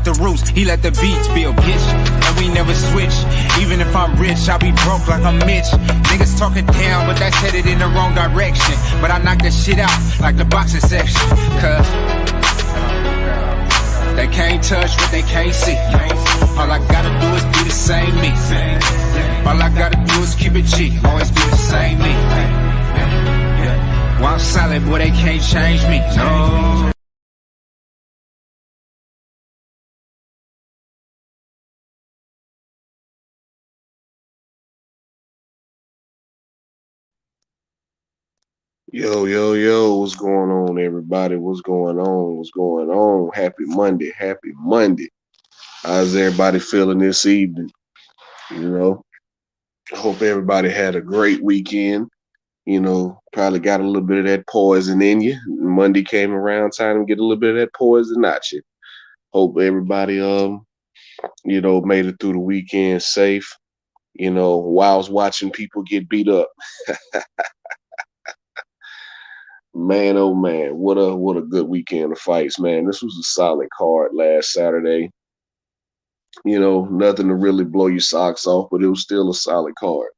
left the roots, he let the beats build, bitch. And we never switch. Even if I'm rich, I'll be broke like I'm Mitch. Niggas talking down, but that's headed in the wrong direction. But I knock that shit out like the boxing section. Cause they can't touch what they can't see. All I gotta do is be the same me. All I gotta do is keep it G. Always be the same me. While I'm solid, boy, they can't change me. No. Yo, what's going on, everybody? What's going on? Happy Monday. How's everybody feeling this evening? I hope everybody had a great weekend. Probably got a little bit of that poison in you. Monday came around, time to get a little bit of that poison out you. Hope everybody, made it through the weekend safe. While I was watching people get beat up. Man, oh man, what a good weekend of fights, man. This was a solid card last Saturday. Nothing to really blow your socks off, but it was still a solid card.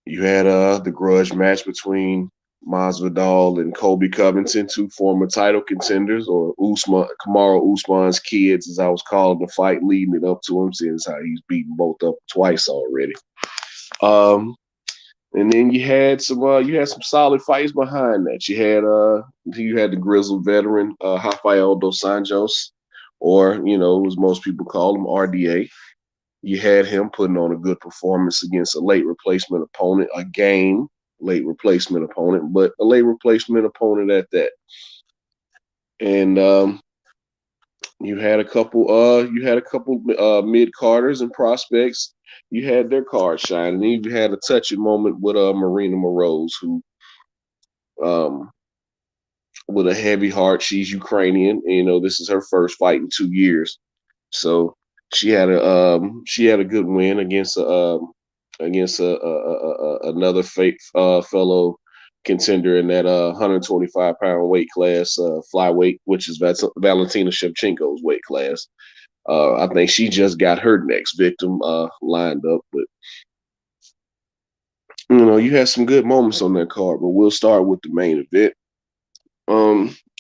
You had the grudge match between Masvidal and Colby Covington, two former title contenders, or Kamaru Usman's kids, as I was calling the fight, leading it up to him, since how he's beaten both up twice already. And then you had some solid fights behind that. You had the grizzled veteran Rafael Dos Sanjos, or as most people call him, RDA. You had him putting on a good performance against a late replacement opponent, late replacement opponent, but a late replacement opponent at that. And you had a couple mid carders and prospects. You had their cards shine, and you had a touching moment with Marina Moroz, who, with a heavy heart, she's Ukrainian. And, this is her first fight in 2 years, so she had a good win against another fake fellow contender in that 125-pound weight class, flyweight, which is Valentina Shevchenko's weight class. I think she just got her next victim lined up, but you had some good moments on that card. But we'll start with the main event.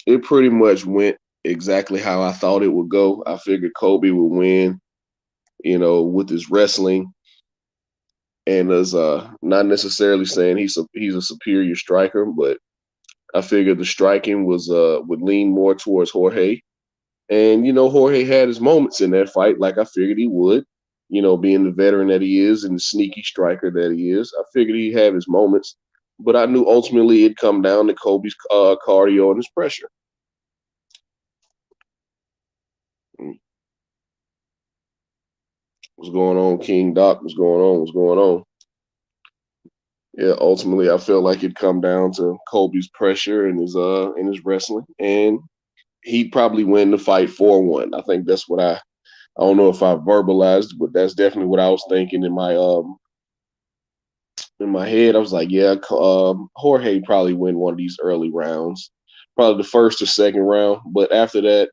It pretty much went exactly how I thought it would go. I figured Colby would win, with his wrestling, and as not necessarily saying he's a superior striker, but I figured the striking would lean more towards Jorge. And, Jorge had his moments in that fight, like I figured he would, being the veteran that he is and the sneaky striker that he is. I figured he'd have his moments, but I knew ultimately it'd come down to Colby's cardio and his pressure. What's going on, King Doc? What's going on? Yeah, ultimately I felt like it'd come down to Colby's pressure and his wrestling, and he'd probably win the fight 4-1. I think that's what I don't know if I verbalized, but that's definitely what I was thinking in my head. I was like, yeah, Jorge probably win one of these early rounds, probably the first or second round. But after that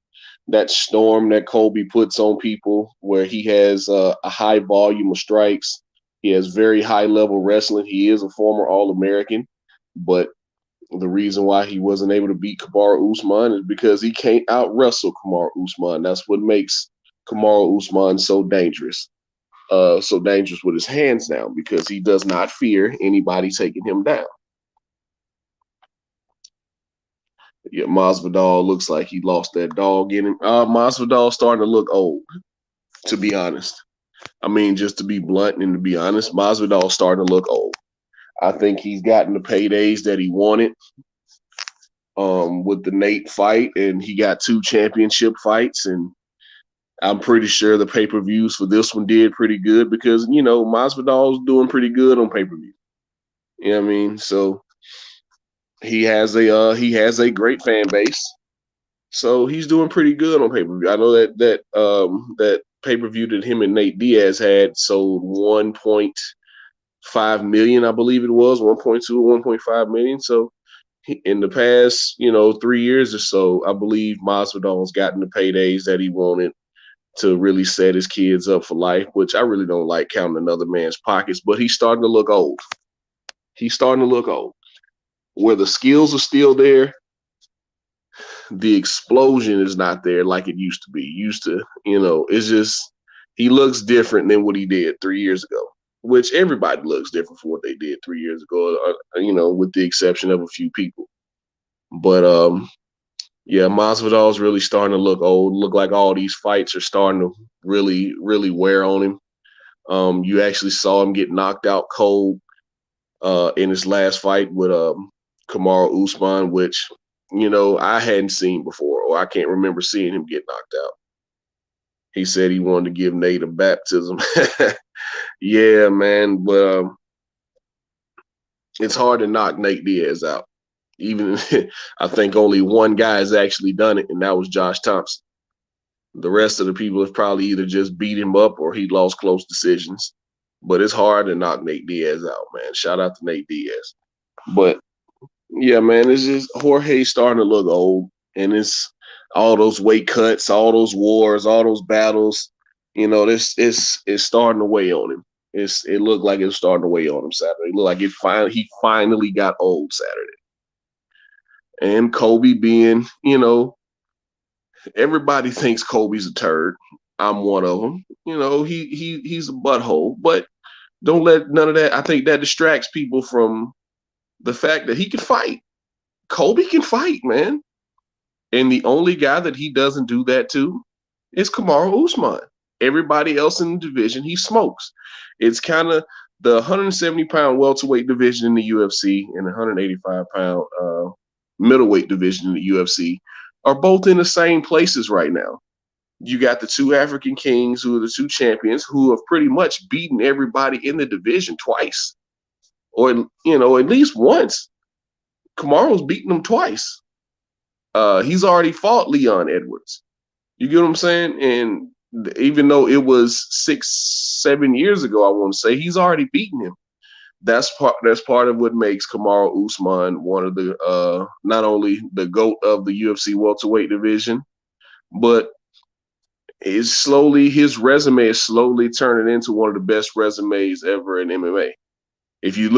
storm that Colby puts on people, where he has a high volume of strikes, he has very high level wrestling. He is a former All-American, but the reason why he wasn't able to beat Kamaru Usman is because he can't out-wrestle Kamaru Usman. That's what makes Kamaru Usman so dangerous. So dangerous with his hands down, because he does not fear anybody taking him down. Yeah, Masvidal looks like he lost that dog in him. Masvidal's starting to look old, to be honest. I mean, just to be blunt and to be honest, Masvidal's starting to look old. I think he's gotten the paydays that he wanted with the Nate fight, and he got 2 championship fights, and I'm pretty sure the pay-per-views for this one did pretty good, because, Masvidal's doing pretty good on pay-per-view. You know what I mean? So he has a great fan base. So he's doing pretty good on pay-per-view. I know that pay-per-view that him and Nate Diaz had sold 1.5 million, I believe it was, 1.2 or 1.5 million. So in the past, 3 years or so, I believe Masvidal's gotten the paydays that he wanted to really set his kids up for life, which I really don't like counting another man's pockets, but he's starting to look old. He's starting to look old. Where the skills are still there, the explosion is not there like it used to be. It's just, he looks different than what he did 3 years ago, which everybody looks different from what they did 3 years ago, with the exception of a few people. But, yeah, Masvidal's really starting to look old. Look like all these fights are starting to really, really wear on him. You actually saw him get knocked out cold in his last fight with Kamaru Usman, which, I hadn't seen before, or I can't remember seeing him get knocked out. He said he wanted to give Nate a baptism. Yeah, man, but it's hard to knock Nate Diaz out. Even I think only one guy has actually done it, and that was Josh Thompson. The rest of the people have probably either just beat him up or he lost close decisions. But it's hard to knock Nate Diaz out, man. Shout out to Nate Diaz. But yeah, man, it's just Jorge's starting to look old, and it's all those weight cuts, all those wars, all those battles. This it's starting to weigh on him. It looked like it was starting to weigh on him Saturday. It looked like he finally got old Saturday. And Kobe being, everybody thinks Kobe's a turd. I'm one of them. He's a butthole, but don't let none of that. I think that distracts people from the fact that he can fight. Kobe can fight, man. And the only guy that he doesn't do that to is Kamaru Usman. Everybody else in the division, he smokes. It's kind of the 170-pound welterweight division in the UFC and the 185-pound middleweight division in the UFC are both in the same places right now. You got the two African Kings, who are the two champions, who have pretty much beaten everybody in the division twice, or at least once. Kamaru's beaten them twice. He's already fought Leon Edwards. You get what I'm saying? And even though it was 6-7 years ago, I want to say, he's already beaten him. That's part of what makes Kamaru Usman one of the not only the GOAT of the UFC welterweight division, but his resume is slowly turning into one of the best resumes ever in MMA. If you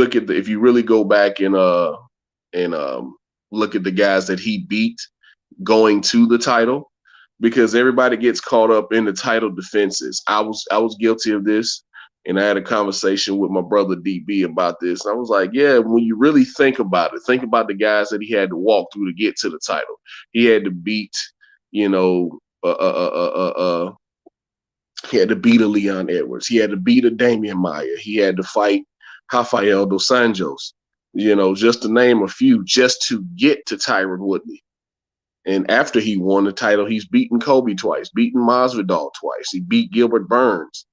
really go back and look at the guys that he beat going to the title, because everybody gets caught up in the title defenses. I was guilty of this. And I had a conversation with my brother DB about this. And I was like, yeah, when you really think about it, think about the guys that he had to walk through to get to the title. He had to beat, he had to beat a Leon Edwards. He had to beat a Damian Maia. He had to fight Rafael Dos Sanjos, just to name a few, just to get to Tyron Woodley. And after he won the title, he's beaten Kobe twice, beaten Masvidal twice. He beat Gilbert Burns.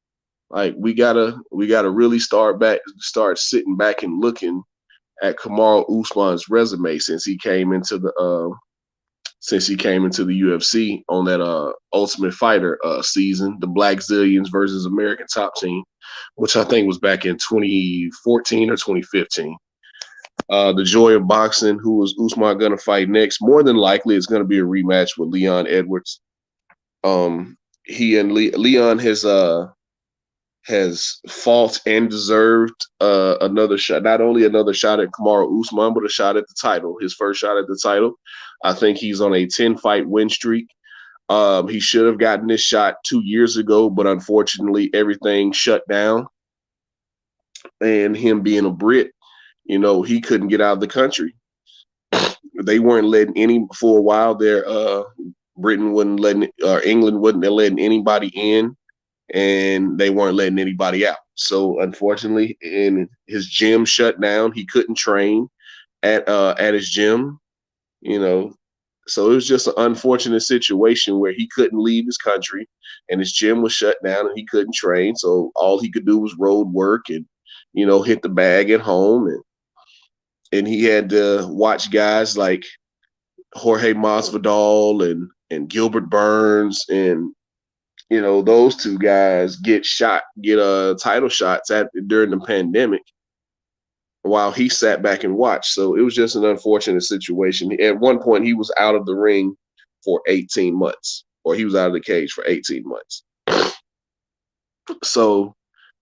Like, we gotta really start sitting back and looking at Kamaru Usman's resume since he came into the UFC on that Ultimate Fighter season, the Black Zillions versus American Top Team, which I think was back in 2014 or 2015. The Joy of Boxing, who is Usman gonna fight next? More than likely, it's gonna be a rematch with Leon Edwards. He and Leon has fought and deserved another shot, not only another shot at Kamaru Usman, but a shot at the title, his first shot at the title. I think he's on a 10-fight win streak. He should have gotten this shot 2 years ago, but unfortunately everything shut down. And him being a Brit, he couldn't get out of the country. They weren't letting for a while there. England wasn't letting anybody in. And they weren't letting anybody out. So unfortunately, and his gym shut down. He couldn't train at his gym, So it was just an unfortunate situation where he couldn't leave his country, and his gym was shut down, and he couldn't train. So all he could do was road work and hit the bag at home, and he had to watch guys like Jorge Masvidal and Gilbert Burns and those two guys get title shots during the pandemic, while he sat back and watched. So it was just an unfortunate situation. At one point, he was out of the ring for 18 months, or he was out of the cage for 18 months. So,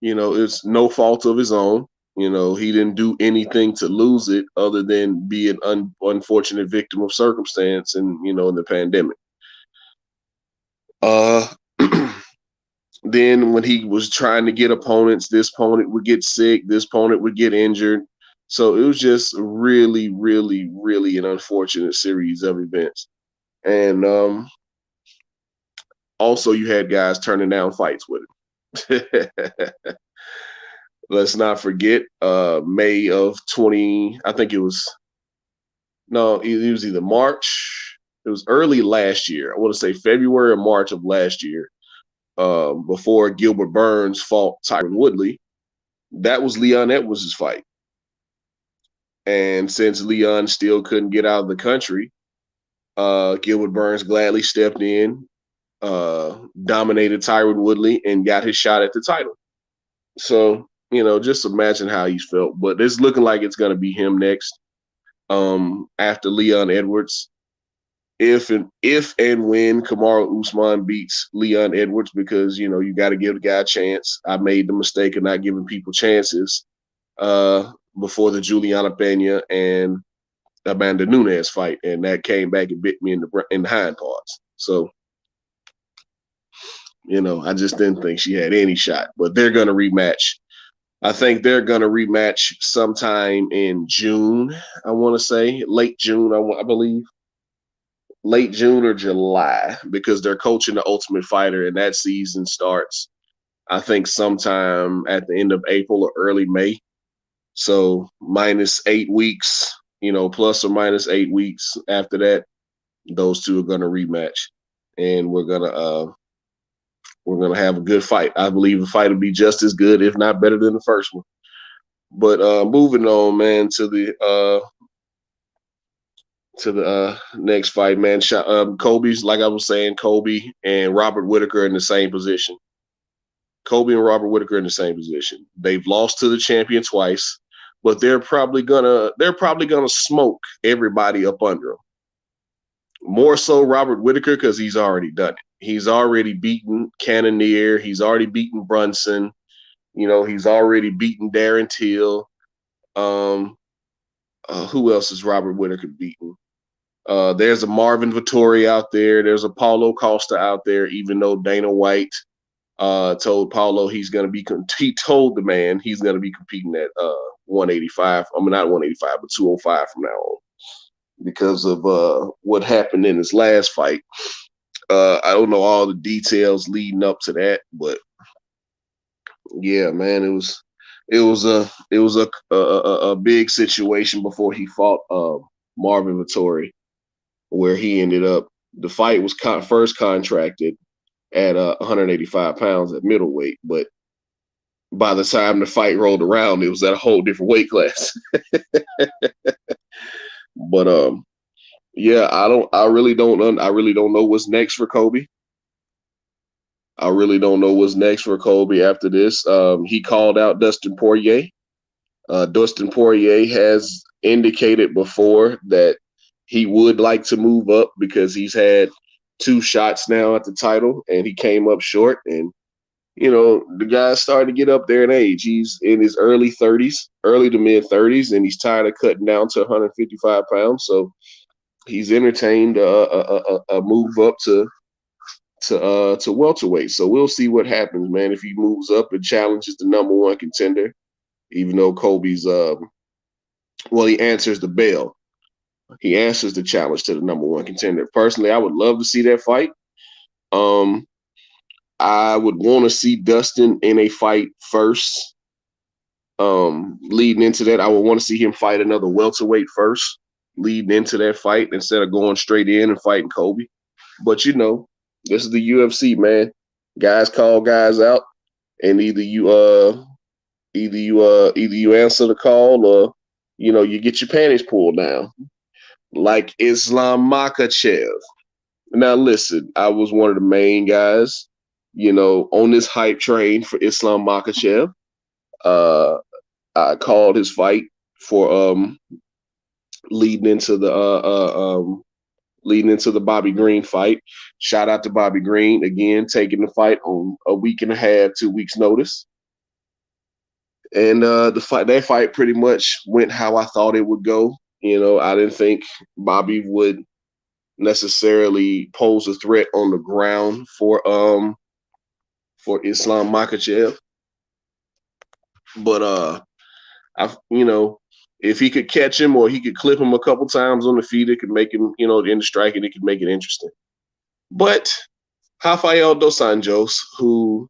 it's no fault of his own. He didn't do anything to lose it other than be an unfortunate victim of circumstance and, in the pandemic. Then when he was trying to get opponents, this opponent would get sick, this opponent would get injured. So it was just really, really, really an unfortunate series of events. And also you had guys turning down fights with him. Let's not forget May of 20, I think it was either March. It was early last year. I want to say February or March of last year, before Gilbert Burns fought Tyron Woodley. That was Leon Edwards' fight. And since Leon still couldn't get out of the country, Gilbert Burns gladly stepped in, dominated Tyron Woodley, and got his shot at the title. So, just imagine how he's felt. But it's looking like it's going to be him next, after Leon Edwards. If and when Kamaru Usman beats Leon Edwards, because, you got to give the guy a chance. I made the mistake of not giving people chances before the Juliana Pena and Amanda Nunes fight, and that came back and bit me in the hind parts. So, I just didn't think she had any shot. But they're going to rematch. I think they're going to rematch sometime in June, I want to say. Late June, I believe. Late June or July, because they're coaching the Ultimate Fighter, and that season starts, I think, sometime at the end of April or early May. So minus 8 weeks, plus or minus 8 weeks after that, those two are going to rematch, and we're gonna have a good fight. I believe the fight will be just as good, if not better, than the first one. But moving on, man, to the next fight, man. Kobe's, like I was saying, Kobe and Robert Whittaker in the same position. Kobe and Robert Whittaker in the same position. They've lost to the champion twice, but they're probably gonna smoke everybody up under them. More so Robert Whittaker, because he's already done it. He's already beaten Cannonier. He's already beaten Brunson. He's already beaten Darren Till. Who else has Robert Whittaker beaten? There's a Marvin Vettori out there. There's a Paulo Costa out there, even though Dana White told Paulo he told the man he's going to be competing at 185. I mean, not 185, but 205 from now on, because of what happened in his last fight. I don't know all the details leading up to that, but yeah, man, it was a big situation before he fought Marvin Vettori, where he ended up. The fight was first contracted at 185 pounds at middleweight, but by the time the fight rolled around, it was at a whole different weight class. But yeah, I really don't know what's next for Kobe. I really don't know what's next for Kobe after this. He called out Dustin Poirier. Dustin Poirier has indicated before that he would like to move up, because he's had 2 shots now at the title, and he came up short. And, the guy's starting to get up there in age. He's in his early to mid 30s, and he's tired of cutting down to 155 pounds. So he's entertained a move up to welterweight. So we'll see what happens, man, if he moves up and challenges the number 1 contender, even though Kobe's he answers the bell. He answers the challenge to the number 1 contender. Personally, I would love to see that fight. I would want to see Dustin in a fight first. Leading into that, I would want to see him fight another welterweight first, leading into that fight, instead of going straight in and fighting Kobe. But this is the UFC, man. Guys call guys out, and either you answer the call, or you get your panties pulled down, like Islam Makhachev. Now, listen, I was one of the main guys, on this hype train for Islam Makhachev. I called his fight leading into the leading into the Bobby Green fight. Shout out to Bobby Green again, taking the fight on a week and a half, 2 weeks notice. And that fight pretty much went how I thought it would go. I didn't think Bobby would necessarily pose a threat on the ground for Islam Makhachev. But if he could catch him or he could clip him a couple times on the feet, it could make him, in the striking, it could make it interesting. But Rafael Dos Sanjos, who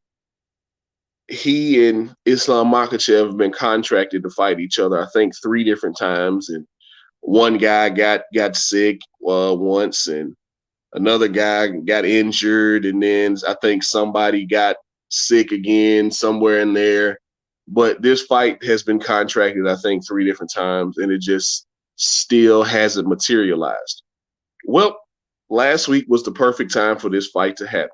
he and Islam Makhachev have been contracted to fight each other, I think 3 different times, and one guy got sick once, and another guy got injured, and then I think somebody got sick again somewhere in there. But this fight has been contracted, I think, 3 different times, and it just still hasn't materialized. Well, last week was the perfect time for this fight to happen.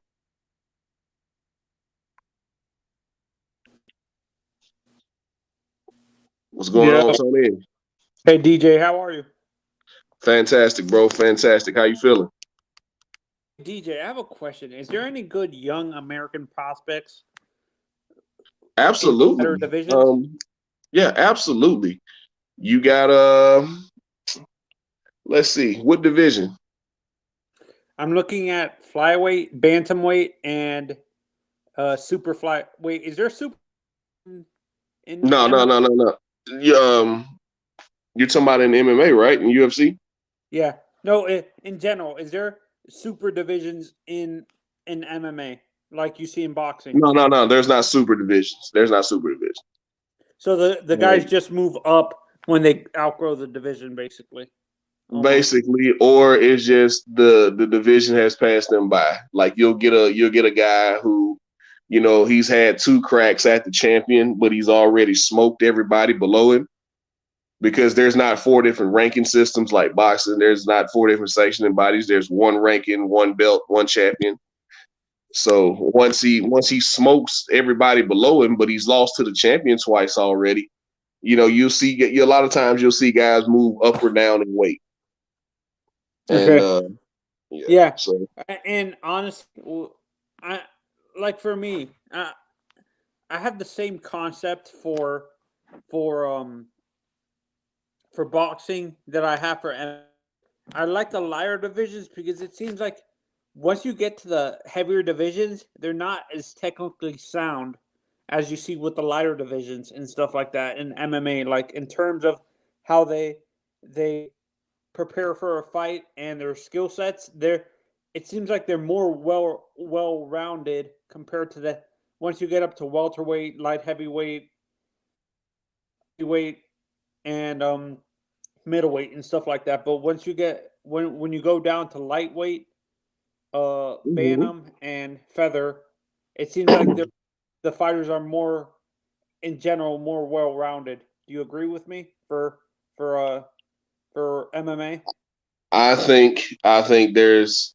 What's going on, Tony? Hey, DJ, how are you? Fantastic, bro. Fantastic. How you feeling? DJ, I have a question. Is there any good young American prospects? Absolutely. Better divisions? Yeah, absolutely. You got let's see, what division? I'm looking at flyweight, bantamweight, and super fly. Wait, is there super? No. You're talking about in MMA, right? In UFC? Yeah. No, in general, is there super divisions in MMA like you see in boxing? No. There's not super divisions. So the guys just move up when they outgrow the division, basically. Basically, or it's just the division has passed them by. Like you'll get a guy who, he's had 2 cracks at the champion, but he's already smoked everybody below him. Because there's not 4 different ranking systems like boxing. There's not 4 different sanctioning bodies. There's 1 ranking, 1 belt, 1 champion. So once he smokes everybody below him, but he's lost to the champion twice already, you'll see a lot of times you'll see guys move up or down in weight. And yeah. So, and honestly, for me, I have the same concept for boxing that I have for MMA. I like the lighter divisions because it seems like once you get to the heavier divisions, they're not as technically sound as you see with the lighter divisions and stuff like that in MMA. Like in terms of how they prepare for a fight and their skill sets, it seems like they're more well rounded compared to the once you get up to welterweight, light heavyweight, and middleweight and stuff like that. But once you get when you go down to lightweight, bantam and feather, it seems like the fighters are more, in general, more well rounded. Do you agree with me for MMA? I think there's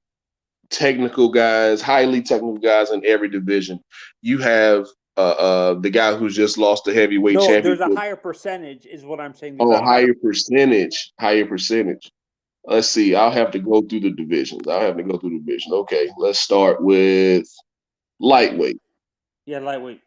technical guys, highly technical guys in every division. You have the guy who's just lost the heavyweight championship. There's a higher percentage, is what I'm saying. Higher percentage. Let's see. I'll have to go through the divisions. Okay, let's start with lightweight. Yeah, lightweight.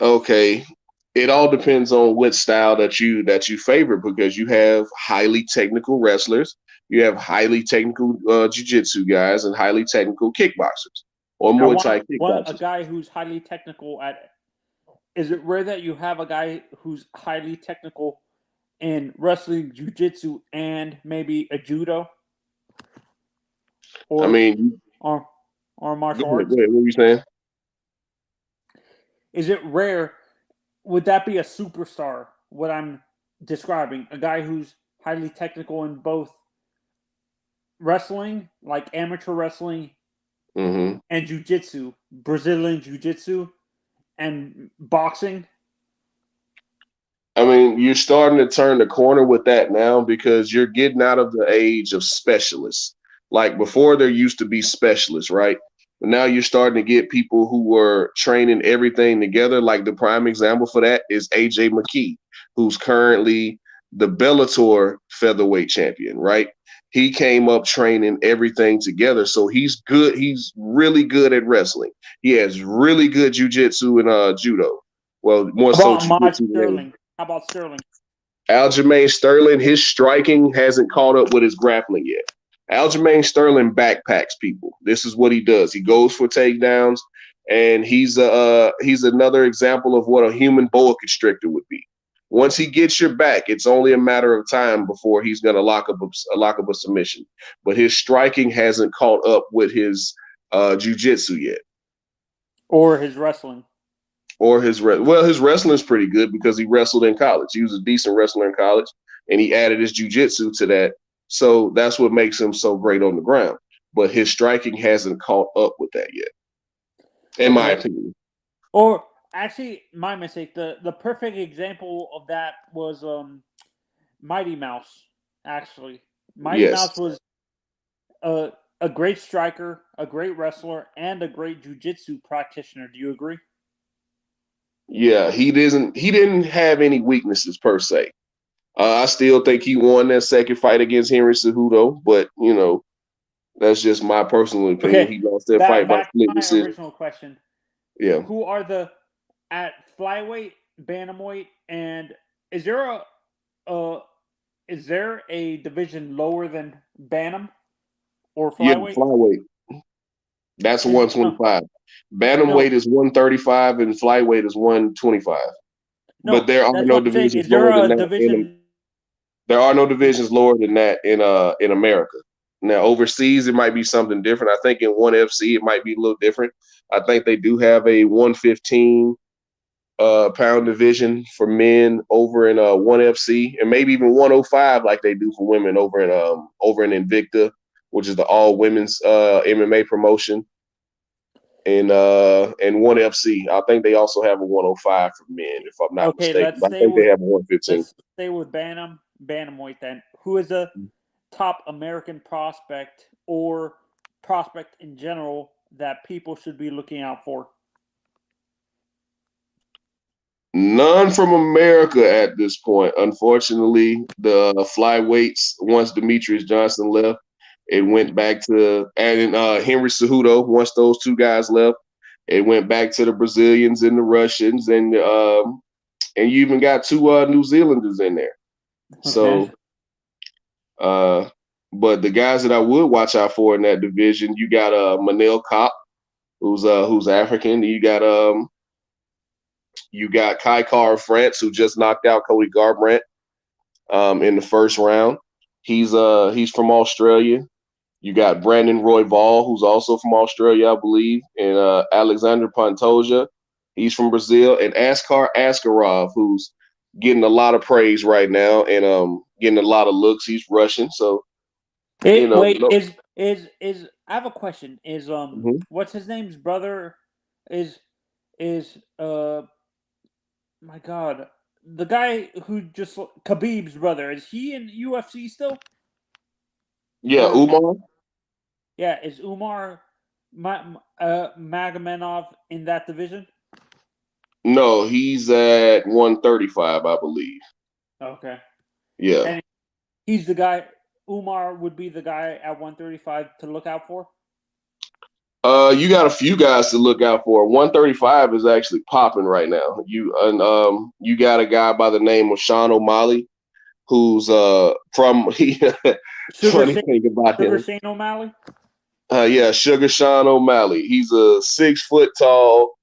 Okay. It all depends on what style that you favor, because you have highly technical wrestlers, you have highly technical jiu-jitsu guys, and highly technical kickboxers or Muay Thai kickboxers. A guy who's highly technical at. Is it rare that you have a guy who's highly technical in wrestling, jiu-jitsu, and maybe a judo? Or martial arts? What were you saying? Is it rare? Would that be a superstar, what I'm describing? A guy who's highly technical in both wrestling, like amateur wrestling, and jiu-jitsu, Brazilian jiu-jitsu, and boxing? I mean, you're starting to turn the corner with that now, because you're getting out of the age of specialists. Like before, there used to be specialists, right? But now you're starting to get people who were training everything together. Like the prime example for that is AJ McKee, who's currently the Bellator featherweight champion, right? He came up training everything together. So he's good. He's really good at wrestling. He has really good jiu-jitsu and judo. Well, more How so about Ahmad jiu-jitsu. Sterling? How about Sterling? Aljamain Sterling, his striking hasn't caught up with his grappling yet. Aljamain Sterling backpacks people. This is what he does. He goes for takedowns, and he's another example of what a human boa constrictor would be. Once he gets your back, it's only a matter of time before he's going to lock up a submission. But his striking hasn't caught up with his jiu-jitsu yet, or his wrestling. Or his wrestling's pretty good because he wrestled in college. He was a decent wrestler in college, and he added his jiu-jitsu to that. So that's what makes him so great on the ground. But his striking hasn't caught up with that yet, in my opinion. Or actually, my mistake. The perfect example of that was Mighty Mouse. Actually, Mighty Mouse was a great striker, a great wrestler, and a great jiu-jitsu practitioner. Do you agree? Yeah, he didn't have any weaknesses per se. I still think he won that second fight against Henry Cejudo, but that's just my personal opinion. Okay. He lost that fight by split decision. My original question. Yeah. Who are at flyweight, bantamweight, and is there a division lower than bantam or flyweight? Yeah, flyweight. That's 125. Bantamweight is 135 and flyweight is 125. No, but there are no divisions lower than that. There are no divisions lower than that in America. Now overseas it might be something different. I think in ONE FC it might be a little different. I think they do have a 115 pound division for men over in ONE FC, and maybe even 105 like they do for women over in Invicta, which is the all women's MMA promotion. And ONE FC, I think they also have a 105 for men, if I'm not mistaken. I think they have a 115. Let's stay with bantamweight then. Who is a top American prospect or prospect in general that people should be looking out for? None from America at this point. Unfortunately, the flyweights, once Demetrius Johnson left, it went back to adding Henry Cejudo. Once those two guys left, it went back to the Brazilians and the Russians, and you even got two New Zealanders in there. Okay. So, but the guys that I would watch out for in that division, you got Manel Kape, who's African. You got Kai Kara France, who just knocked out Cody Garbrandt in the first round. He's from Australia. You got Brandon Royval, who's also from Australia, I believe, and Alexander Pantoja, he's from Brazil, and Askar Askarov, who's getting a lot of praise right now and getting a lot of looks. He's Russian, so I have a question. Is what's his name's brother? Is my God, the guy who just Khabib's brother, is he in UFC still? Yeah, Umar. Yeah, is Umar Magomedov in that division? No, he's at 135, I believe. Okay. Yeah. And he's the guy. Umar would be the guy at 135 to look out for? You got a few guys to look out for. 135 is actually popping right now. You got a guy by the name of Sean O'Malley, who's from funny thing about him. Sugar Shane O'Malley? Yeah, Sugar Sean O'Malley. He's a 6 foot tall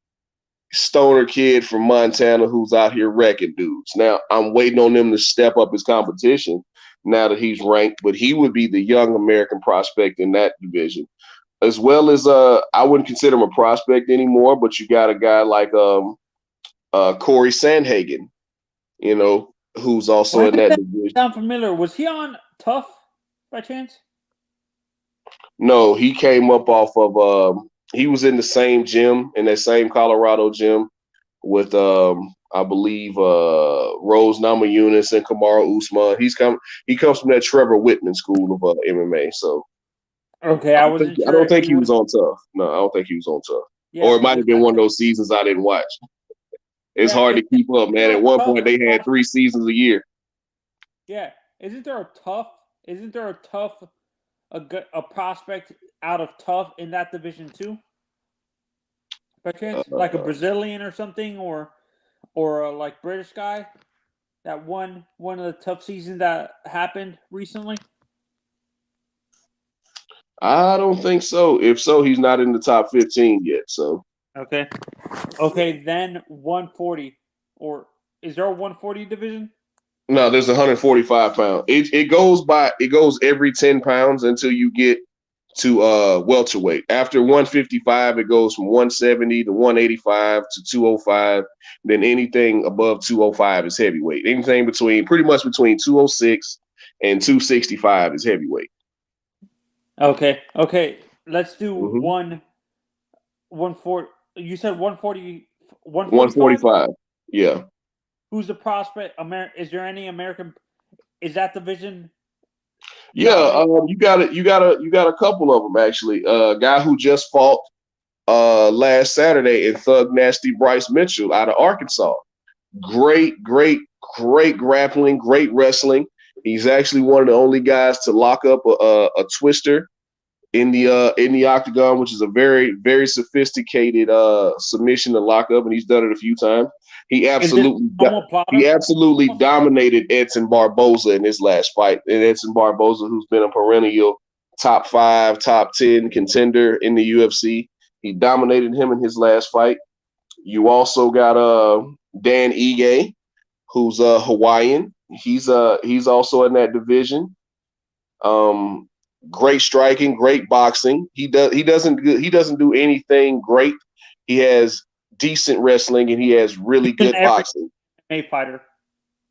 stoner kid from Montana who's out here wrecking dudes. Now I'm waiting on him to step up his competition now that he's ranked, but he would be the young American prospect in that division. As well as I wouldn't consider him a prospect anymore, but you got a guy like Corey Sandhagen, who's also in that division. Sound familiar? Was he on Tough by chance? No, he came up off of he was in the same gym, in that same Colorado gym with I believe Rose Namajunas and Kamaru Usman. He comes from that Trevor Whitman school of MMA. So okay, I don't think he was on Tough. No, I don't think he was on Tough. Yeah, or it might have been one of those seasons I didn't watch. It's hard to keep up, man. At one point, they had 3 seasons a year. Yeah, isn't there a tough? Isn't there a tough a prospect out of tough in that division too? By chance, like a Uh, Brazilian or something, or a, like British guy that won one of the tough seasons that happened recently. I don't think so. If so, he's not in the top 15 yet. So Okay. Okay, then 140, or is there a 140 division? no, there's 145 pounds. It goes every 10 pounds until you get to welterweight. After 155, it goes from 170 to 185 to 205. Then anything above 205 is heavyweight. Anything pretty much between 206 and 265 is heavyweight. Okay. Let's do Mm-hmm. 140. You said 140, 145. 145. Yeah. Who's the prospect? Is there any American? Is that division Yeah, dominate? you got a couple of them actually. A guy who just fought last Saturday in Thug Nasty Bryce Mitchell out of Arkansas. Great grappling, great wrestling. He's actually one of the only guys to lock up a twister in the octagon, which is a very sophisticated submission to lock up, and he's done it a few times. He Is this absolutely omoplata? dominated Edson Barboza in his last fight. And Edson Barboza, who's been a perennial top 5, top 10 contender in the UFC, he dominated him in his last fight. You also got Dan Ige, who's Hawaiian. He's also in that division. Great striking, great boxing. He doesn't do anything great. He has decent wrestling and he has really good boxing. MMA fighter,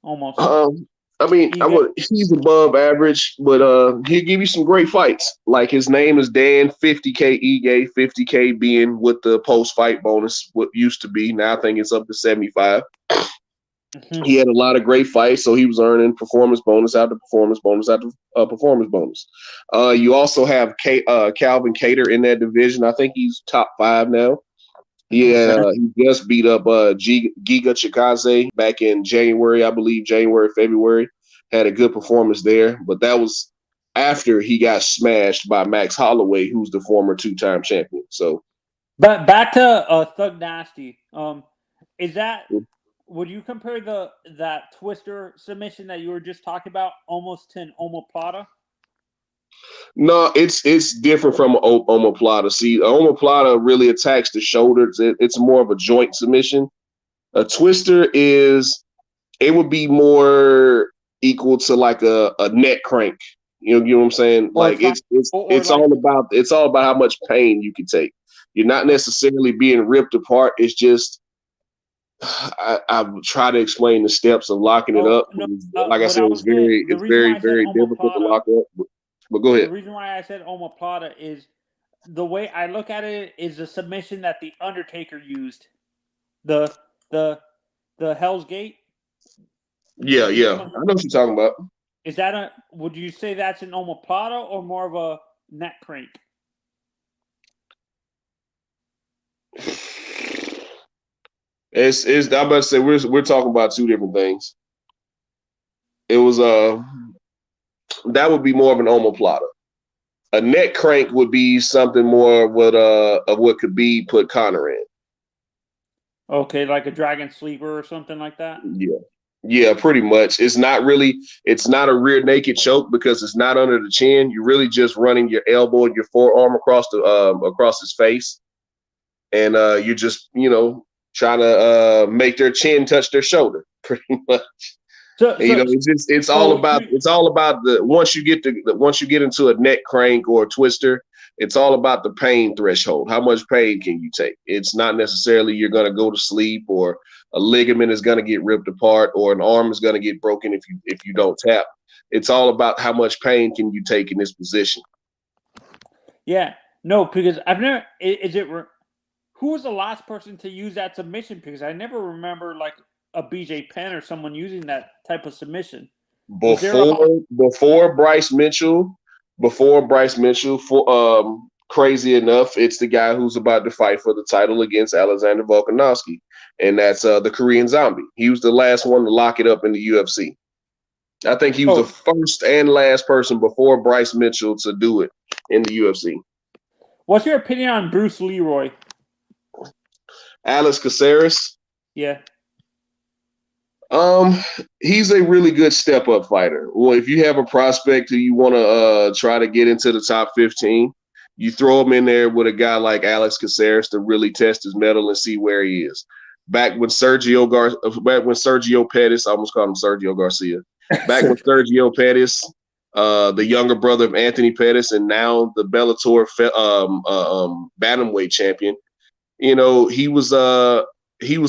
almost. I mean, he's above average, but he'll give you some great fights. Like his name is Dan 50K Ige, 50K being with the post fight bonus, what used to be. Now I think it's up to 75. Mm-hmm. He had a lot of great fights, so he was earning performance bonus after performance bonus after performance bonus. You also have Calvin Cater in that division. I think he's top 5 now. He just beat up Giga Chikaze back in January, I believe, February. Had a good performance there, but that was after he got smashed by Max Holloway, who's the former 2-time champion. So, but back to Thug Nasty. Is that? Would you compare that twister submission that you were just talking about almost to an omoplata? No, it's different from omoplata. See, omoplata really attacks the shoulders. It's more of a joint submission. A twister it would be more equal to like a neck crank. You know what I'm saying? Like it's all about how much pain you can take. You're not necessarily being ripped apart. It's just I try to explain the steps of locking it up. Like I said, it's very difficult to lock up. But go ahead. The reason why I said omoplata is the way I look at it is the submission that the Undertaker used. The Hell's Gate. Yeah. I know what you're talking about. Is that would you say that's an omoplata or more of a neck crank? I'm about to say we're talking about two different things. It was that would be more of an omoplata. A neck crank would be something more of what could be put Conor in. Okay, like a dragon sleeper or something like that. Yeah, pretty much. It's not a rear naked choke because it's not under the chin. You're really just running your elbow and your forearm across his face, and you're just trying to make their chin touch their shoulder, pretty much. It's all about once you get into a neck crank or a twister, it's all about the pain threshold. How much pain can you take? It's not necessarily you're going to go to sleep or a ligament is going to get ripped apart or an arm is going to get broken if you don't tap. It's all about how much pain can you take in this position. Yeah, no, because I've never. Who was the last person to use that submission? Because I never remember like a BJ Penn or someone using that type of submission. Before Bryce Mitchell, crazy enough, it's the guy who's about to fight for the title against Alexander Volkanovski, and that's the Korean Zombie. He was the last one to lock it up in the UFC. I think he was the first and last person before Bryce Mitchell to do it in the UFC. What's your opinion on Bruce Leroy? Alex Caceres. Yeah. He's a really good step-up fighter. Well, if you have a prospect who you want to try to get into the top 15, you throw him in there with a guy like Alex Caceres to really test his mettle and see where he is. Back when Sergio Pettis, I almost called him Sergio Garcia. Back when Sergio Pettis, the younger brother of Anthony Pettis, and now the Bellator bantamweight champion, you know, he was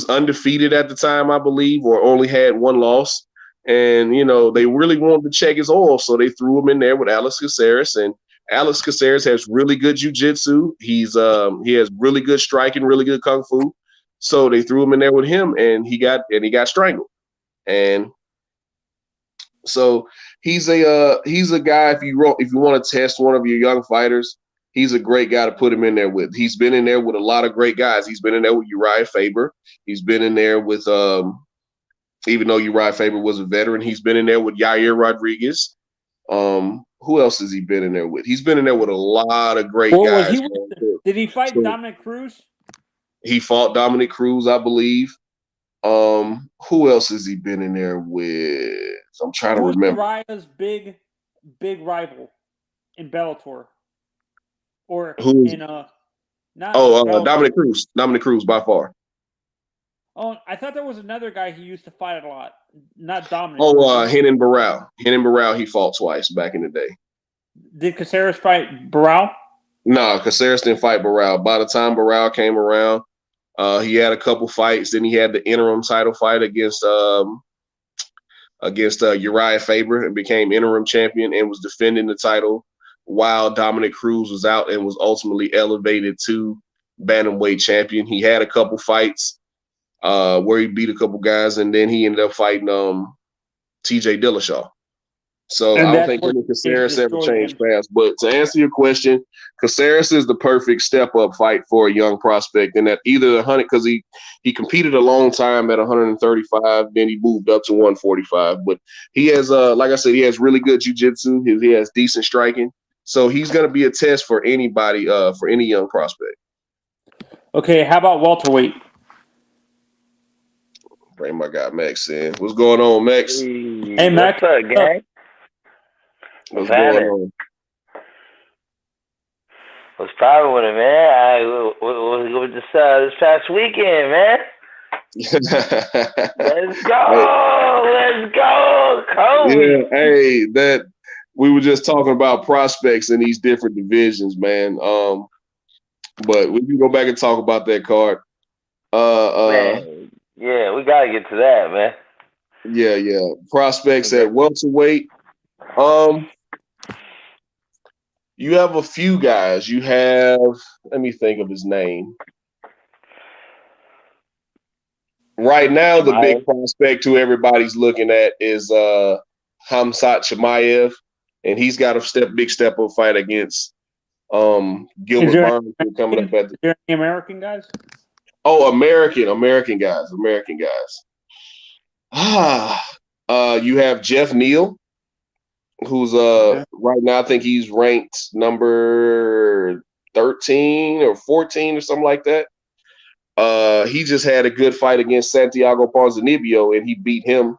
undefeated at the time, I believe, or only had one loss. And, you know, they really wanted to check his oil, so they threw him in there with Alex Caceres. And Alex Caceres has really good jiu-jitsu. He has really good striking, really good kung fu. So they threw him in there with him, and he got strangled. And so he's a guy, if you want to test one of your young fighters, he's a great guy to put him in there with. He's been in there with a lot of great guys. He's been in there with Uriah Faber. He's been in there with, even though Uriah Faber was a veteran, he's been in there with Yair Rodriguez. Who else has he been in there with? He's been in there with a lot of great guys. Did he fight Dominic Cruz? He fought Dominic Cruz, I believe. Who else has he been in there with? I'm trying to remember. Uriah's big rival in Bellator. Or Who's Dominic Cruz. Dominic Cruz by far. Oh, I thought there was another guy he used to fight a lot. Not Dominic. Renan Barao. Renan Barao, he fought twice back in the day. Did Caceres fight Barao? No, Caceres didn't fight Barao. By the time Barao came around, he had a couple fights. Then he had the interim title fight against Uriah Faber and became interim champion and was defending the title while Dominic Cruz was out and was ultimately elevated to bantamweight champion. He had a couple fights where he beat a couple guys, and then he ended up fighting TJ Dillashaw. So I don't think him and Caceres ever changed paths. But to answer your question, Caceres is the perfect step-up fight for a young prospect, and that either 100, because he competed a long time at 135, then he moved up to 145. But he has, like I said, he has really good jiu-jitsu. He has decent striking. So he's going to be a test for anybody, for any young prospect. Okay, how about welterweight? Bring my guy Max in. What's going on, Max? Hey, Max. What's up, gang? What's going on? What's poppin' with it, man? What this past weekend, man? Let's go, Kobe. Yeah, hey, that we were just talking about prospects in these different divisions, man. But we can go back and talk about that card. Man, yeah, we gotta get to that, man. Yeah. Prospects at welterweight. You have a few guys. You have, let me think of his name. Right now, the big prospect who everybody's looking at is Khamzat Chimaev, and he's got a big step up fight against Gilbert Burns coming up at the American guys. Oh, American guys. You have Jeff Neal, who's right now I think he's ranked number 13 or 14 or something like that. He just had a good fight against Santiago Ponzinibbio and he beat him.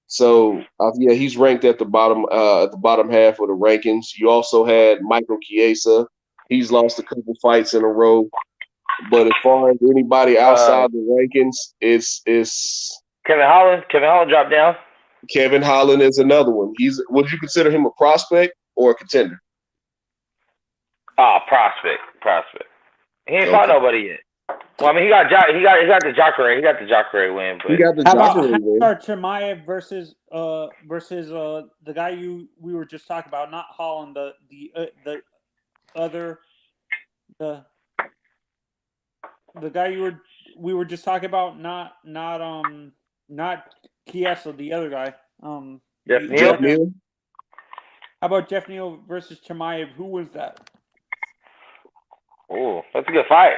So he's ranked at the bottom half of the rankings. You also had Michael Chiesa. He's lost a couple fights in a row. But as far as anybody outside the rankings, it's Kevin Holland. Kevin Holland dropped down. Kevin Holland is another one. Would you consider him a prospect or a contender? Prospect. He ain't fought nobody yet. Well, I mean, he got the Jacare. He got the Jacare win. But he got the Jacare win. How about Chimaev versus the guy we were just talking about, not Holland, the guy we were just talking about, not Chiesa, the other guy. Jeff Neal. How about Jeff Neal versus Chimaev? Who was that? Oh, that's a good fight.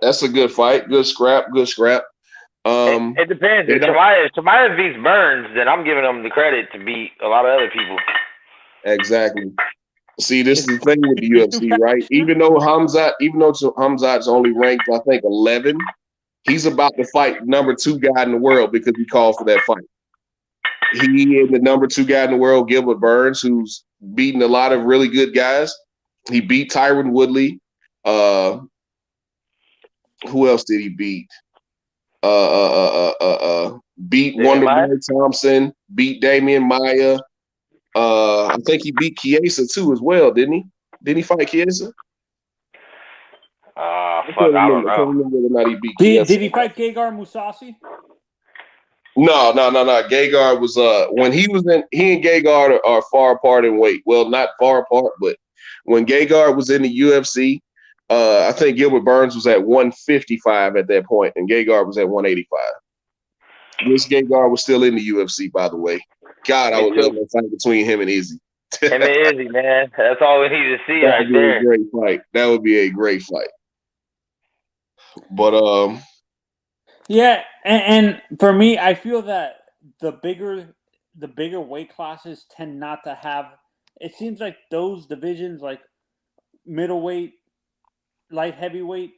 That's a good fight. Good scrap. It depends. If Chimaev beats Burns, then I'm giving him the credit to beat a lot of other people. Exactly. See, this is the thing with the UFC, right? Even though Hamzat's only ranked, I think, 11, he's about to fight number 2 guy in the world because he called for that fight. He and the number 2 guy in the world, Gilbert Burns, who's beaten a lot of really good guys. He beat Tyron Woodley. Who else did he beat? Beat Wonder Boy Thompson. Beat Damian Maia. I think he beat Chiesa too as well, didn't he? Didn't he fight Chiesa? I don't know. I can't remember whether or not he beat Chiesa. Did he fight Gegard Mousasi? No. Gegard was when he was in. He and Gegard are far apart in weight. Well, not far apart, but when Gegard was in the UFC, I think Gilbert Burns was at 155 at that point, and Gegard was at 185. This Gegard was still in the UFC, by the way. God, I would love a fight between him and Izzy. Him and Izzy, man. That's all we need to see right there. A great fight. That would be a great fight. But yeah, and for me, I feel that the bigger weight classes tend not to have. It seems like those divisions, like middleweight, light heavyweight,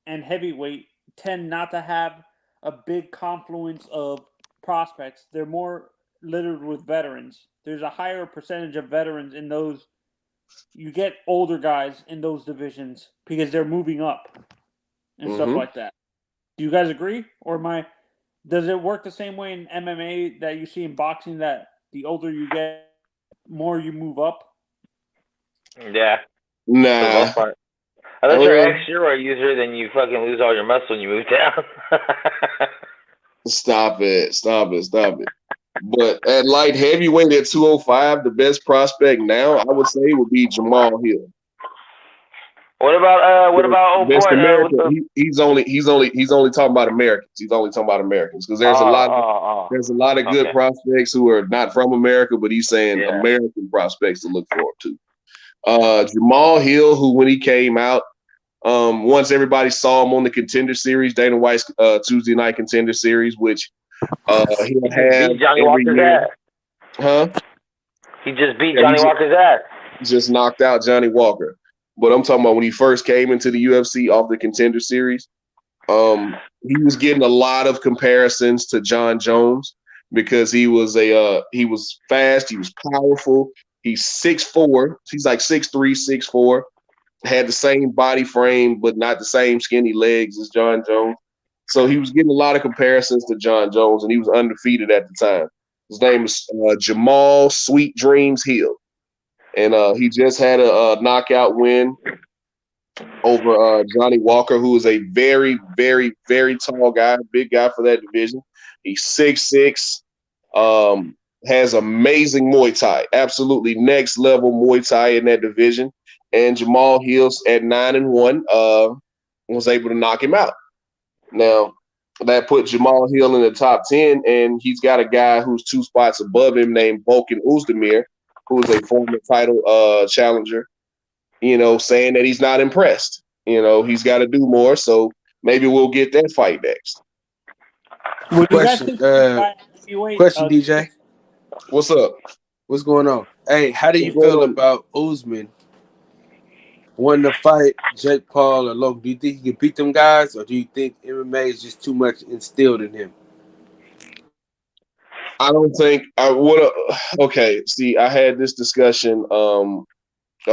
and heavyweight, tend not to have a big confluence of prospects. They're more littered with veterans. There's a higher percentage of veterans in those. You get older guys in those divisions because they're moving up and stuff like that. Do you guys agree? Or does it work the same way in MMA that you see in boxing, that the older you get, more you move up? Yeah. Nah. Unless you're an ex-steroid user, then you fucking lose all your muscle and you move down. Stop it. But at light heavyweight at 205, the best prospect now, I would say, would be Jamal Hill. What about old best boy? American. He's only talking about Americans. He's only talking about Americans because there's a lot of good prospects who are not from America, but he's saying American prospects to look forward to. Jamal Hill, who when he came out, once everybody saw him on the Contender Series, Dana White's Tuesday Night Contender Series, which he'll have Johnny Walker's ass. Huh? He just beat Johnny Walker's ass. Just knocked out Johnny Walker. But I'm talking about when he first came into the UFC off the Contender Series, he was getting a lot of comparisons to John Jones because he was fast, he was powerful. He's 6'4", he's like 6'3", 6'4", had the same body frame but not the same skinny legs as John Jones. So he was getting a lot of comparisons to John Jones, and he was undefeated at the time. His name is Jamal Sweet Dreams Hill. And he just had a knockout win over Johnny Walker, who is a very, very, very tall guy, big guy for that division. He's 6'6", has amazing Muay Thai, absolutely next level Muay Thai in that division. And Jamal Hill's at 9-1 was able to knock him out. Now, that put Jamal Hill in the top 10, and he's got a guy who's 2 spots above him named Volkan Oezdemir, who is a former title challenger, saying that he's not impressed. He's got to do more, so maybe we'll get that fight next. Question, DJ. What's up? What's going on? Hey, how do you feel about Usman wanting to fight Jake Paul or Logan? Do you think he can beat them guys, or do you think MMA is just too much instilled in him? I don't think I would have. Okay, see, I had this discussion a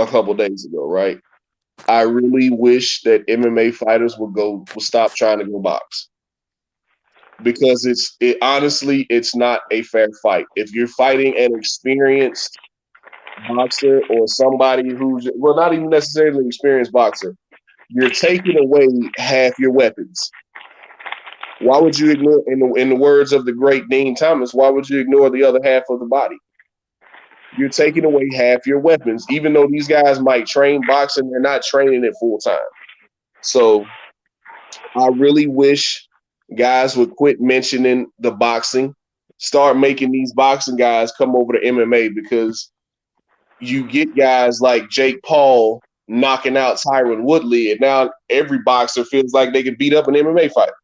couple days ago, right? I really wish that MMA fighters would stop trying to go box, because honestly, it's not a fair fight. If you're fighting an experienced boxer or somebody who's not even necessarily an experienced boxer, you're taking away half your weapons. Why would you ignore, in the words of the great Dean Thomas, why would you ignore the other half of the body? You're taking away half your weapons. Even though these guys might train boxing, they're not training it full time. So I really wish guys would quit mentioning the boxing, start making these boxing guys come over to MMA, because you get guys like Jake Paul knocking out Tyron Woodley, and now every boxer feels like they can beat up an MMA fighter.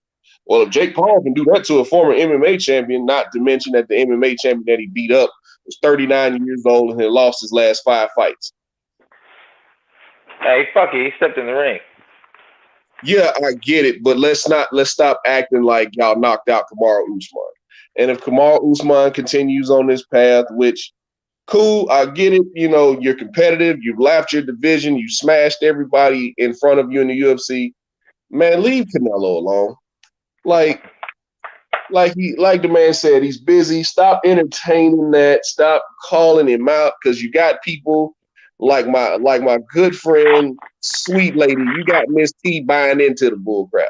Well, if Jake Paul can do that to a former MMA champion, not to mention that the MMA champion that he beat up was 39 years old and had lost his last 5 fights. Hey, fuck it. He stepped in the ring. Yeah, I get it, but let's stop acting like y'all knocked out Kamaru Usman. And if Kamaru Usman continues on this path, which cool, I get it. You know, you're competitive. You've lapped your division. You smashed everybody in front of you in the UFC. Man, leave Canelo alone. Like the man said, he's busy. Stop entertaining that. Stop calling him out because you got people like my good friend, sweet lady. You got Miss T buying into the bullcrap.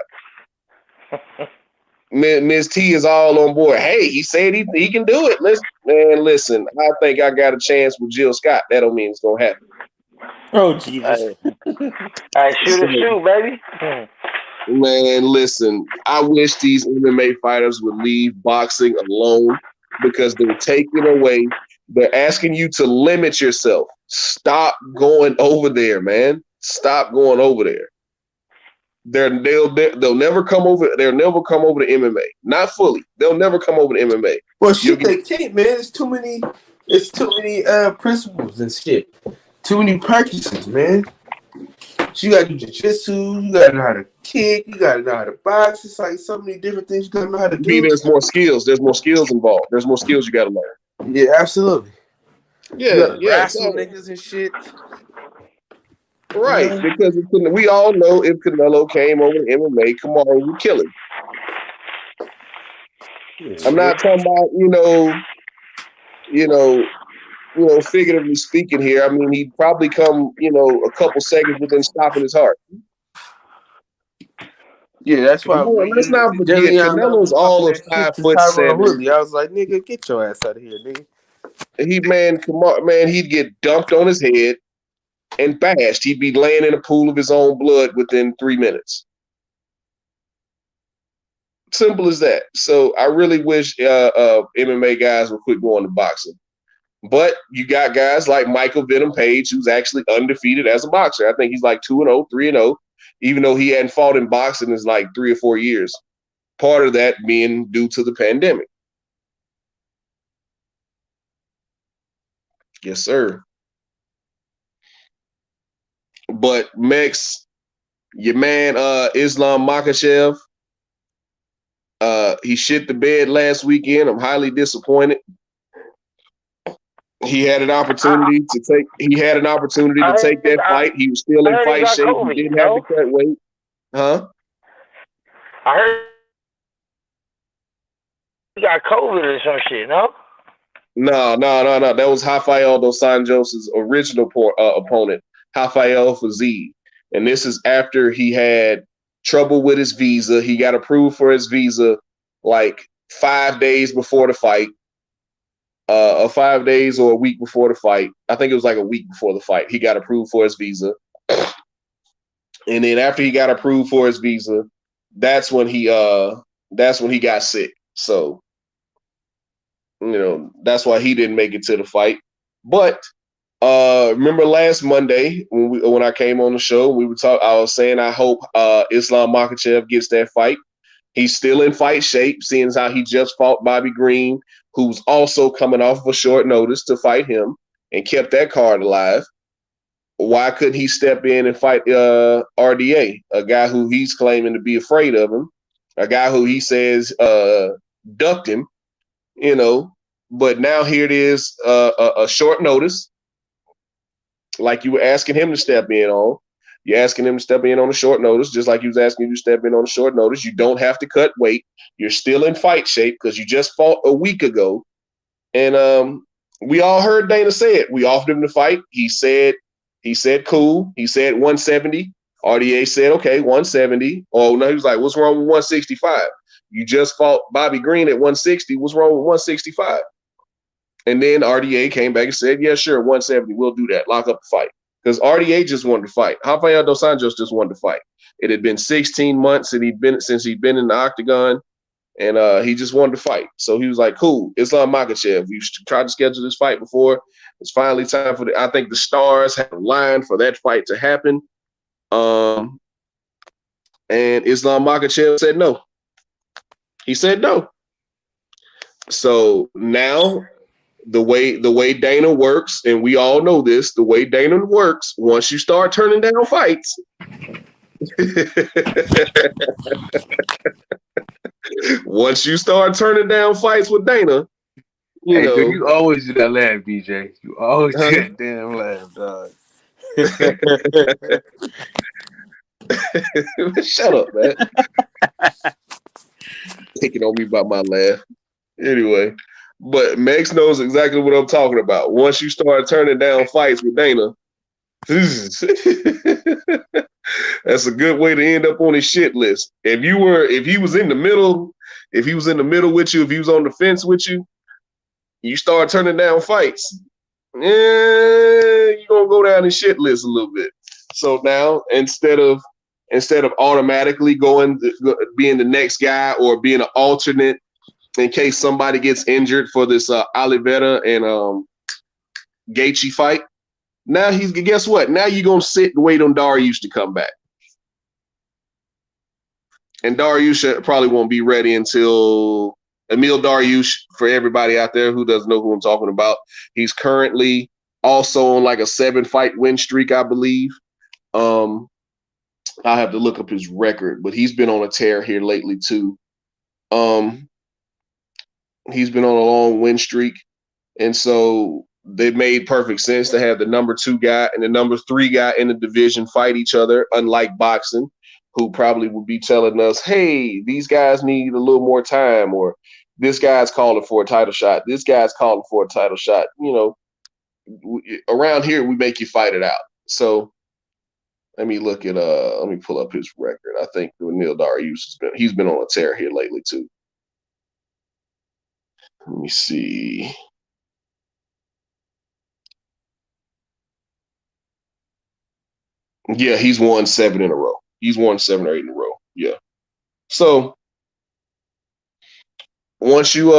Miss T is all on board. Hey, he said he can do it. Listen. I think I got a chance with Jill Scott. That don't mean it's gonna happen. Oh Jesus! Hey, shoot, baby. Man, listen. I wish these MMA fighters would leave boxing alone because they're taking away. They're asking you to limit yourself. Stop going over there, man. Stop going over there. They'll never come over. They'll never come over to MMA. Not fully. They'll never come over to MMA. Well, shit, they can't, man. It's too many principles and shit. Too many practices, man. So you gotta do jiu-jitsu. You gotta know how to kick. You gotta know how to box. It's like so many different things you gotta know how to do. There's more skills. There's more skills involved. There's more skills you gotta learn. Yeah, absolutely. Yeah, wrestle niggas and shit. Right, because we all know if Canelo came over to MMA, Kamaru would kill him. Yeah, I'm not talking about, figuratively speaking here. I mean, he'd probably come, a couple seconds within stopping his heart. Yeah, that's why. Let's not forget, Canelo's all of 5'7". I was like, nigga, get your ass out of here, nigga. He'd get dumped on his head and bashed. He'd be laying in a pool of his own blood within 3 minutes. Simple as that. So I really wish MMA guys would quit going to boxing. But you got guys like Michael Venom Page, who's actually undefeated as a boxer. I think he's like 2-0, 3-0, even though he hadn't fought in boxing in like 3 or 4 years. Part of that being due to the pandemic. Yes, sir. But Mex, your man Islam Makhachev, he shit the bed last weekend. I'm highly disappointed. He had an opportunity to take that fight. He was still in fight shape. He didn't have to cut weight. Huh? I heard he got COVID or some shit, no? No. That was Rafael Dos Sanjos' original opponent, Rafael Fazid. And this is after he had trouble with his visa. He got approved for his visa like 5 days before the fight. 5 days or a week before the fight. I think it was like a week before the fight. He got approved for his visa. And then after he got approved for his visa, that's when he got sick. So, that's why he didn't make it to the fight. But remember last Monday when I came on the show, I was saying I hope Islam Makhachev gets that fight. He's still in fight shape, seeing as how he just fought Bobby Green, who's also coming off of a short notice to fight him and kept that card alive. Why couldn't he step in and fight RDA, a guy who he's claiming to be afraid of him, a guy who he says ducked him, But now here it is, a short notice, like you were asking him to step in on. You're asking him to step in on a short notice, just like he was asking you to step in on a short notice. You don't have to cut weight. You're still in fight shape because you just fought a week ago. And we all heard Dana say it. We offered him to fight. He said cool. He said 170. RDA said, okay, 170. Oh, no, he was like, what's wrong with 165? You just fought Bobby Green at 160. What's wrong with 165? And then RDA came back and said, yeah, sure, 170. We'll do that. Lock up the fight. Because RDA just wanted to fight. Rafael Dos Sanjos just wanted to fight. It had been 16 months since he'd been in the octagon, and he just wanted to fight. So he was like, cool, Islam Makhachev. We tried to schedule this fight before. It's finally time for I think the stars have aligned for that fight to happen. And Islam Makhachev said no. He said no. So now the way Dana works, and we all know this, the way Dana works, once you start turning down fights, once you start turning down fights with Dana, you Hey, dude, know, you always do that laugh, DJ. You always do huh? that damn laugh, dog. Shut up, man. Taking on me about my laugh. Anyway, but Max knows exactly what I'm talking about. Once you start turning down fights with Dana, that's a good way to end up on his shit list. If he was in the middle, with you, if he was on the fence with you, you start turning down fights, you're gonna go down his shit list a little bit. So now instead of automatically being the next guy or being an alternate in case somebody gets injured for this Oliveira and Gaethje fight, now guess what? Now you're gonna sit and wait on Dariush to come back. And Dariush probably won't be ready until Emil Dariush, for everybody out there who doesn't know who I'm talking about. He's currently also on like a 7-fight win streak, I believe. I'll have to look up his record, but he's been on a tear here lately too. He's been on a long win streak. And so they made perfect sense to have the number 2 guy and the number 3 guy in the division fight each other, unlike boxing, who probably would be telling us, hey, these guys need a little more time, or this guy's calling for a title shot. This guy's calling for a title shot. You know, around here, we make you fight it out. So let me let me pull up his record. I think Neal Dariush he's been on a tear here lately too. Let me see. Yeah, he's won 7 in a row. He's won 7 or 8 in a row. Yeah. So once you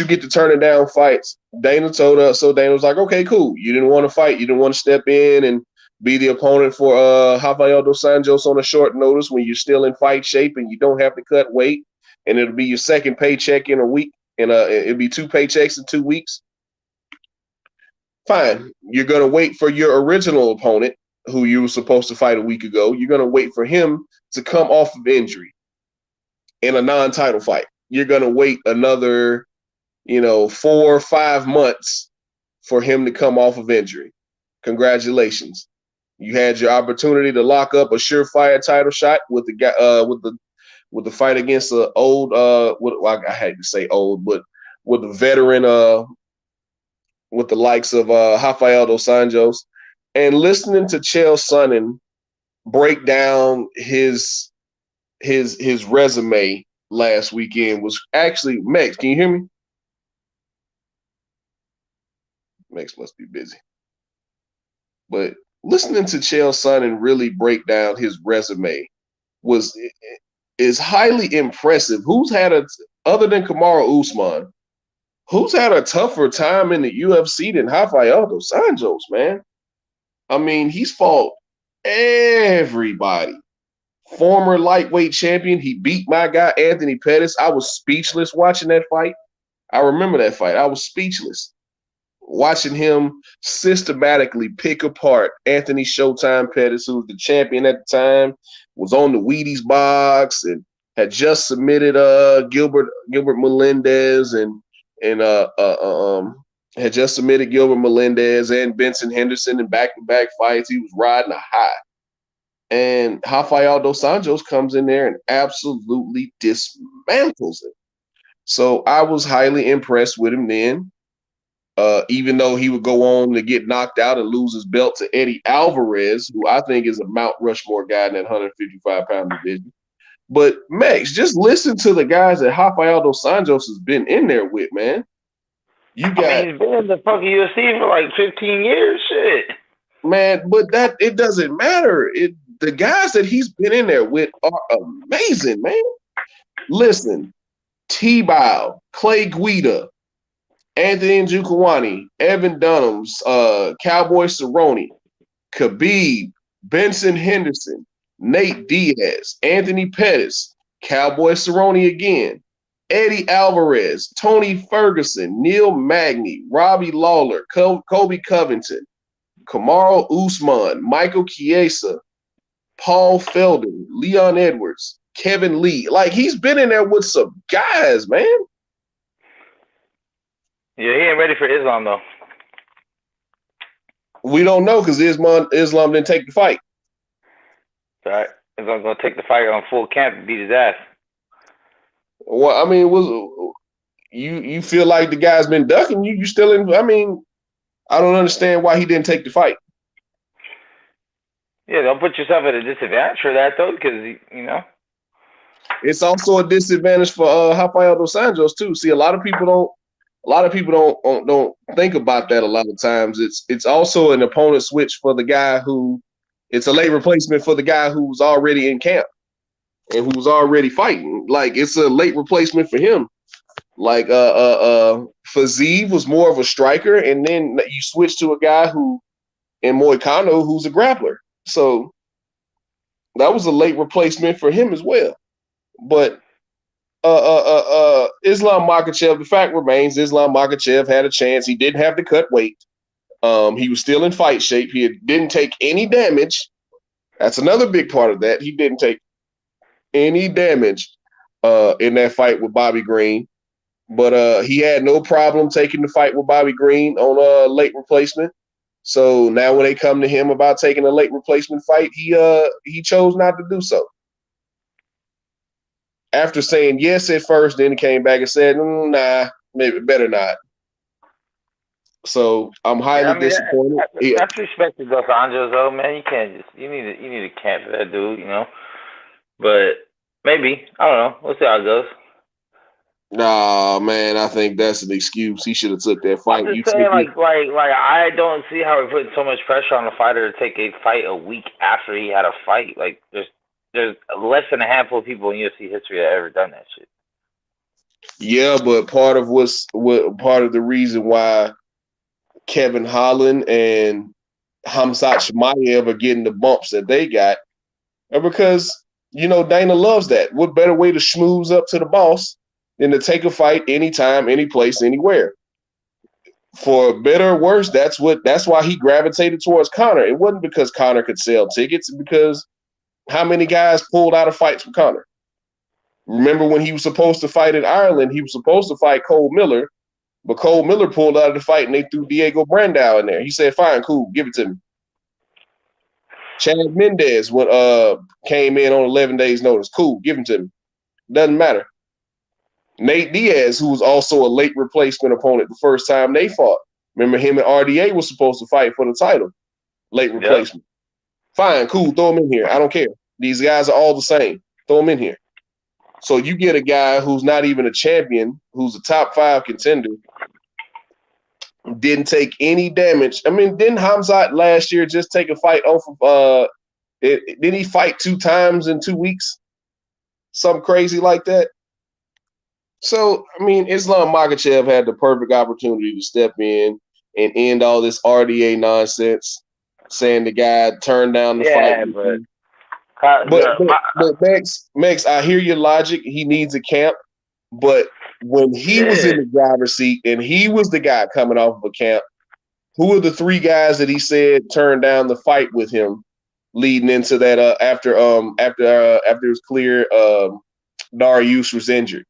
get to turning down fights, Dana told us. So Dana was like, okay, cool. You didn't want to fight. You didn't want to step in and be the opponent for Rafael Dos Sanjos on a short notice when you're still in fight shape and you don't have to cut weight, and it'll be your second paycheck in a week, and it'll be 2 paychecks in 2 weeks. Fine. You're gonna wait for your original opponent, who you were supposed to fight a week ago. You're gonna wait for him to come off of injury in a non-title fight. You're gonna wait another, 4 or 5 months for him to come off of injury. Congratulations. You had your opportunity to lock up a surefire title shot with the guy with the fight against the old I hate to say old, but with the veteran with the likes of Rafael Dos Sanjos, and listening to Chael Sonnen break down his resume last weekend was actually Max. Can you hear me? Max must be busy. But listening to Chael Sonnen really break down his resume is highly impressive. Who's had other than Kamaru Usman, who's had a tougher time in the UFC than Rafael Dos Sanjos, man? I mean, he's fought everybody. Former lightweight champion. He beat my guy, Anthony Pettis. I was speechless watching that fight. I remember that fight. I was speechless. Watching him systematically pick apart Anthony Showtime Pettis, who was the champion at the time, was on the Wheaties box and had just submitted Gilbert Melendez and had just submitted Gilbert Melendez and Benson Henderson in back-to-back fights. He was riding a high. And Rafael Dos Sanjos comes in there and absolutely dismantles it. So I was highly impressed with him then. Even though he would go on to get knocked out and lose his belt to Eddie Alvarez, who I think is a Mount Rushmore guy in that 155-pound division. But, Max, just listen to the guys that Rafael Dos Sanjos has been in there with, man. He's been in the fucking UFC for like 15 years, shit. Man, but it doesn't matter. The guys that he's been in there with are amazing, man. Listen, T-Bow, Clay Guida, Anthony Njokuani, Evan Dunhams, Cowboy Cerrone, Khabib, Benson Henderson, Nate Diaz, Anthony Pettis, Cowboy Cerrone again, Eddie Alvarez, Tony Ferguson, Neil Magny, Robbie Lawler, Kobe Covington, Kamaru Usman, Michael Chiesa, Paul Felden, Leon Edwards, Kevin Lee. Like, he's been in there with some guys, man. Yeah, he ain't ready for Islam, though. We don't know because Islam didn't take the fight. All right. Islam's going to take the fight on full camp and beat his ass. Well, I mean, you feel like the guy's been ducking you? You still in? I mean, I don't understand why he didn't take the fight. Yeah, don't put yourself at a disadvantage for that, though, because, you know. It's also a disadvantage for Rafael Dos Sanjos too. See, a lot of people don't think about that a lot of times. It's also an opponent switch for the guy who, it's a late replacement for the guy who was already in camp and who was already fighting. Like, it's a late replacement for him. Like Faziev was more of a striker, and then you switch to a guy who, in Moicano, who's a grappler. So that was a late replacement for him as well. But Islam Makhachev, the fact remains, Islam Makhachev had a chance. He didn't have to cut weight. He was still in fight shape. He didn't take any damage. That's another big part of that. He didn't take any damage in that fight with Bobby Green. But he had no problem taking the fight with Bobby Green on a late replacement. So now when they come to him about taking a late replacement fight, he chose not to do so. After saying yes at first, then he came back and said, nah, maybe better not. So I'm highly disappointed. That's respect to Dos Anjos, though, man. You can't just you need to camp for that dude, you know. But maybe, I don't know. We'll see how it goes. Nah, man, I think that's an excuse. He should have took that fight. I'm just saying, like I don't see how we're putting so much pressure on a fighter to take a fight a week after he had a fight. Like, there's less than a handful of people in UFC history that have ever done that shit. Yeah, but part of the reason why Kevin Holland and Khamzat Chimaev are getting the bumps that they got are because, you know, Dana loves that. What better way to schmooze up to the boss than to take a fight anytime, any place, anywhere? For better or worse, that's why he gravitated towards Conor. It wasn't because Conor could sell tickets, because how many guys pulled out of fights with Conor? Remember when he was supposed to fight in Ireland, he was supposed to fight Cole Miller, but Cole Miller pulled out of the fight and they threw Diego Brandao in there. He said, fine, cool, give it to me. Chad Mendez came in on 11 days' notice. Cool, give him to me. Doesn't matter. Nate Diaz, who was also a late replacement opponent the first time they fought. Remember, him and RDA was supposed to fight for the title. Late replacement. Yep. Fine, cool, throw him in here. I don't care. These guys are all the same. Throw him in here. So you get a guy who's not even a champion, who's a top 5 contender, didn't take any damage. I mean, didn't Khamzat last year just take a fight off of didn't he fight 2 times in 2 weeks? Something crazy like that. So, I mean, Islam Makhachev had the perfect opportunity to step in and end all this RDA nonsense, saying the guy turned down the fight. But Mex, I hear your logic. He needs a camp. But when he was in the driver's seat and he was the guy coming off of a camp, who are the 3 guys that he said turned down the fight with him leading into that after it was clear Dariush was injured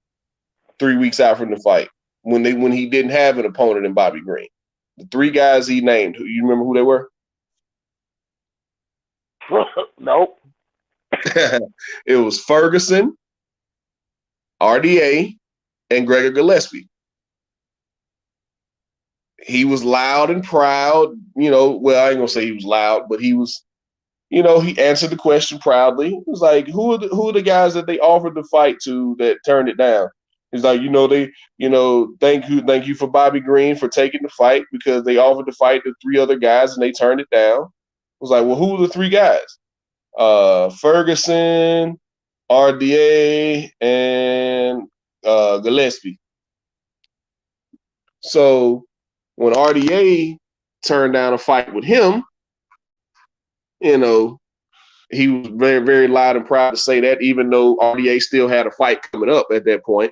3 weeks out from the fight when he didn't have an opponent in Bobby Green? The 3 guys he named, you remember who they were? Nope. It was Ferguson, RDA, and Gregor Gillespie. He was loud and proud, you know. Well, I ain't gonna say he was loud, but he was, you know, he answered the question proudly. It was like, who are the guys that they offered the fight to that turned it down? He's like, thank you for Bobby Green for taking the fight, because they offered to fight the 3 other guys and they turned it down. I was like, well, who are the 3 guys? Ferguson, RDA, and Gillespie. So when RDA turned down a fight with him, you know, he was very, very loud and proud to say that, even though RDA still had a fight coming up at that point.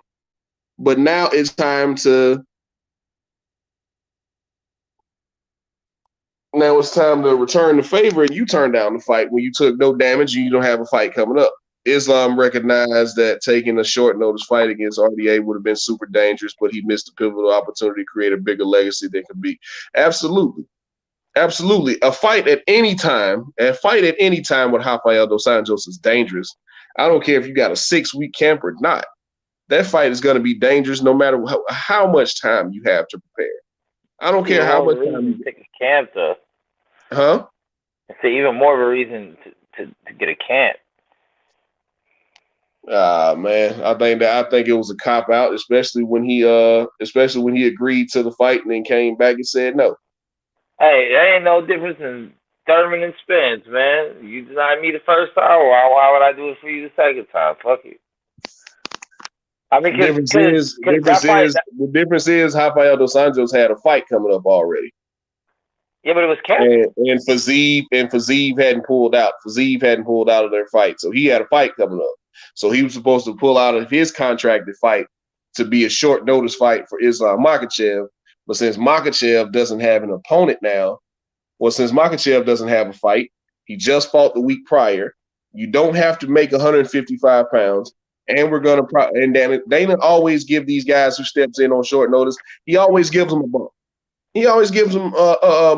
But now it's time to return the favor, and you turned down the fight when you took no damage and you don't have a fight coming up. Islam recognized that taking a short notice fight against RDA would have been super dangerous, but he missed a pivotal opportunity to create a bigger legacy than could be. Absolutely. Absolutely. A fight at any time with Rafael Dos Sanjos is dangerous. I don't care if you got a 6-week camp or not. That fight is going to be dangerous no matter how much time you have to prepare. I don't care how much time you take a camp, though. Huh? It's even more of a reason to get a camp. Man, I think it was a cop out, especially when he agreed to the fight and then came back and said no. Hey, there ain't no difference in Thurman and Spence, man. You denied me the first time, why would I do it for you the second time? Fuck it. I mean, the difference is Rafael Dos Sanjos had a fight coming up already. Yeah, but it was canceled. And Faziev hadn't pulled out. Faziev hadn't pulled out of their fight, so he had a fight coming up. So he was supposed to pull out of his contracted fight to be a short notice fight for Islam Makhachev. But since Makhachev doesn't have an opponent now, since Makhachev doesn't have a fight, he just fought the week prior. You don't have to make 155 pounds. And we're going to – and Dana always give these guys who steps in on short notice, he always gives them a bump. He always gives them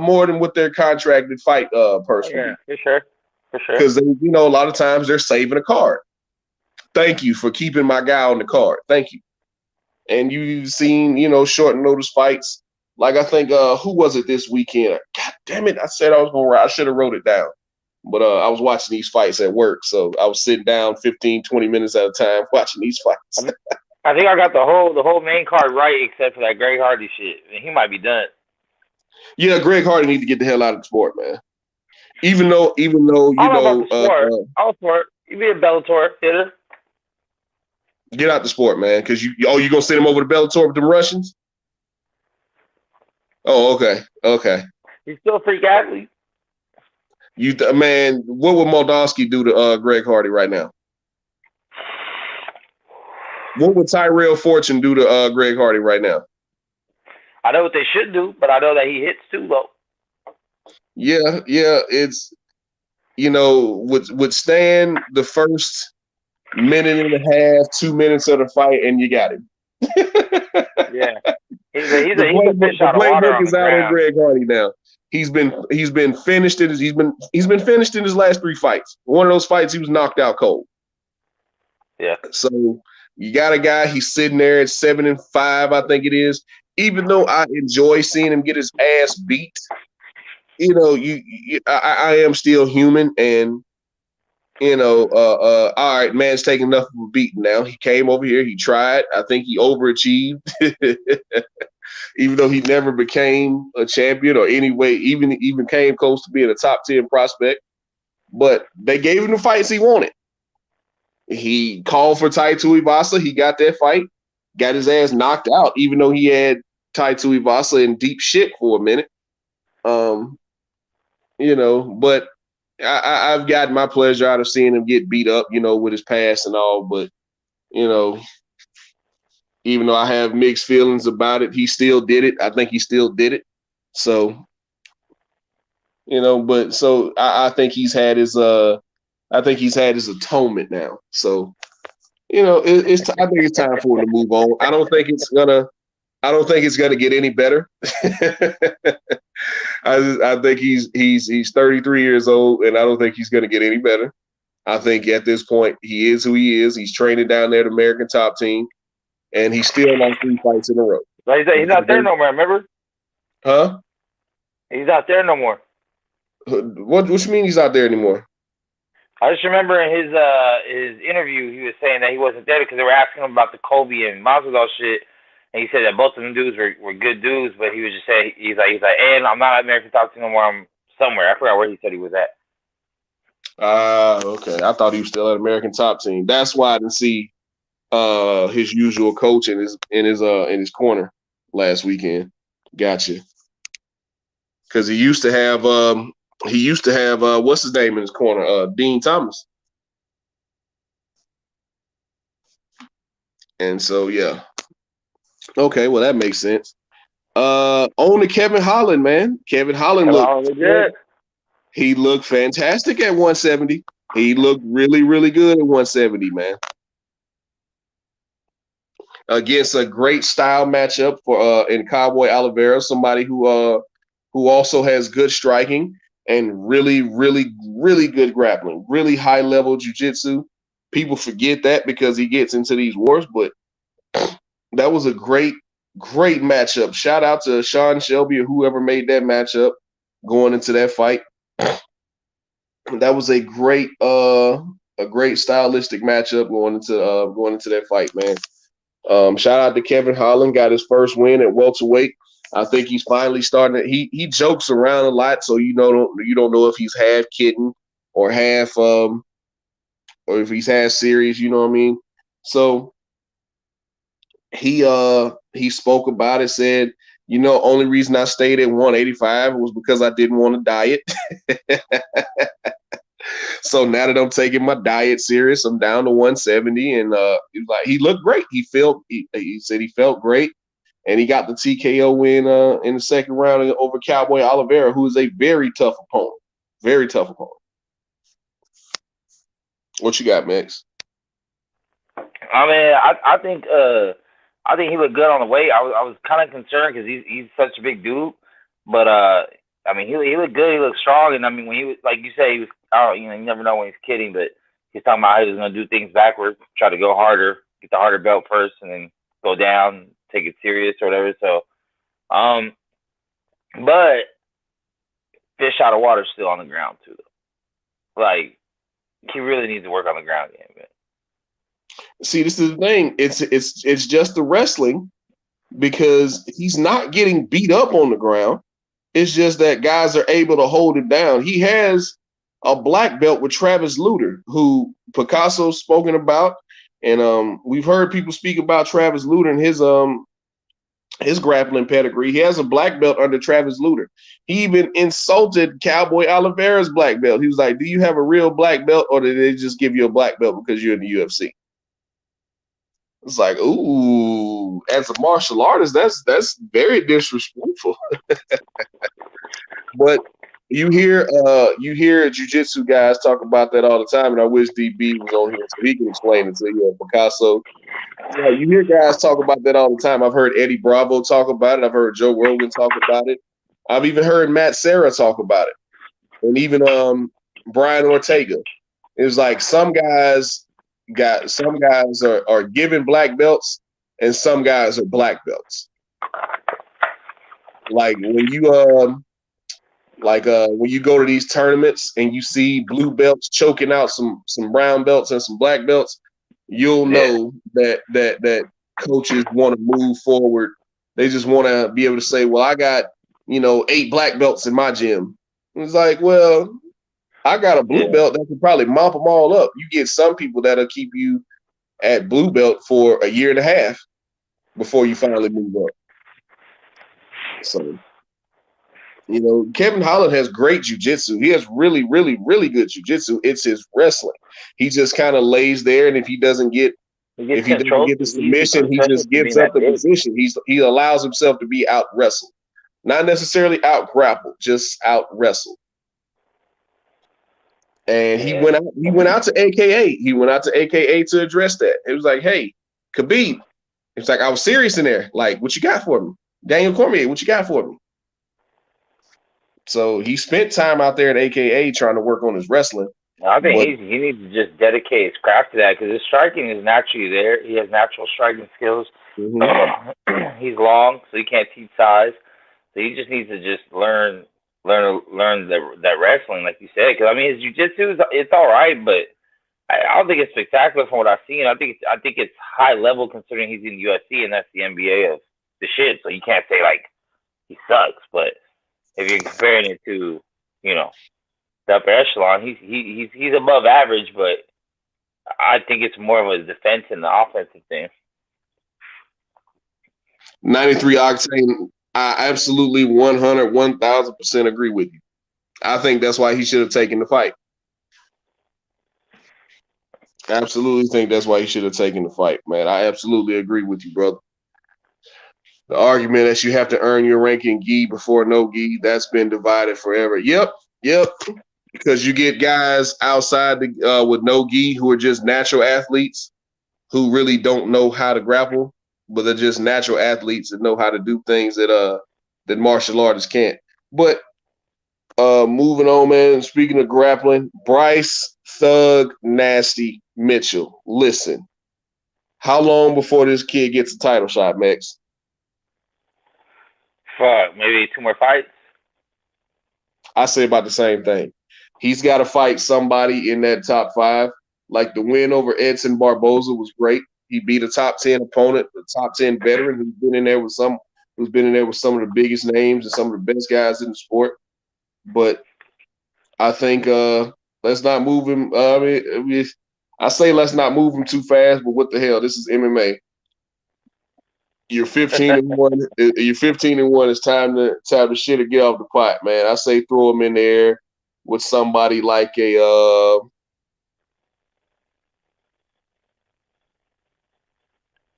more than what their contracted fight person. Yeah, for sure. Because, a lot of times they're saving a card. Thank you for keeping my guy on the card. Thank you. And you've seen, short notice fights. Like I think, who was it this weekend? God damn it. I said I was going to – I should have wrote it down. But I was watching these fights at work, so I was sitting down 15, 20 minutes at a time watching these fights. I think I got the whole main card right except for that Greg Hardy shit. He might be done. Yeah, Greg Hardy needs to get the hell out of the sport, man. Even though I was for it. You be a Bellator hitter. Get out the sport, man, because you gonna send him over to Bellator with them Russians? Oh, okay. He's still a freak athlete. Man, what would Moldavsky do to Greg Hardy right now? What would Tyrell Fortune do to Greg Hardy right now? I know what they should do, but I know that he hits too low. Yeah, it's would stand the first minute and a half, 2 minutes of the fight, and you got him. Yeah, he's a fish out of water on the ground. On Greg Hardy now. He's been finished in his last 3 fights. One of those fights he was knocked out cold. Yeah. So you got a guy, he's sitting there at 7-5, I think it is. Even though I enjoy seeing him get his ass beat, I am still human, and all right, man's taking enough of a beating now. He came over here, he tried. I think he overachieved. Even though he never became a champion or anyway, even came close to being a top 10 prospect. But they gave him the fights he wanted. He called for Tai Tuivasa. He got that fight, got his ass knocked out, even though he had Tai Tuivasa in deep shit for a minute. But I've gotten my pleasure out of seeing him get beat up, with his past and all. But, even though I have mixed feelings about it, he still did it. I think he still did it. So, I think he's had his atonement now. So, I think it's time for him to move on. I don't think it's gonna get any better. I think he's 33 years old, and I don't think he's gonna get any better. I think at this point he is who he is. He's training down there at the American Top Team. And he still lost 3 fights in a row. He's not there no more, remember? Huh? He's not there no more. What you mean he's not there anymore? I just remember in his interview, he was saying that he wasn't there because they were asking him about the Kobe and Masvidal shit, and he said that both of them dudes were good dudes, but he was just saying he's like, and I'm not at American Top Team no more. I'm somewhere. I forgot where he said he was at. Okay. I thought he was still at American Top Team. That's why I didn't see his usual coach in his corner last weekend. Gotcha. Because he used to have what's his name in his corner? Dean Thomas. And so yeah. Okay, well that makes sense. On to Kevin Holland, man. Kevin Holland he looked fantastic at 170. He looked really, really good at 170, man. Against a great style matchup for in Cowboy Oliveira, somebody who also has good striking and really, really, really good grappling, really high level jiu-jitsu. People forget that because he gets into these wars, but that was a great matchup. Shout out to Sean Shelby or whoever made that matchup going into that fight. That was a great stylistic matchup going into that fight, man. Shout out to Kevin Holland, got his first win at welterweight. I think he's finally starting to, he jokes around a lot, so you don't know if he's half kidding or half or if he's half serious, you know what I mean? So he spoke about it, said, only reason I stayed at 185 was because I didn't want to diet. So now that I'm taking my diet serious, I'm down to 170, and he looked great. He said he felt great, and he got the TKO win in the second round over Cowboy Oliveira, who is a very tough opponent. Very tough opponent. What you got, Max? I mean, I think he looked good on the weight. I was kind of concerned because he's such a big dude, but I mean, he looked good. He looked strong, and I mean, when he was, like you say, he was. You never know when he's kidding, but he's talking about how he was going to do things backwards, try to go harder, get the harder belt first, and then go down, take it serious or whatever. So, but fish out of water still on the ground too. Like, he really needs to work on the ground game, man. See, this is the thing. It's just the wrestling, because he's not getting beat up on the ground. It's just that guys are able to hold it down. He has a black belt with Travis Lutter, who Picasso's spoken about, and we've heard people speak about Travis Lutter and his grappling pedigree. He has a black belt under Travis Lutter. He even insulted Cowboy Oliveira's black belt. He was like, "Do you have a real black belt, or did they just give you a black belt because you're in the UFC?" It's like, ooh, as a martial artist, that's very disrespectful. But you hear jiu-jitsu guys talk about that all the time, and I wish DB was on here so he can explain it to you, Picasso. Yeah, you hear guys talk about that all the time. I've heard Eddie Bravo talk about it. I've heard Joe Rogan talk about it. I've even heard Matt Serra talk about it, and even Brian Ortega. It was like some guys are given black belts, and some guys are black belts. Like when you when you go to these tournaments and you see blue belts choking out some brown belts and some black belts, you'll know that coaches want to move forward. They just want to be able to say, well, I got, 8 black belts in my gym. It's like, well, I got a blue belt that can probably mop them all up. You get some people that'll keep you at blue belt for a year and a half before you finally move up. So, Kevin Holland has great jiu-jitsu. He has really, really, really good jiu-jitsu. It's his wrestling. He just kind of lays there, and if he doesn't get the submission, he just gives up the position. He allows himself to be out wrestled, not necessarily out grappled, just out wrestled. And he went out to AKA. He went out to AKA to address that. It was like, hey, Khabib. It's like, I was serious in there. Like, what you got for me? Daniel Cormier, what you got for me? So he spent time out there at AKA trying to work on his wrestling. I think he needs to just dedicate his craft to that, because his striking is naturally there. He has natural striking skills. Mm-hmm. He's long, so he can't teach size. So he just needs to just learn that wrestling, like you said. Because I mean, his jiu-jitsu it's all right, but I don't think it's spectacular from what I've seen. I think it's high level considering he's in UFC and that's the NBA of the shit. So you can't say like he sucks, but if you're comparing it to, the upper echelon, he's above average, but I think it's more of a defense and the offensive thing. 93 Octane, I absolutely 1,000% agree with you. I think that's why he should have taken the fight. I absolutely think that's why he should have taken the fight, man. I absolutely agree with you, brother. The argument that you have to earn your rank in gi before no gi, that's been divided forever. Yep. Because you get guys outside with no gi who are just natural athletes who really don't know how to grapple, but they're just natural athletes that know how to do things that martial artists can't. But moving on, man. Speaking of grappling, Bryce Thug Nasty Mitchell. Listen, how long before this kid gets a title shot, Max? Fuck, maybe 2 more fights. I say about the same thing. He's got to fight somebody in that top 5. Like the win over Edson Barboza was great. He beat a top 10 opponent, a top 10 veteran who's been in there with some of the biggest names and some of the best guys in the sport. But I think let's not move him. I say let's not move him too fast. But what the hell? This is MMA. You're 15-1. You're 15-1. It's time to shit or get off the pot, man. I say throw him in there with somebody like a.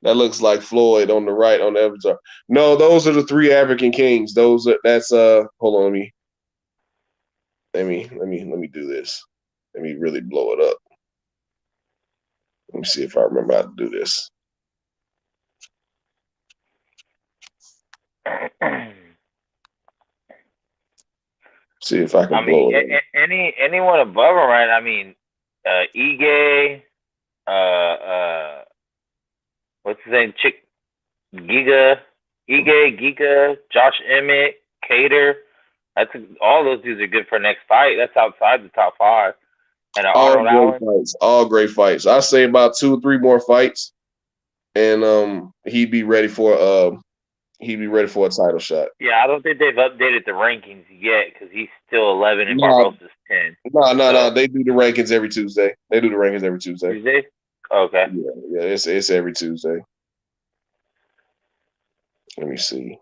That looks like Floyd on the right on the avatar. No, those are the 3 African kings. That's hold on, let me do this. Let me really blow it up. Let me see if I remember how to do this. See if I can blow it up. Anyone above him, right? I mean, Ige, what's his name? Giga, Josh Emmett, Cater. All those dudes are good for next fight. That's outside the top 5. And all great fights. I say about 2 or 3 more fights, and he'd be ready for a title shot. Yeah, I don't think they've updated the rankings yet because he's still 11 and Barbosa's 10. No. They do the rankings every Tuesday. Tuesday? Okay. Yeah. It's every Tuesday. Let me see.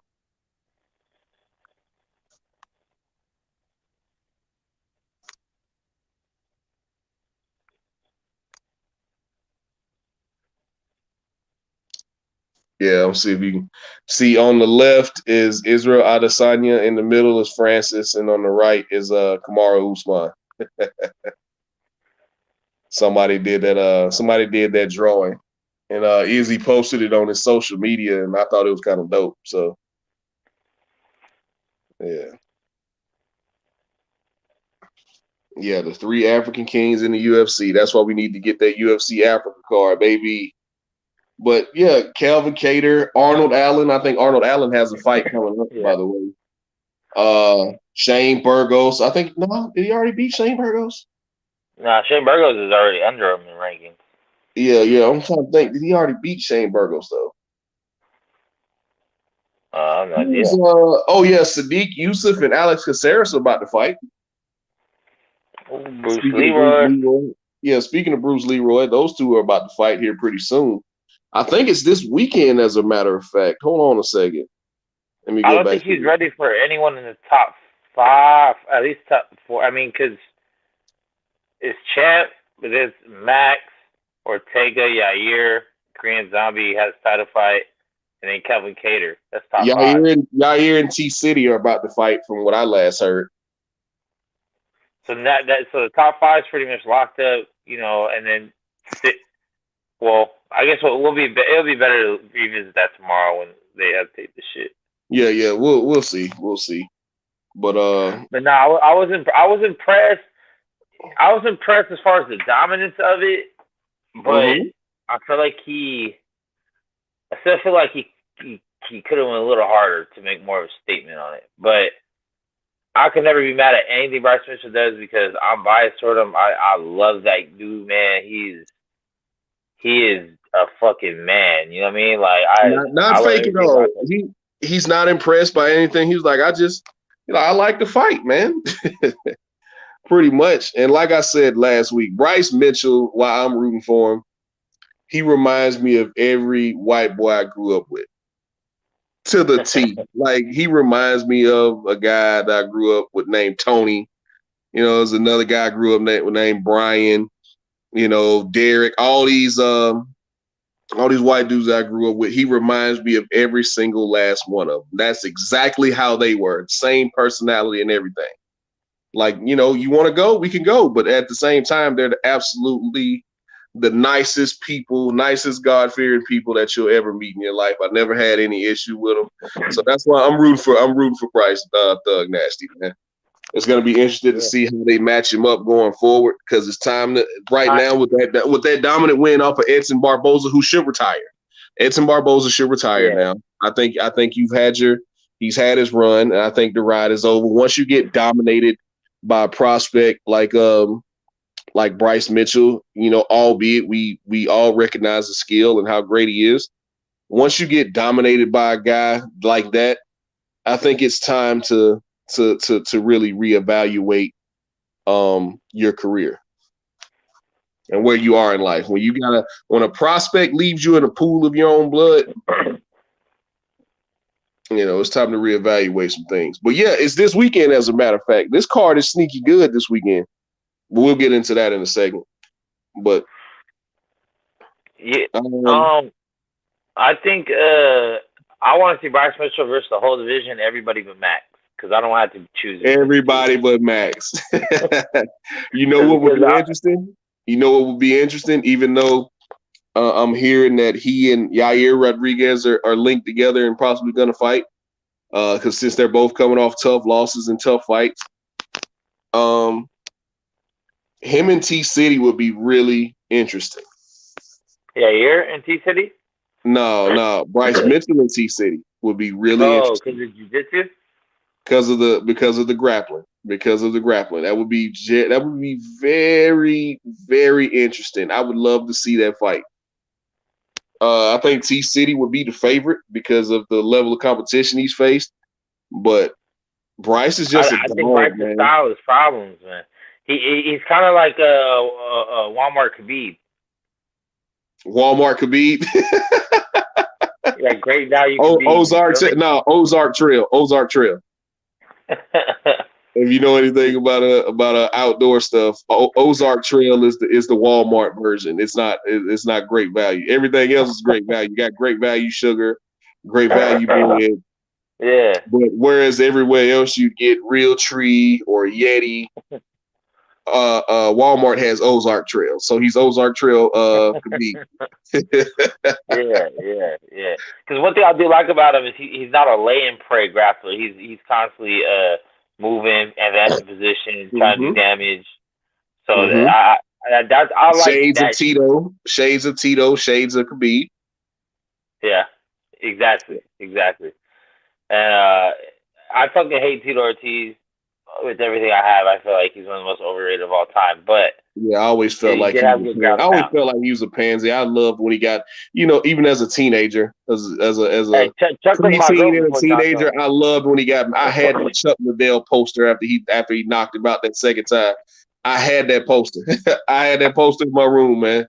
Yeah, I'll see if you can see. On the left is Israel Adesanya, in the middle is Francis, and on the right is Kamaru Usman. Somebody did that drawing, and Izzy posted it on his social media, and I thought it was kind of dope. So, yeah, the 3 African kings in the UFC. That's why we need to get that UFC Africa card, baby. But yeah, Calvin Kattar, Arnold Allen. I think Arnold Allen has a fight coming up, by the way. Shane Burgos. I think did he already beat Shane Burgos? Nah, Shane Burgos is already under him in rankings. Yeah. I'm trying to think. Did he already beat Shane Burgos though? I have no idea. Sadiq Yusuf and Alex Caceres are about to fight. Bruce Leroy. Yeah, speaking of Bruce Leroy, those 2 are about to fight here pretty soon. I think it's this weekend, as a matter of fact. Hold on a second. Let me go back. I don't think he's ready for anyone in the top 5, at least top 4. I mean, because it's Champ, but it's Max, Ortega, Yair, Korean Zombie has a title fight, and then Calvin Kattar. That's top 5. Yair and T-City are about to fight, from what I last heard. So so the top 5 is pretty much locked up, and then well, I guess it'll be better to revisit that tomorrow when they update the shit. Yeah, we'll see. But no, I was impressed. I was impressed as far as the dominance of it, but I feel like he could have went a little harder to make more of a statement on it. But I could never be mad at anything Bryce Mitchell does because I'm biased toward him. I love that dude, man. He is a fucking man. You know what I mean? Like not faking at all. He's not impressed by anything. He was like, I like to fight, man. Pretty much. And like I said last week, Bryce Mitchell, while I'm rooting for him, he reminds me of every white boy I grew up with. To the T. Like, he reminds me of a guy that I grew up with named Tony. There's another guy I grew up named Brian. Derek, all these all these white dudes I grew up with, he reminds me of every single last one of them. That's exactly how they were. Same personality and everything. Like, you want to go, we can go. But at the same time, they're absolutely the nicest people, nicest God-fearing people that you'll ever meet in your life. I never had any issue with them. So that's why I'm rooting for Bryce Thug Nasty, man. It's going to be interesting to see how they match him up going forward, because it's time to now with that dominant win off of Edson Barboza, who should retire. Edson Barboza should retire now. I think he's had his run, and I think the ride is over. Once you get dominated by a prospect like Bryce Mitchell, albeit we all recognize the skill and how great he is. Once you get dominated by a guy like that, I think it's time to really reevaluate your career and where you are in life. When a prospect leaves you in a pool of your own blood, it's time to reevaluate some things. But yeah, it's this weekend, as a matter of fact. This card is sneaky good this weekend. But we'll get into that in a second. But I think I want to see Bryce Mitchell versus the whole division, everybody but Max, because I don't have to choose everybody but Max. What would be interesting? What would be interesting? Even though I'm hearing that he and Yair Rodriguez are linked together and possibly going to fight, because since they're both coming off tough losses and tough fights, him and T-City would be really interesting. Yair and T-City? No. Bryce Mitchell and T-City would be really interesting. Because of jiu-jitsu? Because of the grappling. That would be very, very interesting. I would love to see that fight. I think T-City would be the favorite because of the level of competition he's faced. But Bryce is just I think Bryce's style is problems, man. He's kind of like a Walmart Khabib. Walmart Khabib? Yeah, great value. Ozark Trail. If you know anything about outdoor stuff, Ozark Trail is the Walmart version. It's not great value. Everything else is great value. You got great value sugar, great value bread. Yeah. But whereas everywhere else you get Real Tree or Yeti, Walmart has Ozark Trail. So he's Ozark Trail Khabib. Yeah. Because one thing I do like about him is he's not a lay and pray grappler. He's constantly moving, advancing position, trying to do damage. So I like shades of Tito, shades of Khabib. Yeah, exactly. And I fucking hate Tito Ortiz. With everything I have, I feel like he's one of the most overrated of all time. But yeah, I always felt like he was a pansy. I loved when he got, even as a teenager, as a preteen and a teenager, I loved when he got. I had the Chuck Liddell poster after he knocked him out that second time. I had that poster. I had that poster in my room, man.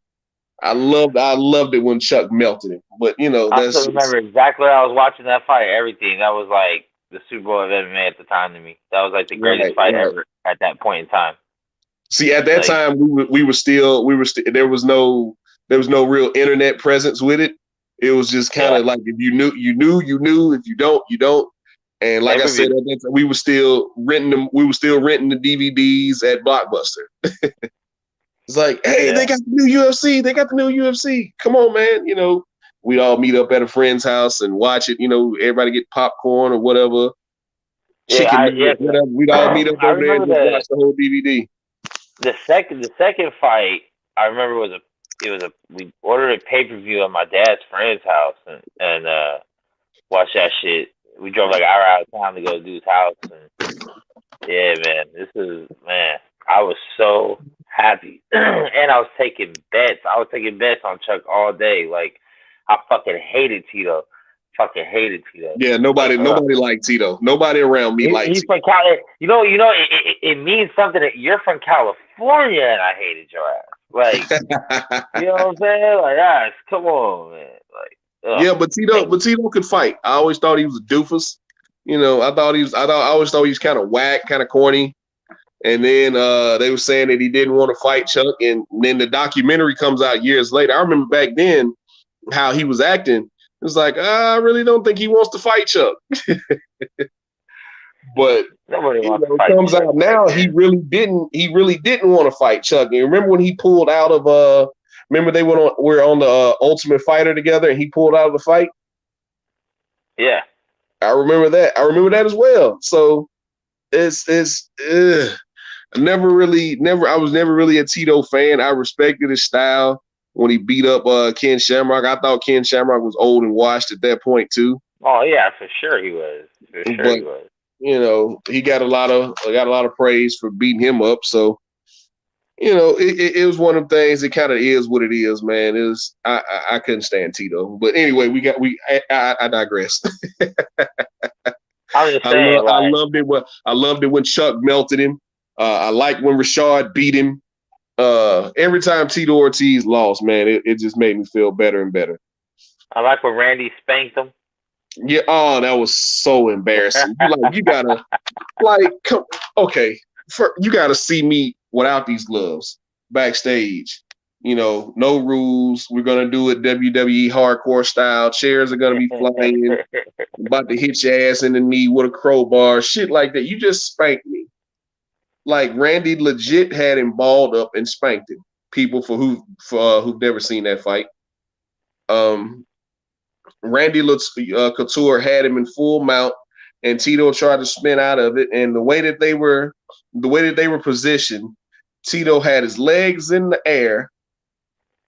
I loved it when Chuck melted him. But I still remember exactly when I was watching that fight. Everything that was like the Super Bowl of MMA at the time to me. That was like the greatest fight ever at that point in time. See, at that time we were still there was no real internet presence with it. It was just kind of like if you knew, if you don't, you don't. And like I said, at that time, we were still renting the DVDs at Blockbuster. It's like, hey, they got the new UFC. Come on, man. We'd all meet up at a friend's house and watch it. Everybody get popcorn or whatever. Whatever. We'd all meet up over there and just watch the whole DVD. The second fight, I remember we ordered a pay-per-view at my dad's friend's house and watched that shit. We drove like an hour out of town to go to his house. And yeah, man, I was so happy. And I was taking bets. On Chuck all day. Like, I fucking hated Tito. Yeah, nobody liked Tito. Nobody around me liked Tito. From Cali. It means something that you're from California and I hated your ass. Like, you know what I'm saying? Like, guys, come on, man. Like, yeah, but Tito could fight. I always thought he was a doofus. I always thought he was kind of whack, kind of corny. And then they were saying that he didn't want to fight Chuck. And then the documentary comes out years later. I remember back then, how he was acting, it was like, I really don't think he wants to fight Chuck. But Nobody wants to it fight comes Chuck, out now man. he really didn't want to fight Chuck. And remember when he pulled out of remember they were on the Ultimate Fighter together and he pulled out of the fight? Yeah. I remember that. I remember that as well. So it's I was never really a Tito fan. I respected his style when he beat up Ken Shamrock. I thought Ken Shamrock was old and washed at that point too. Oh yeah, for sure he was. He was. You know, he got a lot of praise for beating him up. So, you know, it was one of the things. It kind of is what it is, man. I couldn't stand Tito, but anyway, I digress. I'm just saying, I loved it when Chuck melted him. I liked when Rashad beat him. Every time Tito Ortiz lost, man, it just made me feel better and better. I like when Randy spanked him. Yeah, that was so embarrassing. You gotta you gotta see me without these gloves backstage. You know, no rules. We're gonna do it WWE hardcore style. Chairs are gonna be flying. I'm about to hit your ass in the knee with a crowbar, shit like that. You just spanked me. Like Randy legit had him balled up and spanked him. People who've never seen that fight. Randy Couture had him in full mount, and Tito tried to spin out of it. And the way that they were positioned, Tito had his legs in the air,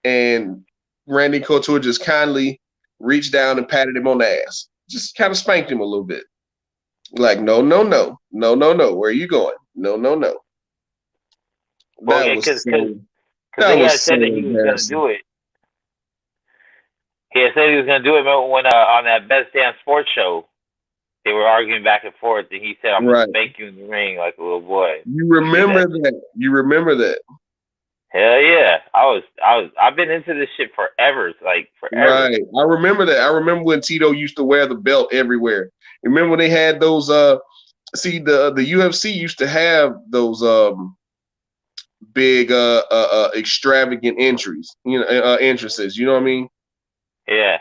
and Randy Couture just kindly reached down and patted him on the ass, just kind of spanked him a little bit, like no, where are you going? No. Well, because he had said that he was going to do it. He had said he was going to do it when on that Best Damn Sports show, they were arguing back and forth, and he said, "I'm going to spank you in the ring like a little boy." You remember that? You remember that? Hell yeah! I've been into this shit forever, like forever. Right. I remember that. I remember when Tito used to wear the belt everywhere. Remember when they had those? The UFC used to have those big extravagant entries. Entrances. You know what I mean? Yeah.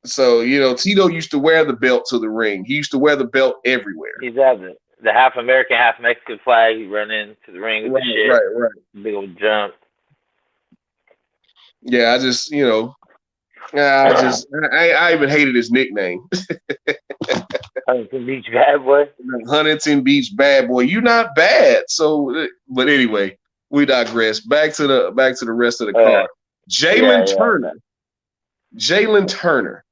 So, you know, Tito used to wear the belt to the ring. He used to wear the belt everywhere. He's had the half American, half Mexican flag. He run into the ring with the shit. Right. Big old jump. Yeah, I just, you know, I even hated his nickname. Huntington Beach Bad Boy. Huntington Beach Bad Boy. You're not bad. So, but anyway, we digress. Back to the rest of the card. Jalen Turner. Jalen Turner.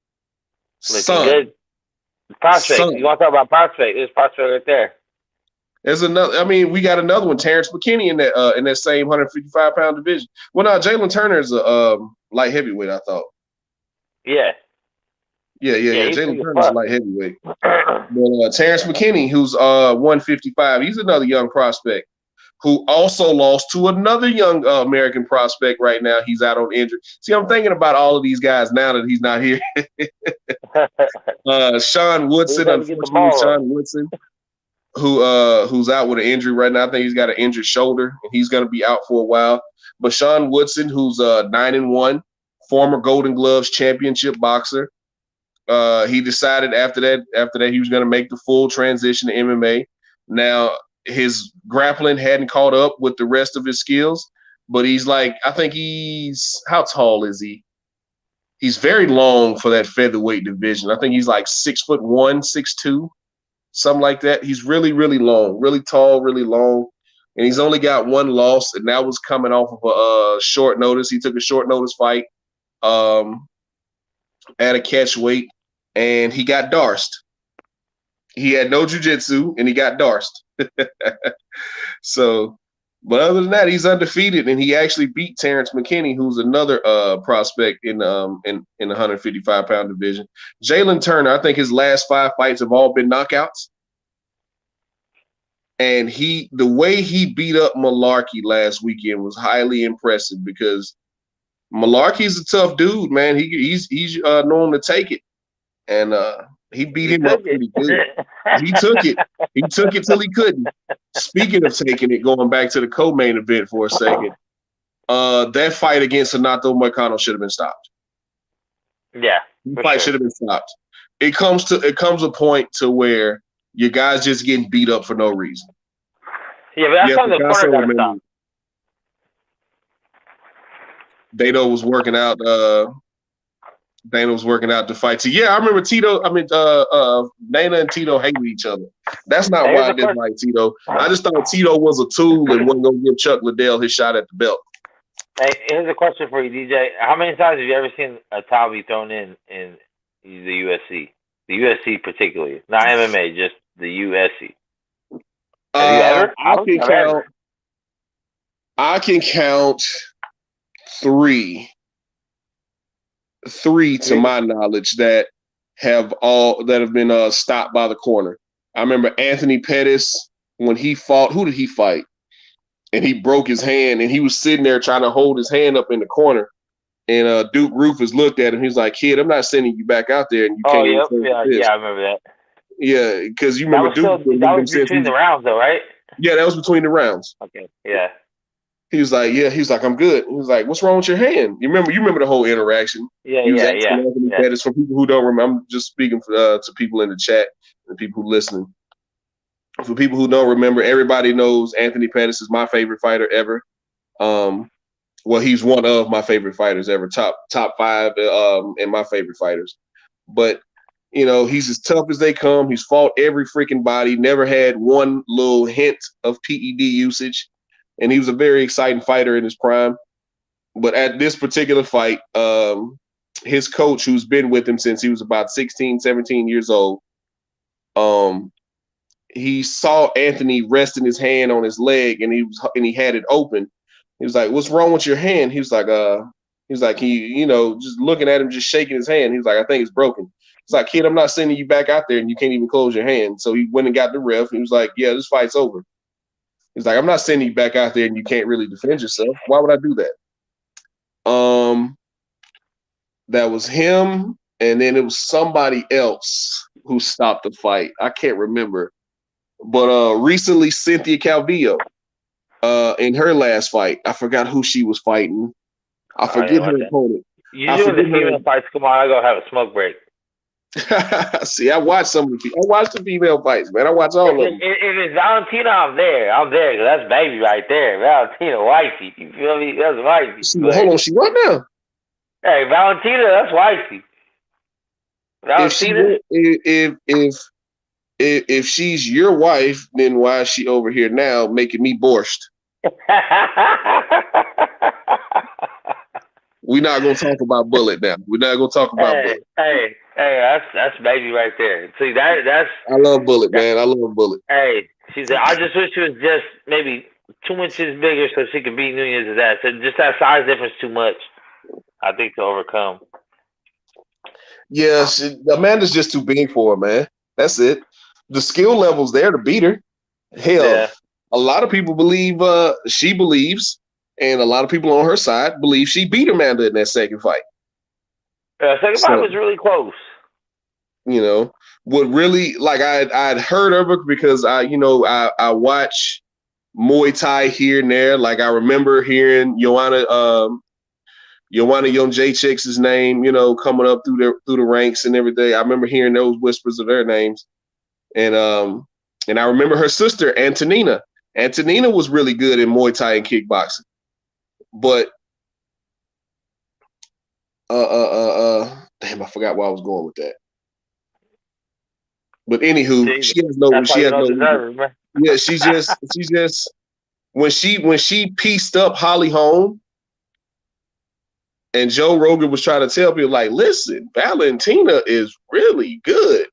Looking good. Prospect. You want to talk about prospect? There's prospect right there. There's another. I mean, we got another one, Terrence McKinney, in that same 155-pound division. Well, no, Jalen Turner is a light heavyweight, I thought. Yeah. Jalen Turner's light heavyweight. But Terrence McKinney, who's 155, he's another young prospect who also lost to another young American prospect right now. He's out on injury. See, I'm thinking about all of these guys now that he's not here. Sean Woodson, unfortunately, Sean Woodson, who's out with an injury right now. I think he's got an injured shoulder, and he's going to be out for a while. But Sean Woodson, who's 9-1, former Golden Gloves championship boxer, he decided after that he was going to make the full transition to MMA. Now, his grappling hadn't caught up with the rest of his skills, but he's like, I think how tall is he? He's very long for that featherweight division. I think he's like 6'1", 6'2", something like that. He's really, really long, really tall, really long. And he's only got one loss, and that was coming off of a short notice. He took a short notice fight at a catch weight, and he got darsed. He had no jiu-jitsu, and he got darsed. So, but other than that, he's undefeated, and he actually beat Terrence McKinney, who's another prospect in the 155-pound division. Jalen Turner, I think his last 5 fights have all been knockouts. And the way he beat up Malarkey last weekend was highly impressive because Malarkey's a tough dude, man. He's known to take it, and he beat him up pretty good. He took it. He took it till he couldn't. Speaking of taking it, going back to the co-main event for a second, that fight against Renato Moicano should have been stopped. Yeah, the fight should have been stopped. It comes a point to where your guys just getting beat up for no reason. Yeah, but that's something the corner got to stop. Dana was working out. Dana was working out the fight. So yeah, I remember Dana and Tito hated each other. That's not why I didn't like Tito. I just thought Tito was a tool and wasn't gonna give Chuck Liddell his shot at the belt. Hey, here's a question for you, DJ. How many times have you ever seen a towel be thrown in the UFC? The UFC particularly, not MMA, just the UFC. Have you ever? I can count three to my knowledge that have been stopped by the corner. I remember Anthony Pettis when he fought. Who did he fight? And he broke his hand, and he was sitting there trying to hold his hand up in the corner. And Duke Rufus looked at him. He's like, "Kid, I'm not sending you back out there, and you can't." Yeah, I remember that. Yeah, because you remember Duke. That was between the rounds, though, right? Yeah, that was between the rounds. Okay, yeah. He was like, I'm good. He was like, what's wrong with your hand? You remember the whole interaction? Yeah. Pettis. For people who don't remember, I'm just speaking to people in the chat and people who listening. For people who don't remember, everybody knows Anthony Pettis is my favorite fighter ever. Well, he's one of my favorite fighters ever, top 5 and my favorite fighters. But, he's as tough as they come. He's fought every freaking body, never had one little hint of PED usage. And he was a very exciting fighter in his prime. But at this particular fight, his coach, who's been with him since he was about 16, 17 years old, he saw Anthony resting his hand on his leg, and he had it open. He was like, "What's wrong with your hand?" He was like, just looking at him, just shaking his hand. He was like, "I think it's broken." He's like, "Kid, I'm not sending you back out there, and you can't even close your hand." So he went and got the ref. He was like, "Yeah, this fight's over." He's like, "I'm not sending you back out there, and you can't really defend yourself. Why would I do that?" That was him, and then it was somebody else who stopped the fight. I can't remember. But recently, Cynthia Calvillo, in her last fight, I forgot who she was fighting. I forget her opponent. You doing the female fights? Come on, I go have a smoke break. See, I watched the female fights, man. I watch all of them. If it's Valentina, I'm there. Cause that's baby right there. Valentina, wifey. You feel me? That's wifey. Hold on, she what now? Hey, Valentina, that's wifey. Valentina. If she's your wife, then why is she over here now making me borscht? We're not gonna talk about Bullet now. We're not gonna talk about Bullet. Hey, that's baby right there. See that's. I love Bullet, man. I love Bullet. Hey, she said, I just wish she was just maybe 2 inches bigger so she could beat Nunez's ass. So just that size difference too much, I think, to overcome. Yeah, Amanda's just too big for her, man. That's it. The skill level's there to beat her. Hell, a lot of people believe she believes, and a lot of people on her side believe she beat Amanda in that second fight. Second fight was really close. What really, like, I'd heard of her because I watch Muay Thai here and there. Like, I remember hearing Joanna Jacek's name, coming up through the ranks and everything. I remember hearing those whispers of their names. And I remember her sister, Antonina. Antonina was really good in Muay Thai and kickboxing. But damn, I forgot where I was going with that. But anywho, she has no yeah, she just when she pieced up Holly Holm, and Joe Rogan was trying to tell people, like, listen, Valentina is really good.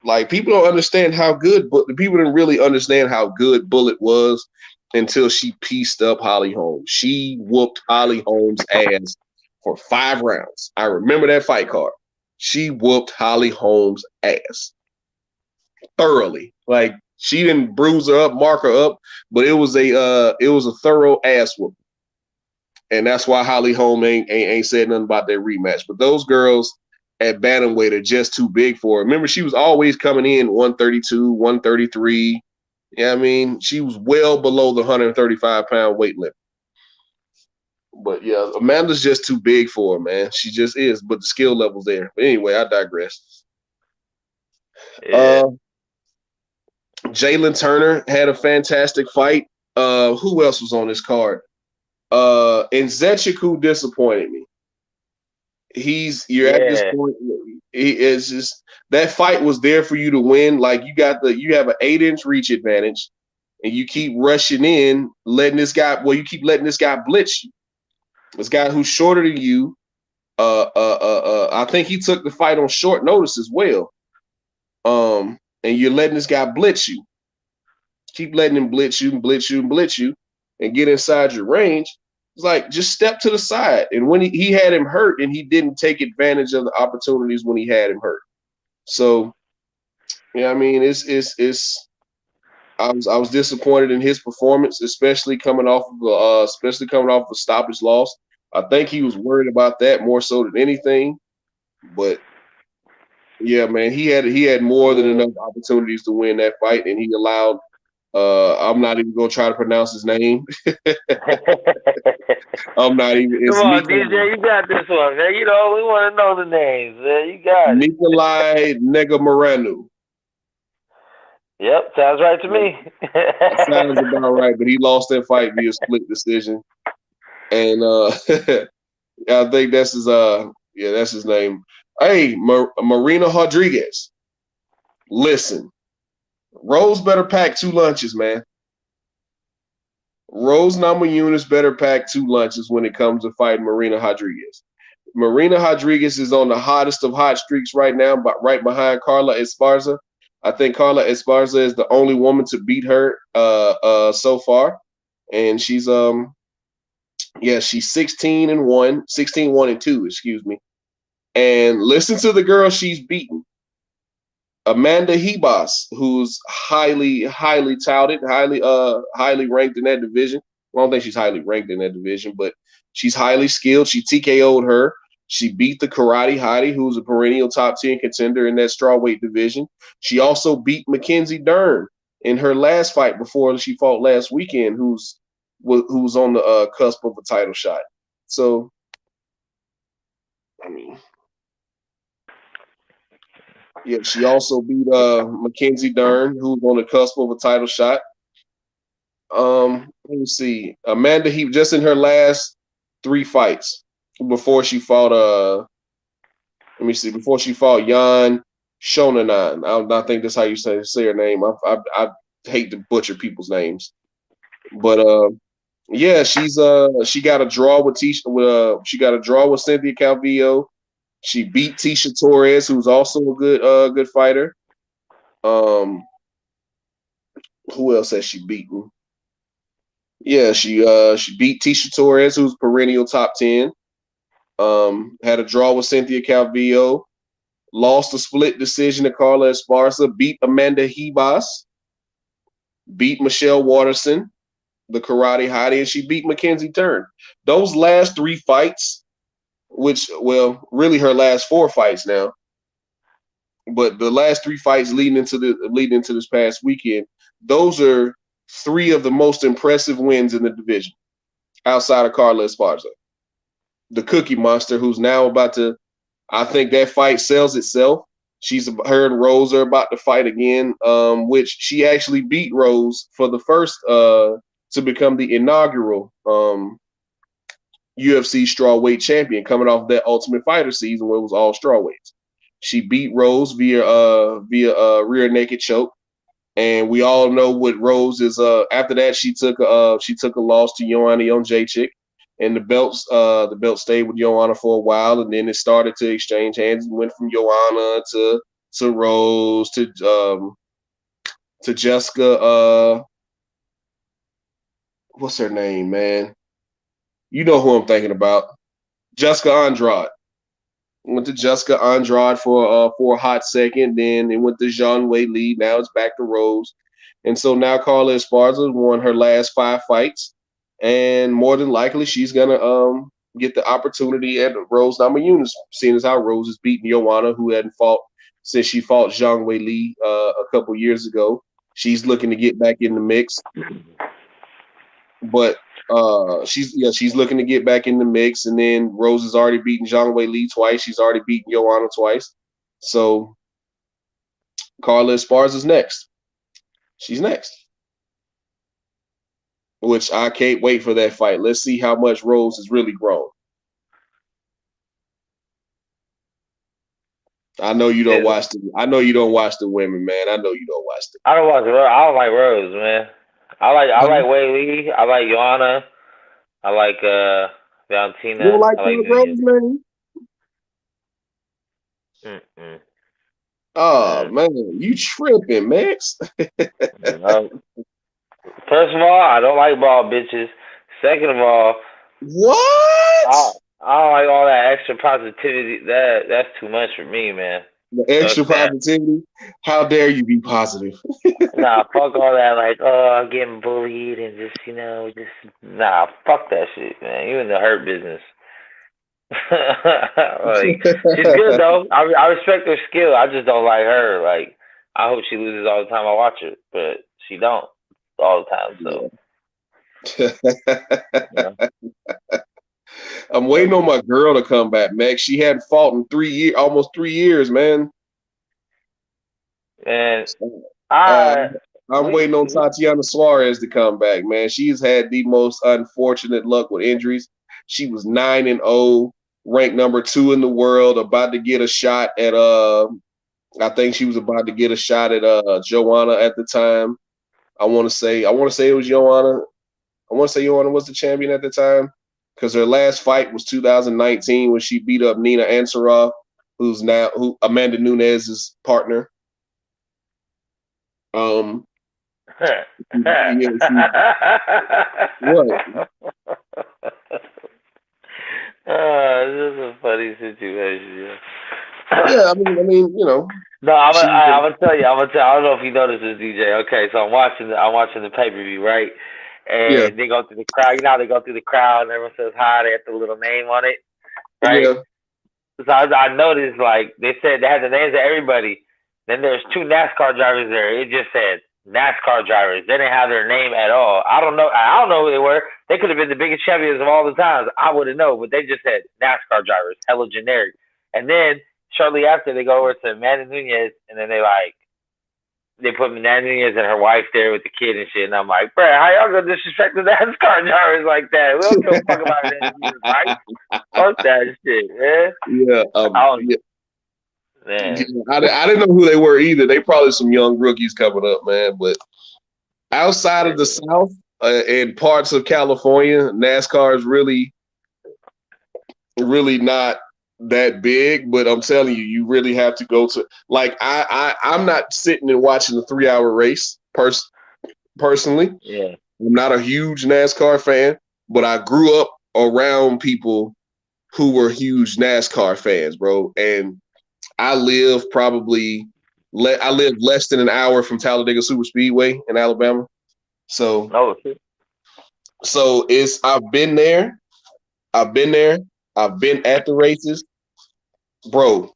Like, people don't understand how good, but the people didn't really understand how good Bullet was until she pieced up Holly Holm. She whooped Holly Holm's ass for 5 rounds. I remember that fight card. She whooped Holly Holm's ass thoroughly. Like, she didn't bruise her up, mark her up, but it was a thorough ass whoop. And that's why Holly Holm ain't said nothing about that rematch. But those girls at bantamweight are just too big for her. Remember, she was always coming in 132, 133. Yeah, I mean, she was well below the 135-pound weight limit. But yeah, Amanda's just too big for her, man. She just is. But the skill level's there. But anyway, I digress. Yeah. Jalen Turner had a fantastic fight. Who else was on this card? And Zechiku disappointed me. You're at this point. He is just that fight was there for you to win. Like you have an 8-inch reach advantage, and you keep rushing in, letting this guy. Well, you keep letting this guy blitz you. This guy who's shorter than you. I think he took the fight on short notice as well. And you're letting this guy blitz you. Keep letting him blitz you and blitz you and blitz you, and get inside your range. It's like just step to the side. And when he had him hurt, and he didn't take advantage of the opportunities when he had him hurt. So, yeah, I mean, I was disappointed in his performance, especially coming off of a stoppage loss. I think he was worried about that more so than anything. But yeah, man, he had more than enough opportunities to win that fight, and he allowed. I'm not even gonna try to pronounce his name. I'm not even. Come on, DJ, you got this one, man. You know we want to know the names, man. You got Nikolai Negomaranu. Yep, sounds right to me. Sounds about right, but he lost that fight via split decision, and I think that's his name. Hey, Marina Rodriguez. Listen, Rose better pack 2 lunches, man. Rose Namajunas better pack 2 lunches when it comes to fighting Marina Rodriguez. Marina Rodriguez is on the hottest of hot streaks right now, but right behind Carla Esparza. I think Carla Esparza is the only woman to beat her so far. And she's 16-1, 16-1-2, excuse me. And listen to the girl she's beaten. Amanda Ribas, who's highly touted, highly ranked in that division. Well, I don't think she's highly ranked in that division, but she's highly skilled. She TKO'd her. She beat the Karate Hottie, who's a perennial top 10 contender in that strawweight division. She also beat Mackenzie Dern in her last fight before she fought last weekend, who's on the cusp of a title shot. So, I mean, yeah, she also beat Mackenzie Dern, who's on the cusp of a title shot. Let me see. Amanda, just in her last 3 fights before she fought before she fought Jan Shonanan. I think that's how you say her name. I hate to butcher people's names. But yeah, she got a draw with Cynthia Calvillo. She beat Tisha Torres, who's also a good fighter. Who else has she beaten? Yeah, she beat Tisha Torres, who's perennial top 10. Had a draw with Cynthia Calvillo. Lost a split decision to Carla Esparza. Beat Amanda Ribas. Beat Michelle Waterson, the Karate Hottie, and she beat Mackenzie Dern. Those last 3 fights, which, well, really her last 4 fights now, but the last 3 fights leading into this past weekend, those are 3 of the most impressive wins in the division outside of Carla Esparza, the Cookie Monster, who's now about to. I think that fight sells itself. Her and Rose are about to fight again, which she actually beat Rose for the first to become the inaugural UFC strawweight champion, coming off that Ultimate Fighter season where it was all strawweights. She beat Rose via rear naked choke, and we all know what Rose is. After that, she took a loss to Joanna Jędrzejczyk, and the belt stayed with Joanna for a while, and then it started to exchange hands and went from Joanna to Rose to Jessica. What's her name, man? You know who I'm thinking about. Jessica Andrade. Went to Jessica Andrade for a hot second. Then it went to Zhang Weili. Now it's back to Rose. And so now Carla Esparza won her last 5 fights. And more than likely, she's going to get the opportunity at Rose Namajunas, seeing as how Rose has beaten Joanna, who hadn't fought since she fought Zhang Weili a couple years ago. She's looking to get back in the mix. But she's looking to get back in the mix. And then Rose has already beaten Zhang Wei Li twice. She's already beaten Joanna twice. So Carla Esparza's next. She's next. Which I can't wait for that fight. Let's see how much Rose has really grown. I know you don't watch the women, man. I know you don't watch them. I don't watch Rose. I don't like Rose, man. I like Wei Li. I like Joanna. I like Valentina. You don't like I like Rose, man? Oh man, you tripping, Max? First of all, I don't like bald bitches. Second of all, what? I don't like all that extra positivity. That's too much for me, man. The extra positivity? How dare you be positive? Nah, fuck all that. Like, oh, I'm getting bullied and just nah, fuck that shit, man. You in the hurt business. Like, she's good though. I respect her skill. I just don't like her. Like, I hope she loses all the time I watch her, but she don't all the time. So. Yeah. I'm waiting on my girl to come back, Max. She hadn't fought in almost 3 years, man. And I'm waiting on Tatiana Suarez to come back, man. She's had the most unfortunate luck with injuries. She was 9-0, ranked number 2 in the world, about to get a shot at I think she was about to get a shot at Joanna at the time. I want to say it was Joanna. I want to say Joanna was the champion at the time, because her last fight was 2019 when she beat up Nina Ansaroff, who's Amanda Nunes's partner. What? This is a funny situation. Yeah, I mean, you know. No, I'm gonna tell you. I don't know if you noticed this, DJ. Okay, so I'm watching the pay-per-view, right? And they go through the crowd. You know how they go through the crowd and everyone says hi. They have the little name on it, right? Yeah. So I noticed, like, they said they had the names of everybody. Then there's 2 NASCAR drivers there. It just said NASCAR drivers. They didn't have their name at all. I don't know who they were. They could have been the biggest champions of all the times. I wouldn't know, but they just said NASCAR drivers, hella generic. And then shortly after, they go over to Amanda Nunes, and then they put Amanda Nunes and her wife there with the kid and shit. And I'm like, bro, how y'all gonna disrespect the NASCAR drivers like that? We don't give a fuck about that, right? Fuck that shit, man. Yeah. Man. I didn't know who they were either. They probably some young rookies coming up, man. But outside of the South and parts of California, NASCAR is really, really not that big. But I'm telling you, you really have to go to, like, I'm not sitting and watching a 3-hour race personally. Yeah. I'm not a huge NASCAR fan, but I grew up around people who were huge NASCAR fans, bro. And I live less than an hour from Talladega Super Speedway in Alabama. So, I've been there. I've been at the races. Bro,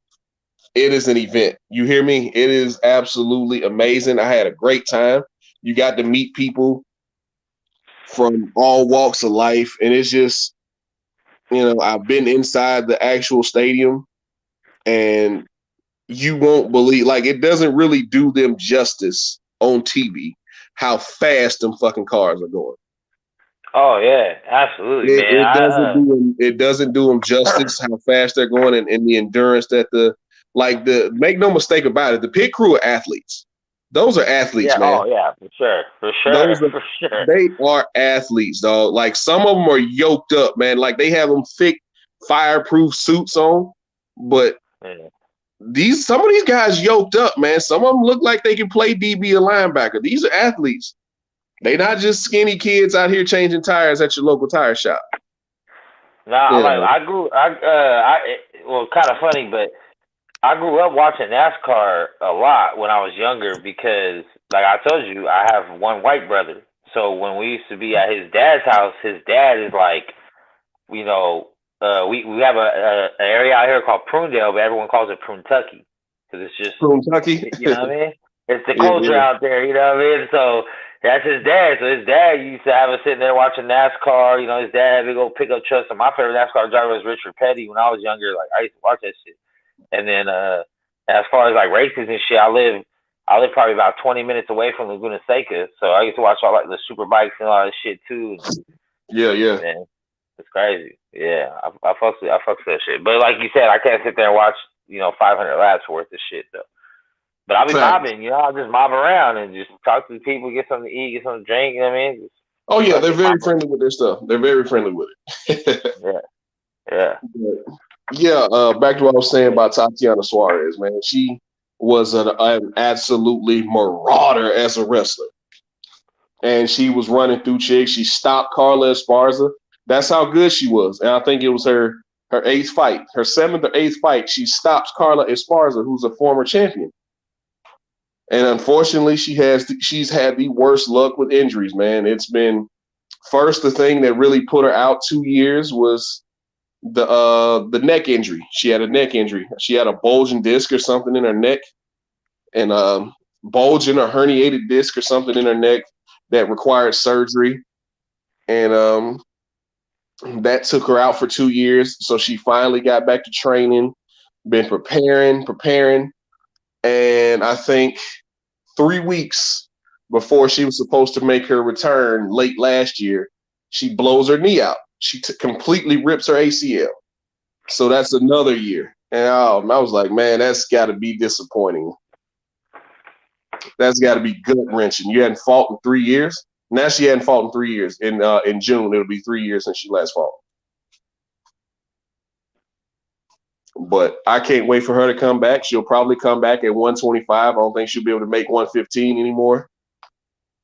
it is an event. You hear me? It is absolutely amazing. I had a great time. You got to meet people from all walks of life. And it's just, I've been inside the actual stadium, and you won't believe, like, it doesn't really do them justice on TV how fast them fucking cars are going. Oh yeah, absolutely, man. It doesn't do them justice how fast they're going, and the endurance that make no mistake about it, the pit crew are athletes. Those are athletes, man. Oh yeah, for sure. They are athletes, dog. Like, some of them are yoked up, man. Like, they have them thick fireproof suits on, but some of these guys yoked up, man. Some of them look like they can play DB or linebacker. These are athletes. They not just skinny kids out here changing tires at your local tire shop. Well, kind of funny, but I grew up watching NASCAR a lot when I was younger because, like I told you, I have one white brother. So when we used to be at his dad's house, his dad is like, we have an area out here called Prunedale, but everyone calls it Pruntucky because it's just Pruntucky. You know what I mean? It's the culture out there. You know what I mean? So That's his dad. So his dad used to have us sitting there watching NASCAR. You know, his dad had a big old pickup truck. So my favorite NASCAR driver was Richard Petty when I was younger. Like, I used to watch that shit. And then as far as like races and shit, I live probably about 20 minutes away from Laguna Seca. So I used to watch all like the super bikes and all that shit too. Yeah. Man, it's crazy. Yeah, I fucks with that shit. But like you said, I can't sit there and watch 500 laps worth of shit though. But I'll be mobbing, I'll just mob around and just talk to the people, get something to eat, get something to drink, you know what I mean? Oh yeah, they're very friendly with their stuff. They're very friendly with it. Yeah. Back to what I was saying about Tatiana Suarez, man. She was an absolutely marauder as a wrestler. And she was running through chicks. She stopped Carla Esparza. That's how good she was. And I think it was her eighth fight, her seventh or eighth fight. She stops Carla Esparza, who's a former champion. And unfortunately, she's had the worst luck with injuries, man. It's been first, the thing that really put her out 2 years was the neck injury. She had a neck injury. She had a bulging disc or something in her neck, and bulging or herniated disc or something in her neck that required surgery. And that took her out for 2 years. So she finally got back to training, been preparing. And I think 3 weeks before she was supposed to make her return late last year, she blows her knee out. She completely rips her ACL. So that's another year. And I was like, man, that's got to be disappointing. That's got to be gut-wrenching. You hadn't fought in 3 years? Now she hadn't fought in 3 years. In June, it'll be 3 years since she last fought. But I can't wait for her to come back. She'll probably come back at 125. I don't think she'll be able to make 115 anymore.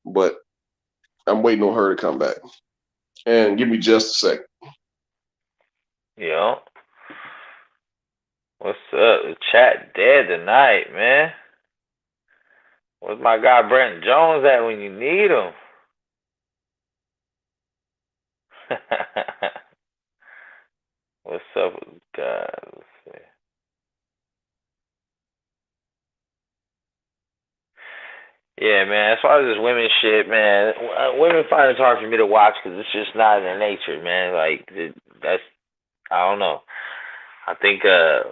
But I'm waiting on her to come back. And give me just a second. Yeah. What's up? The chat dead tonight, man. Where's my guy Brent Jones at when you need him? What's up with the guys? Let's see. Yeah, man. As far as this women shit, man, women find it hard for me to watch because it's just not in their nature, man. Like that's, I don't know. I think I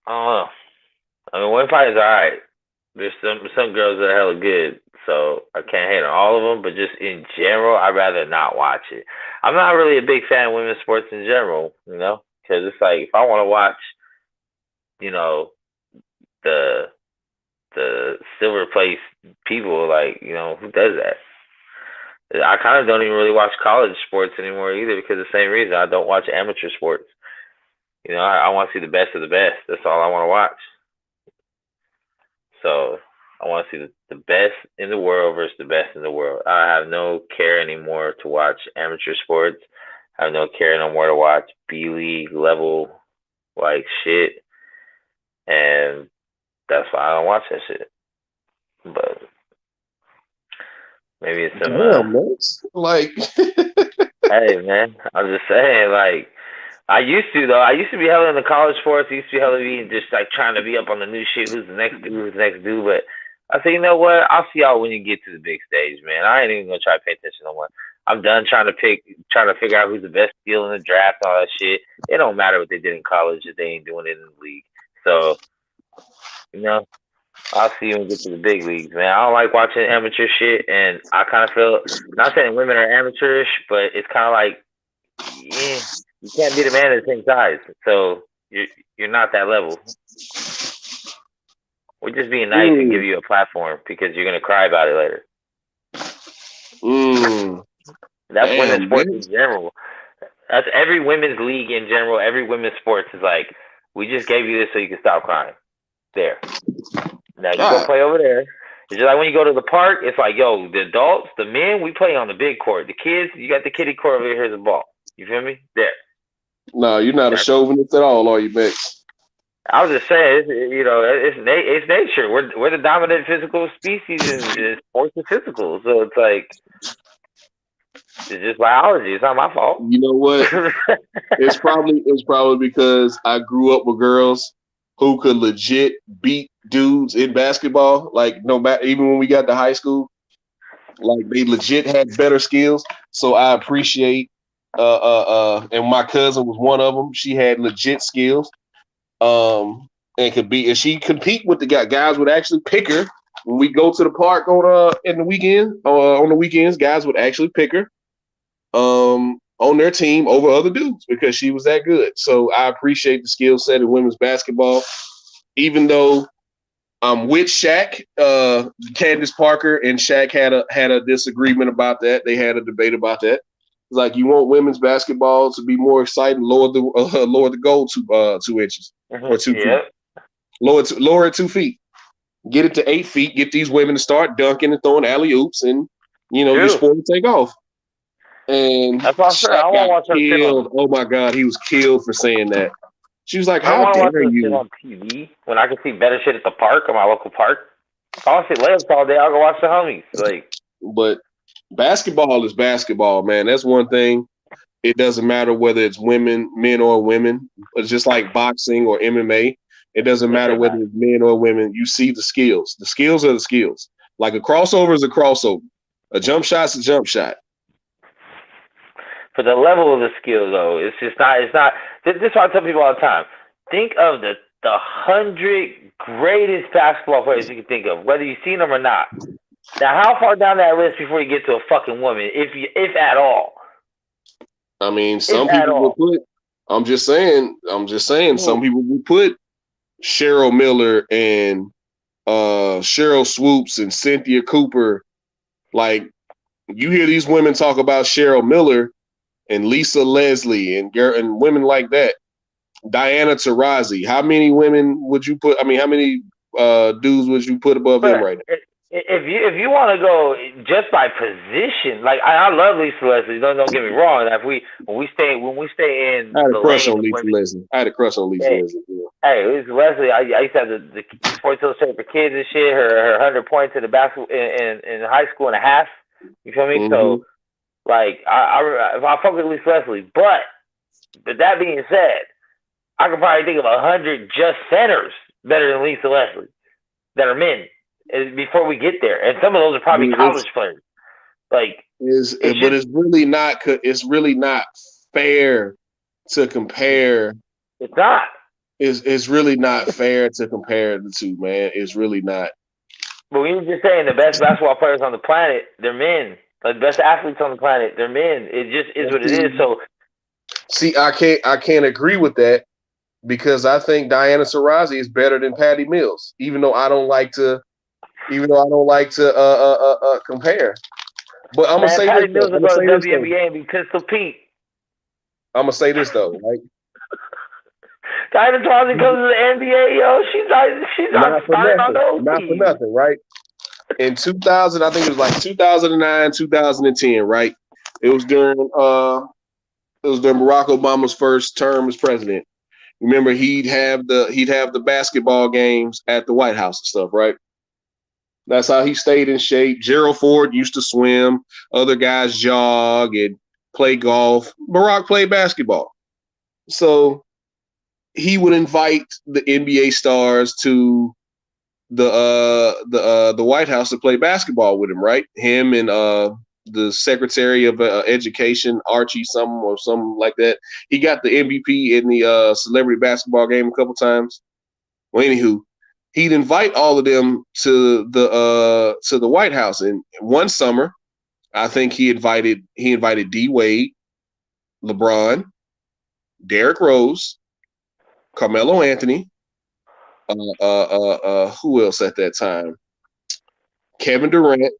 don't know. I mean, women fighters are alright. There's some girls that are hella good, so I can't hate on all of them. But just in general, I'd rather not watch it. I'm not really a big fan of women's sports in general, because it's like if I want to watch, the silver place people, like, who does that? I kind of don't even really watch college sports anymore either because of the same reason. I don't watch amateur sports. I want to see the best of the best. That's all I want to watch. So I want to see the best in the world versus the best in the world. I have no care anymore to watch amateur sports. I have no care no more to watch B-League level like shit. And that's why I don't watch that shit. But maybe it's some hey man, I'm just saying, like, I used to be hella in the college sports. I used to be hella being just like trying to be up on the new shit. Who's the next dude? But I think, you know what? I'll see y'all when you get to the big stage, man. I ain't even gonna try to pay attention no more. I'm done trying to figure out who's the best deal in the draft and all that shit. It don't matter what they did in college if they ain't doing it in the league. So, I'll see you when we get to the big leagues, man. I don't like watching amateur shit, and I kind of feel, not saying women are amateurish, but it's kind of like, you can't be the man at the same size, so you're not that level. We're just being nice and give you a platform because you're gonna cry about it later. That's women's sports in general. That's every women's league in general. Every women's sports is like, we just gave you this so you can stop crying. There. Now you go play over there. It's just like when you go to the park, it's like, yo, the adults, the men, we play on the big court. The kids, you got the kiddie court over here, here's the ball. You feel me? There. No, you're not a chauvinist at all, are you, Bex? I was just saying, it's nature. We're the dominant physical species in sports and physical. So it's like, it's just biology. It's not my fault. You know what? It's probably because I grew up with girls who could legit beat dudes in basketball. Like no matter, even when we got to high school, like they legit had better skills. So I appreciate. And my cousin was one of them. She had legit skills. And she compete with the guys would actually pick her when we go to the park on the weekends. Guys would actually pick her on their team over other dudes because she was that good. So I appreciate the skill set in women's basketball, even though I'm with Shaq. Candace Parker and Shaq had a disagreement about that. They had a debate about that. It's like, you want women's basketball to be more exciting, lower the goal 2 inches or 2 feet. Lower it 2 feet. Get it to 8 feet. Get these women to start dunking and throwing alley oops, and your sport will take off. And that's what I'm saying. I want to watch her killed. Oh my God, he was killed for saying that. She was like, "How dare you?" Shit on TV when I can see better shit at the park, at my local park. If I want to see layups all day, I'll go watch the homies. But basketball is basketball, man. That's one thing. It doesn't matter whether it's men or women. It's just like boxing or MMA. It doesn't matter whether it's men or women. You see the skills. The skills are the skills. Like a crossover is a crossover. A jump shot's a jump shot. For the level of the skill, though, it's not. This is what I tell people all the time. Think of the 100 greatest basketball players you can think of, whether you've seen them or not. Now, how far down that list before you get to a fucking woman, if at all? I mean, some people will put. I'm just saying. Some people will put Cheryl Miller and Cheryl Swoops and Cynthia Cooper. Like, you hear these women talk about Cheryl Miller and Lisa Leslie and women like that. Diana Taurasi. How many women would you put? I mean, how many dudes would you put above them right now? If you want to go just by position, like I love Lisa Leslie. Don't get me wrong. When we stay in, I had a crush on Lisa Leslie. Hey, Lisa Leslie. I used to have the Sports Illustrated for kids and shit. Her 100 points in the basketball in high school and a half. You feel me? Mm-hmm. So, like, I fuck with Lisa Leslie. But that being said, I could probably think of 100 just centers better than Lisa Leslie that are men before we get there, and some of those are probably college players. Like, but it's really not. It's really not fair to compare. It's not. It's really not fair to compare the two, man. It's really not. But we were just saying the best basketball players on the planet, they're men. Like, the best athletes on the planet, they're men. It just is what it is. So, see, I can't agree with that because I think Diana Taurasi is better than Patty Mills, even though I don't like to compare. But I'm gonna say Patty this. Mills will go to WNBA and be Pistol Pete. I'm gonna say this though, right? Diana Taurasi comes to the NBA, yo. She's not starting on those Not for nothing, right? In 2000, I think it was like 2009, 2010, right? It was during Barack Obama's first term as president. Remember, he'd have the basketball games at the White House and stuff, right? That's how he stayed in shape. Gerald Ford used to swim. Other guys jog and play golf. Barack played basketball. So he would invite the NBA stars to the White House to play basketball with him, right? Him and the Secretary of Education, Archie something like that. He got the MVP in the celebrity basketball game a couple times. Well, anywho, he'd invite all of them to the White House. And one summer, I think he invited D Wade, LeBron, Derrick Rose, Carmelo Anthony, who else at that time? Kevin Durant.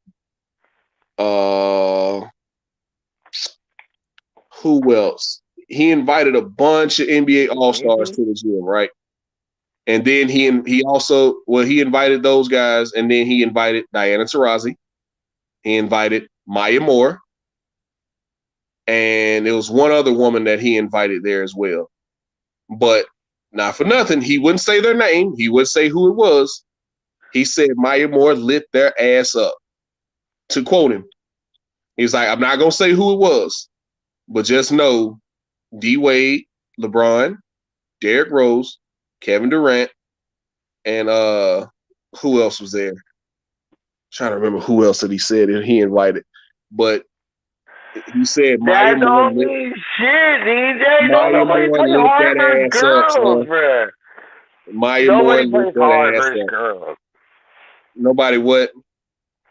Who else? He invited a bunch of NBA All-Stars to the gym, right? And then he invited those guys, and then he invited Diana Taurasi. He invited Maya Moore. And there was one other woman that he invited there as well. But not for nothing, he wouldn't say their name. He would say who it was. He said Maya Moore lit their ass up. To quote him, he's like, I'm not going to say who it was, but just know D Wade, LeBron, Derrick Rose, Kevin Durant, and who else was there? Trying to remember who else that he said he invited, but he said Maya That's Moore. only shit, DJ. Maya Nobody Moore plays lit hard that versus ass up, girls, son. bro. Maya Moore Nobody lit plays that hard ass versus up. girls. Nobody what?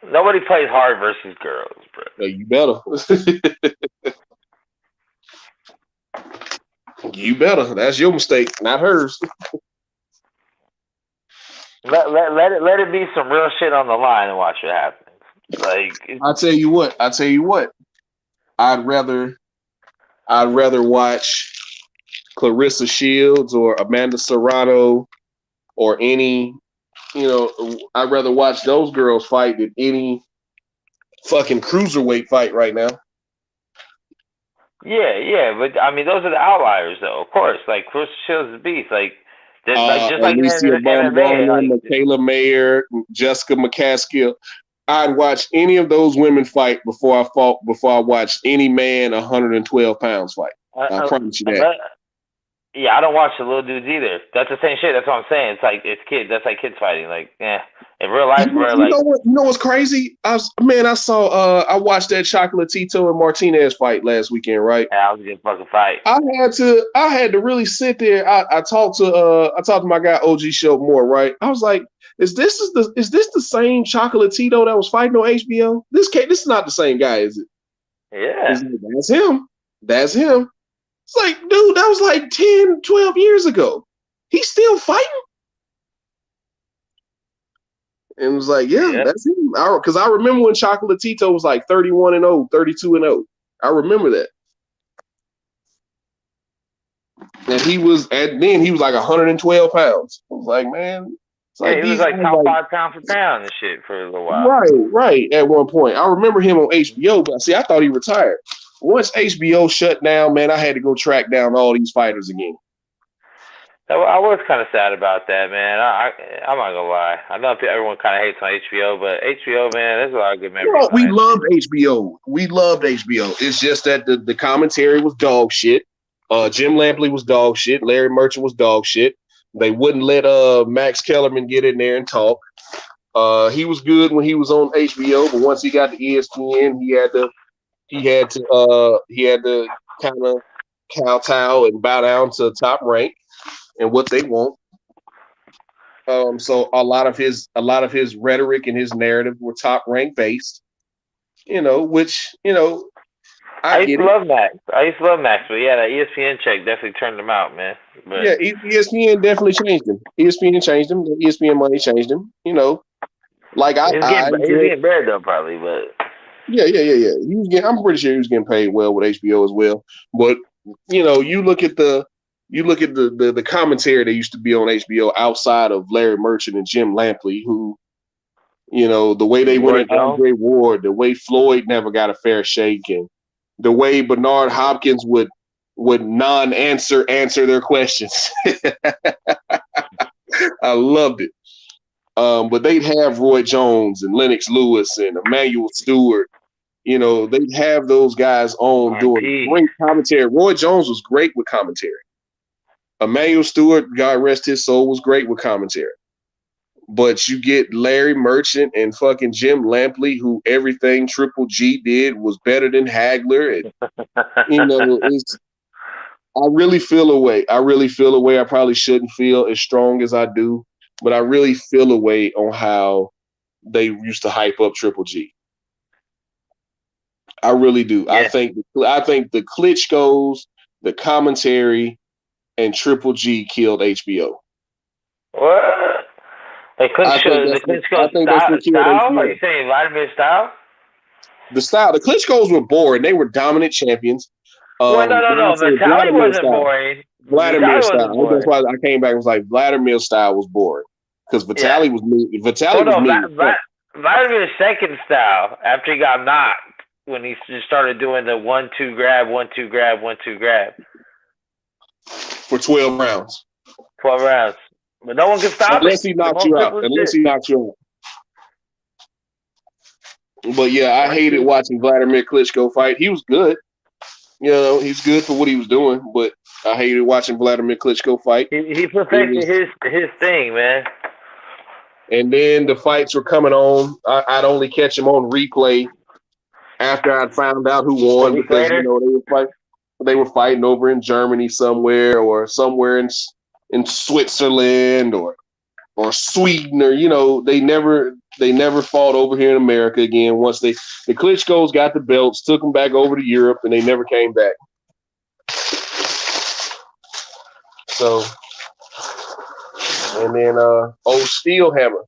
Nobody plays hard versus girls, bro. No, you better. You better. That's your mistake, not hers. Let it be some real shit on the line and watch what happens. Like I'll tell you what. I'd rather watch Clarissa Shields or Amanda Serrano or any, I'd rather watch those girls fight than any fucking cruiserweight fight right now. Yeah, but I mean those are the outliers though, of course. Like Chris Shields is a beast. Like just like Alicia in MMA, Baumgartner, like Michaela Mayer, Jessica McCaskill. I'd watch any of those women fight before I watched any man 112 pounds fight. I promise you that. Yeah, I don't watch the little dudes either. That's the same shit. That's what I'm saying. It's like it's kids. That's like kids fighting. Like, in real life, bro. Like, you know what's crazy? I watched that Chocolatito and Martinez fight last weekend, right? Yeah, I was a good fucking fight. I had to really sit there. I talked to my guy OG Shelton, right? I was like, is this the same Chocolatito that was fighting on HBO? This is not the same guy, is it? Yeah. That's him. It's like, dude, that was like 10, 12 years ago. He's still fighting? And it was like, yeah. That's him. Because I remember when Chocolatito was like 31-0, 32-0. I remember that. And then he was like 112 pounds. I was like, man. It's like he was like top 5 pound for pound and shit for a little while. Right. At one point. I remember him on HBO, but see, I thought he retired. Once HBO shut down, man, I had to go track down all these fighters again. I was kind of sad about that, man. I'm not gonna lie. I know everyone kind of hates on HBO, but HBO, man, there's a lot of good memories. We loved HBO. We loved HBO. It's just that the commentary was dog shit. Jim Lampley was dog shit. Larry Merchant was dog shit. They wouldn't let Max Kellerman get in there and talk. He was good when he was on HBO, but once he got to ESPN, he had to kind of kowtow and bow down to Top Rank and what they want. So a lot of his rhetoric and his narrative were Top Rank based. Which I used to love Max, but yeah, that ESPN check definitely turned him out, man. But yeah, ESPN definitely changed him. ESPN changed him. The ESPN money changed him. Like he's getting bread though, probably, but. Yeah. I'm pretty sure he was getting paid well with HBO as well. But you look at the commentary that used to be on HBO outside of Larry Merchant and Jim Lampley, who, the way they went at Andre Ward, the way Floyd never got a fair shake, and the way Bernard Hopkins would non-answer their questions. I loved it. But they'd have Roy Jones and Lennox Lewis and Emmanuel Stewart. They'd have those guys on doing great commentary. Roy Jones was great with commentary. Emmanuel Stewart, God rest his soul, was great with commentary. But you get Larry Merchant and fucking Jim Lampley, who everything Triple G did was better than Hagler. And, I really feel a way. I probably shouldn't feel as strong as I do, but I really feel a way on how they used to hype up Triple G. I really do. Yeah. I think the Klitschko's, the commentary, and Triple G killed HBO. What? The Klitschko style? Are you saying Vladimir style? The style. The Klitschko's were boring. They were dominant champions. No. Vitaly wasn't boring. Vladimir style. That's why I came back and was like, Vladimir style was boring. Because Vitaly was mean. Vladimir's second style, after he got knocked, when he just started doing the 1-2 grab, 1-2 grab, 1-2 grab. For 12 rounds. 12 rounds. But no one can stop unless he knocked you out. But yeah, I hated watching Vladimir Klitschko fight. He was good. He's good for what he was doing, but I hated watching Vladimir Klitschko fight. He perfected his thing, man. And then the fights were coming on. I'd only catch them on replay after I'd found out who won because they were fighting over in Germany somewhere or somewhere in Switzerland or Sweden or they never fought over here in America again. Once the Klitschko's got the belts, took them back over to Europe, and they never came back. So, and then Steelhammer,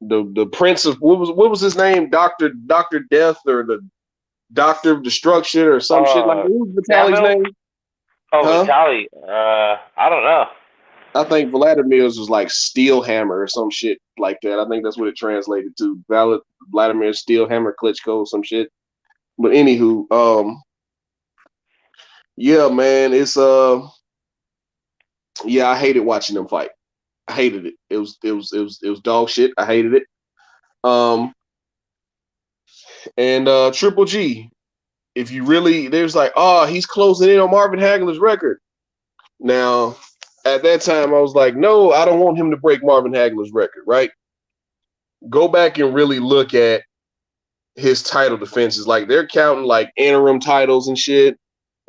the Prince of what was his name? Doctor Death or the Doctor of Destruction or some shit like that. What was Vitaly's name? Oh, Vitaly. I don't know. I think Vladimir's was like Steelhammer or some shit like that. I think that's what it translated to. Vladimir Steelhammer Klitschko or some shit. But anywho, yeah, man, it's yeah, I hated watching them fight. I hated it. It was dog shit. I hated it. And Triple G, if you really, there's like, he's closing in on Marvin Hagler's record. Now, at that time, I was like, no, I don't want him to break Marvin Hagler's record, right? Go back and really look at his title defenses. Like, they're counting, like, interim titles and shit.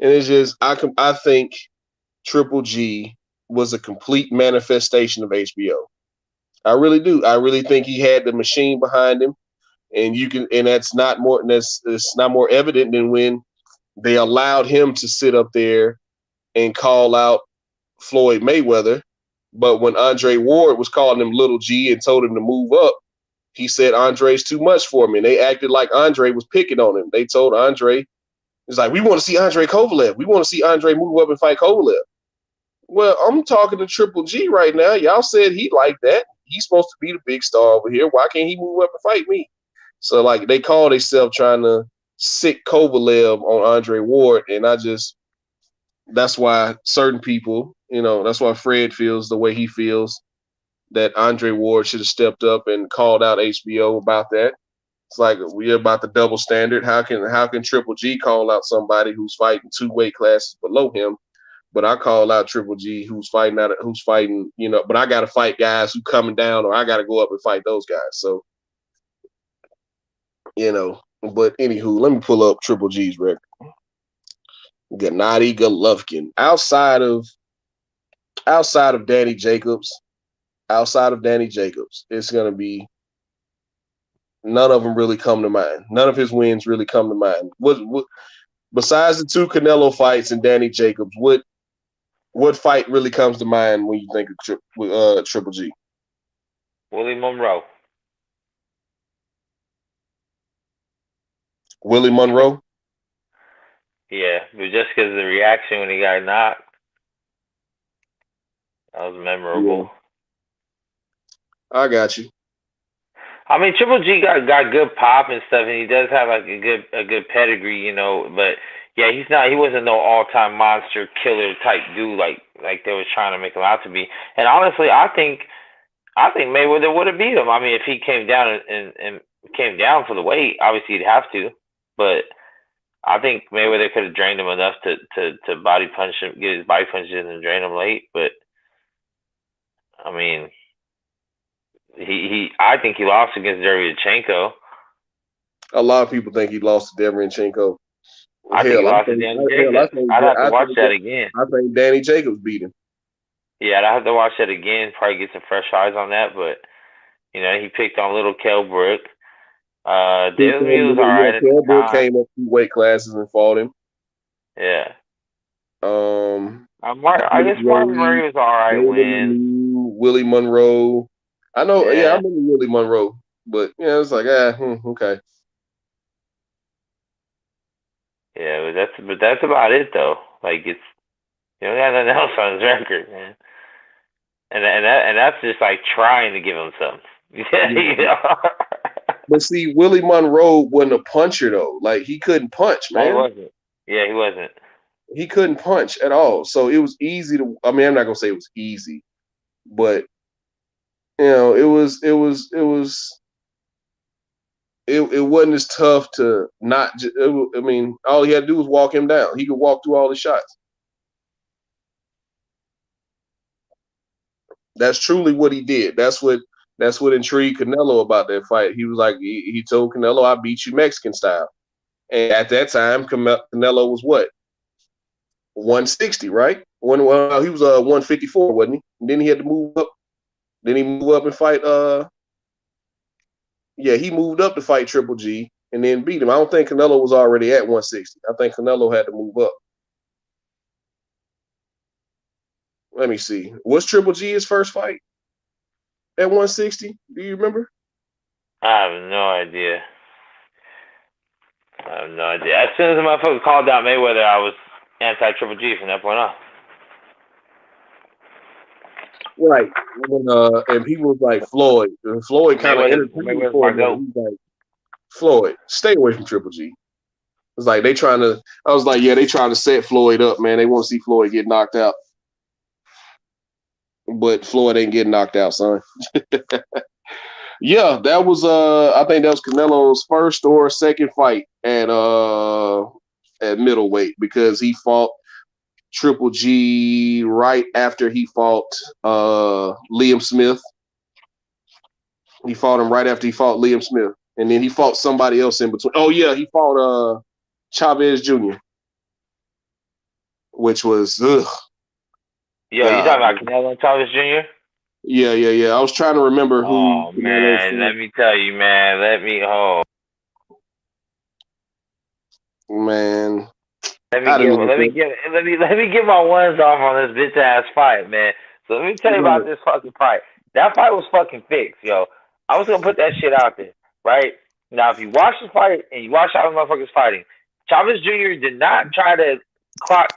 And it's just, I think Triple G was a complete manifestation of HBO. I really do. I really think he had the machine behind him. And it's not more evident than when they allowed him to sit up there and call out Floyd Mayweather. But when Andre Ward was calling him Little G and told him to move up, he said, Andre's too much for me. And they acted like Andre was picking on him. They told Andre, it's like, we want to see Andre Kovalev. We want to see Andre move up and fight Kovalev. Well, I'm talking to Triple G right now. Y'all said he liked that. He's supposed to be the big star over here. Why can't he move up and fight me? So, like, they call themselves trying to sick Kovalev on Andre Ward. And that's why certain people, that's why Fred feels the way he feels, that Andre Ward should have stepped up and called out HBO about that. It's like, we're about the double standard. How can Triple G call out somebody who's fighting 2 weight classes below him? But I call out Triple G who's fighting, but I got to fight guys who coming down, or I got to go up and fight those guys. So, but anywho, let me pull up Triple G's record. Gennady Golovkin. Outside of Danny Jacobs, it's going to be none of them really come to mind. None of his wins really come to mind. What besides the 2 Canelo fights and Danny Jacobs, what fight really comes to mind when you think of Triple G? Willie Monroe. Willie Monroe? Yeah, but just because of the reaction when he got knocked, that was memorable. Yeah. I got you. I mean, Triple G got good pop and stuff, and he does have like a good pedigree, But yeah, he wasn't no all-time monster killer type dude like they was trying to make him out to be. And honestly, I think Mayweather would have beat him. I mean, if he came down and came down for the weight, obviously he'd have to. But I think Mayweather could have drained him enough to body punch him, get his body punches in and drain him late. But I mean, I think he lost against Derevyanchenko. A lot of people think he lost to Derevyanchenko. I think he lost to Danny Jacobs. I'd have to watch that again. I think Danny Jacobs beat him. Yeah, I'd have to watch that again. Probably get some fresh eyes on that. But he picked on little Kell Brook. Daly was all right. Kell Brook came up 2 weight classes and fought him. Yeah. I guess Marvin Murray was all right. Willie Monroe. I know. Yeah, I remember Willie Monroe, but it's like okay. Yeah, but that's about it though. Like it's got nothing else on his record, man. And that's just like trying to give him something. Yeah. But see, Willie Monroe wasn't a puncher though. Like he couldn't punch, man. He wasn't. Yeah, he wasn't. He couldn't punch at all. So it was easy to. I mean, I'm not gonna say it was easy, but it wasn't as tough to not. I mean, all he had to do was walk him down. He could walk through all the shots. That's truly what he did. That's what intrigued Canelo about that fight. He was like, he told Canelo, "I beat you Mexican style." And at that time, Canelo was what, 160, right? Well, he was 154, wasn't he? And then he had to move up. Then he moved up and fight. He moved up to fight Triple G and then beat him. I don't think Canelo was already at 160. I think Canelo had to move up. Let me see. Was Triple G his first fight at 160? Do you remember? I have no idea. As soon as the motherfucker called out Mayweather, I was anti-Triple G from that point on. Right. And he was like Floyd. And Floyd kind of entertained for him. He's like, Floyd, stay away from Triple G. It's like they trying to set Floyd up, man. They want to see Floyd get knocked out. But Floyd ain't getting knocked out, son. Yeah, that was I think that was Canelo's first or second fight at middleweight, because he fought Triple G right after he fought Liam Smith. He fought him right after he fought Liam Smith. And then he fought somebody else in between. Oh yeah, he fought Chavez Jr., which was Yo, you talking about Canelo and Chavez Jr.? Yeah. I was trying to remember who. Oh man, let me tell you, man. Let me get my ones off on this bitch ass fight, man. So let me tell you about this fucking fight. That fight was fucking fixed, yo. I was gonna put that shit out there, right? Now, if you watch the fight and you watch how the motherfuckers fighting, Chavez Jr. did not try to clock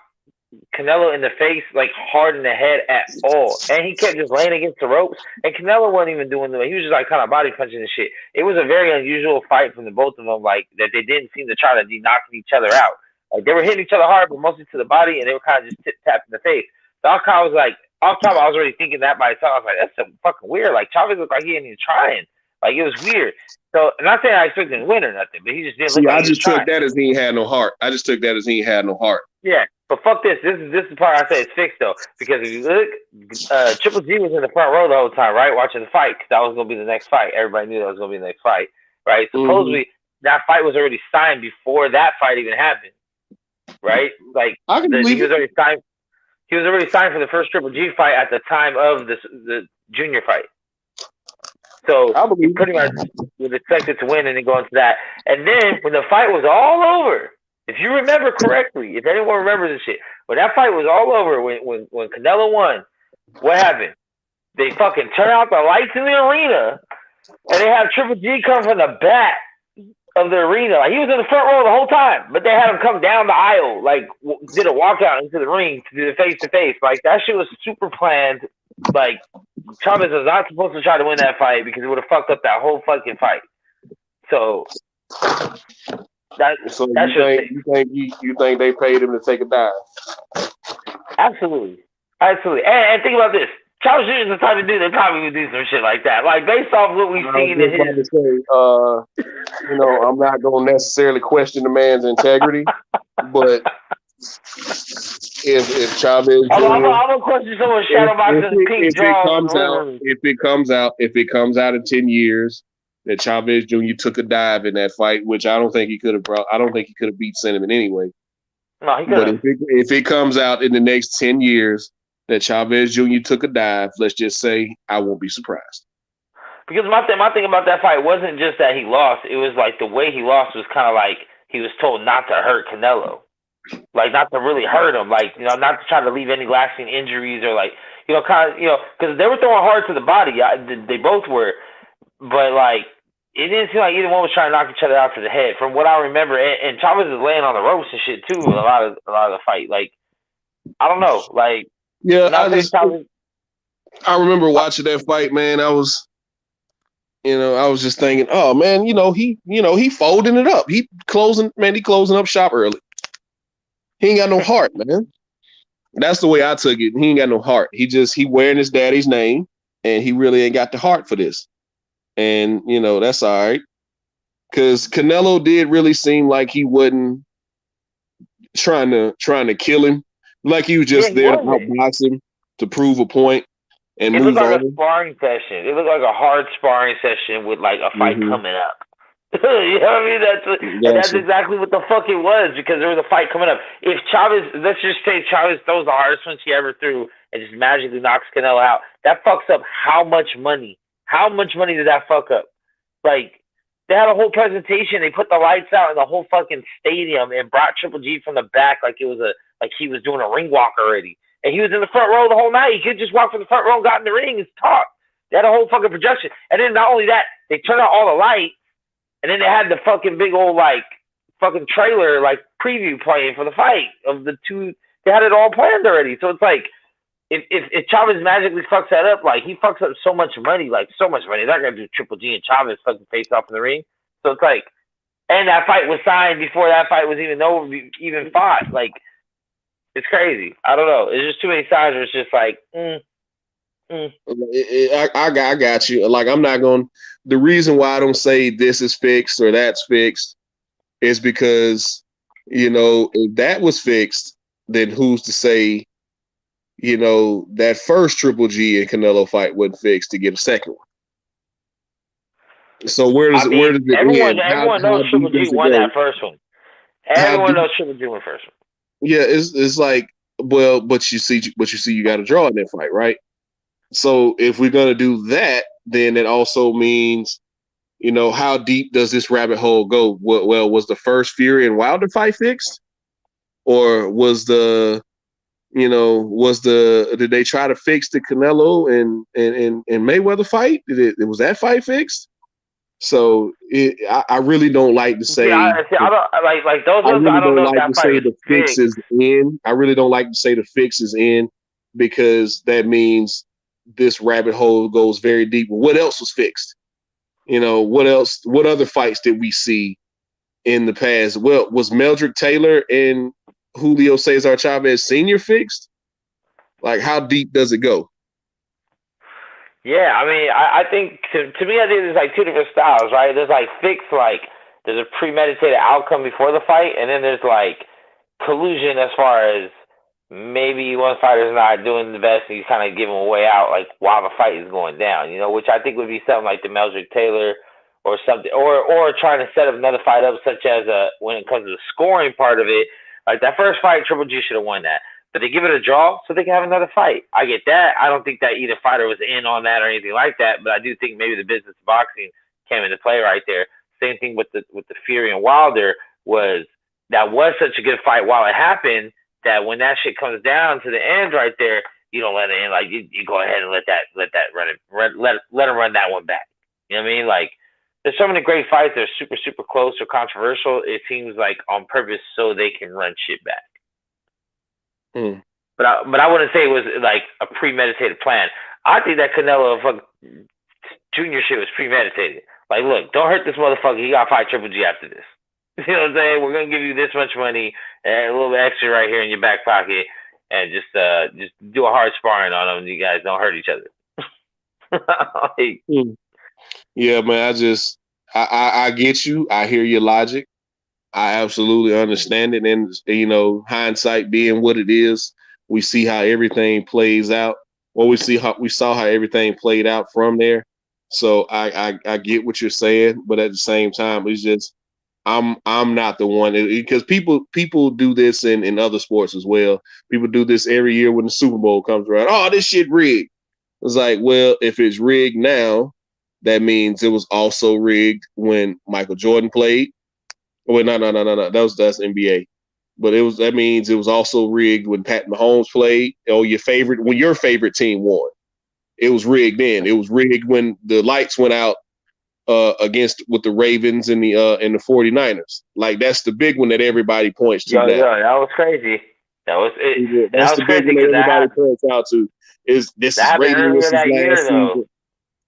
Canelo in the face, like hard in the head at all, and he kept just laying against the ropes. And Canelo wasn't even doing that. He was just like kind of body punching and shit. It was a very unusual fight from the both of them, like that they didn't seem to try to be knocking each other out. Like they were hitting each other hard, but mostly to the body, and they were kind of just tip tapping the face. So I was like, off top, I was already thinking that by itself. I was like, that's so fucking weird. Like Chavez looked like he ain't even trying. Like it was weird. So I'm not saying I expected him to win or nothing, but he just didn't look like I just took that as he had no heart. Yeah. But fuck this. This is the part I say it's fixed though, because if you look, Triple G was in the front row the whole time, right, watching the fight, because that was gonna be the next fight. Everybody knew that was gonna be the next fight, right? Supposedly that fight was already signed before that fight even happened, right? Like he was already signed. He was already signed for the first Triple G fight at the time of the junior fight. So he pretty much was expected to win and then go into that. And then when the fight was all over, if you remember correctly, if anyone remembers this shit, when that fight was all over, when Canelo won, what happened? They fucking turn out the lights in the arena, and they have Triple G come from the back of the arena. Like, he was in the front row the whole time, but they had him come down the aisle, like did a walkout into the ring to do the face-to-face. Like, that shit was super planned. Like, Chavez was not supposed to try to win that fight because it would have fucked up that whole fucking fight. So you think they paid him to take a dive? Absolutely. And think about this. Chavez Jr. is the type of dude that probably would do some shit like that. Like, based off what we've seen in his... I'm not going to necessarily question the man's integrity, but if Chavez Jr. I'm going to question someone's shadow boxing pink draw. If it comes out in 10 years that Chavez Jr. took a dive in that fight, which I don't think he could have beat Cinnamon anyway. No, he could have. But if it comes out in the next 10 years that Chavez Jr. took a dive, let's just say I won't be surprised. Because my thing about that fight wasn't just that he lost. It was like the way he lost was kind of like he was told not to hurt Canelo. Like, not to really hurt him. Like, not to try to leave any lasting injuries or like, because they were throwing hard to the body. They both were. But, like, it didn't seem like either one was trying to knock each other out to the head. From what I remember, and Chavez is laying on the ropes and shit, too, a lot of the fight. Like, I don't know. Like, yeah, I remember watching that fight, man. I was just thinking, oh, man, he folding it up. He closing up shop early. He ain't got no heart, man. That's the way I took it. He ain't got no heart. He wearing his daddy's name, and he really ain't got the heart for this. And, that's all right. Because Canelo did really seem like he wasn't trying to kill him. Like he was just there to outbox him to prove a point. and It move looked like on. a sparring session. It looked like a hard sparring session with like a fight coming up. You know what I mean? And that's exactly what the fuck it was, because there was a fight coming up. If Chavez, let's just say Chavez throws the hardest punch he ever threw and just magically knocks Canelo out, that fucks up how much money? How much money did that fuck up? Like, they had a whole presentation. They put the lights out in the whole fucking stadium and brought Triple G from the back like he was doing a ring walk already. And he was in the front row the whole night. He could just walk from the front row and got in the ring and talk. They had a whole fucking projection. And then not only that, they turned out all the lights. And then they had the fucking big old, like, fucking trailer, like, preview playing for the fight of the two. They had it all planned already. So it's like, if Chavez magically fucks that up, like, he fucks up so much money, like, so much money. They're going to do Triple G and Chavez fucking face off in the ring. So it's like, and that fight was signed before that fight was even over, even fought. Like, it's crazy. I don't know. It's just too many signs where it's just like, I got you. Like, I'm not going. The reason why I don't say this is fixed or that's fixed is because, you know, if that was fixed, then who's to say, you know, that first Triple G and Canelo fight wasn't fixed to get a second one. So where does it end? Everyone knows Triple G won that first one. Everyone knows Triple G won first one. Yeah, it's like, well, but you see, you got to draw in that fight, right? So if we're gonna do that, then it also means, you know, how deep does this rabbit hole go? Well, was the first Fury and Wilder fight fixed, or was did they try to fix the Canelo and Mayweather fight? Was that fight fixed? So I really don't like to say. I don't like those. I don't know if that fight is fixed. I really don't like to say the fix is in, because that means this rabbit hole goes very deep. What else was fixed? You know, what else? What other fights did we see in the past? Well, was Meldrick Taylor and Julio Cesar Chavez Sr. fixed? Like, how deep does it go? Yeah, I mean, I think to me, I think there's like two different styles, right? There's like fixed, like there's a premeditated outcome before the fight, and then there's like collusion as far as maybe one fighter's not doing the best and he's kind of giving a way out, like while the fight is going down, you know, which I think would be something like the Meldrick Taylor or something, or trying to set up another fight up, such as when it comes to the scoring part of it, like that first fight, Triple G should have won that. But they give it a draw so they can have another fight. I get that. I don't think that either fighter was in on that or anything like that, but I do think maybe the business of boxing came into play right there. Same thing with the Fury and Wilder was such a good fight while it happened that when that shit comes down to the end right there, you don't let it in. Like you go ahead and let that run it, let him run that one back. You know what I mean? Like there's so many great fights that are super, super close or controversial. It seems like on purpose so they can run shit back. But I wouldn't say it was like a premeditated plan. I think that Canelo Jr. shit was premeditated. Like, look, don't hurt this motherfucker. He got to fight Triple G after this. You know what I'm saying? We're gonna give you this much money and a little bit extra right here in your back pocket, and just do a hard sparring on them. You guys don't hurt each other. Yeah, man. I get you. I hear your logic. I absolutely understand it. And, you know, hindsight being what it is, we see how everything plays out. Well, we saw how everything played out from there. So I get what you're saying, but at the same time, it's just I'm not the one, because people do this in other sports as well. People do this every year when the Super Bowl comes around. Oh, this shit rigged. It's like, well, if it's rigged now, that means it was also rigged when Michael Jordan played. Well, no. That's NBA. But that means it was also rigged when Pat Mahomes played, or when your favorite team won. It was rigged then. It was rigged when the lights went out with the Ravens and the 49ers. Like, that's the big one that everybody points to. Yeah, that was crazy. That was it. That's the big one that everybody points out to. This is Ray Lewis's last season.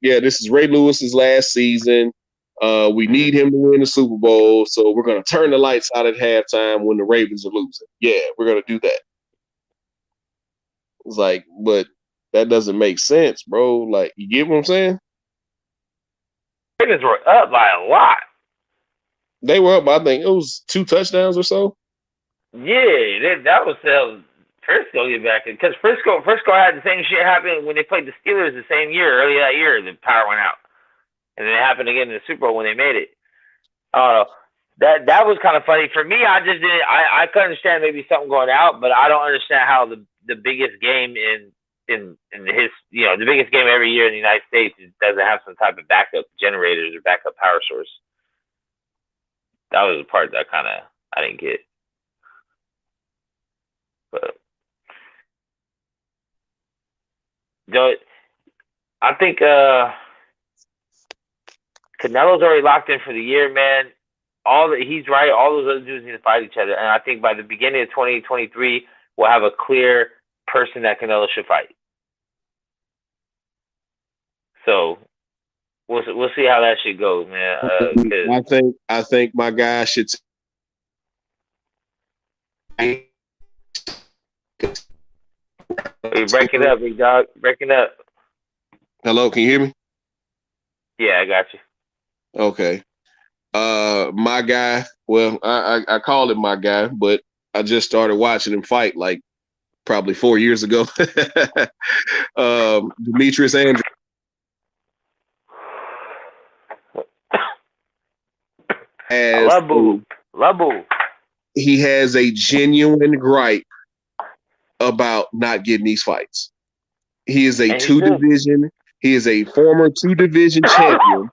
Yeah, this is Ray Lewis's last season. We need him to win the Super Bowl, so we're going to turn the lights out at halftime when the Ravens are losing. Yeah, we're going to do that. It's like, but that doesn't make sense, bro. Like, you get what I'm saying? Ravens were up by a lot. They were up by, I think it was 2 touchdowns or so. Yeah, that was Frisco get back in because Frisco had the same shit happen when they played the Steelers the same year, early that year. The power went out, and then it happened again in the Super Bowl when they made it. I don't know. That was kind of funny for me. I just didn't. I could understand maybe something going out, but I don't understand how the biggest game in his the biggest game every year in the United States doesn't have some type of backup generators or backup power source. That was the part that kind of I didn't get, but. I think Canelo's already locked in for the year, man. He's right. All those other dudes need to fight each other, and I think by the beginning of 2023, we'll have a clear person that Canelo should fight. So we'll see how that shit goes, man. I think my guy should. You're breaking up, big dog. Breaking up. Hello, can you hear me? Yeah, I got you. Okay. My guy, well, I call him my guy, but I just started watching him fight like probably 4 years ago. Demetrius Andrews. Labu. He has a genuine gripe about not getting these fights. He is a He is a former 2-division champion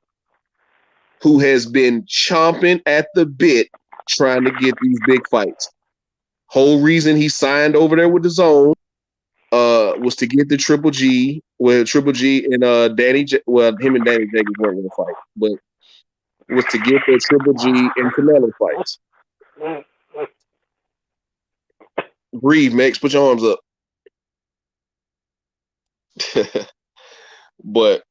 who has been chomping at the bit trying to get these big fights. Whole reason he signed over there with the Zone was to get the Triple G. Well, Triple G and him and Danny Jacobs weren't going to fight, but was to get the Triple G and Canelo fights. Breathe, Max. Put your arms up. But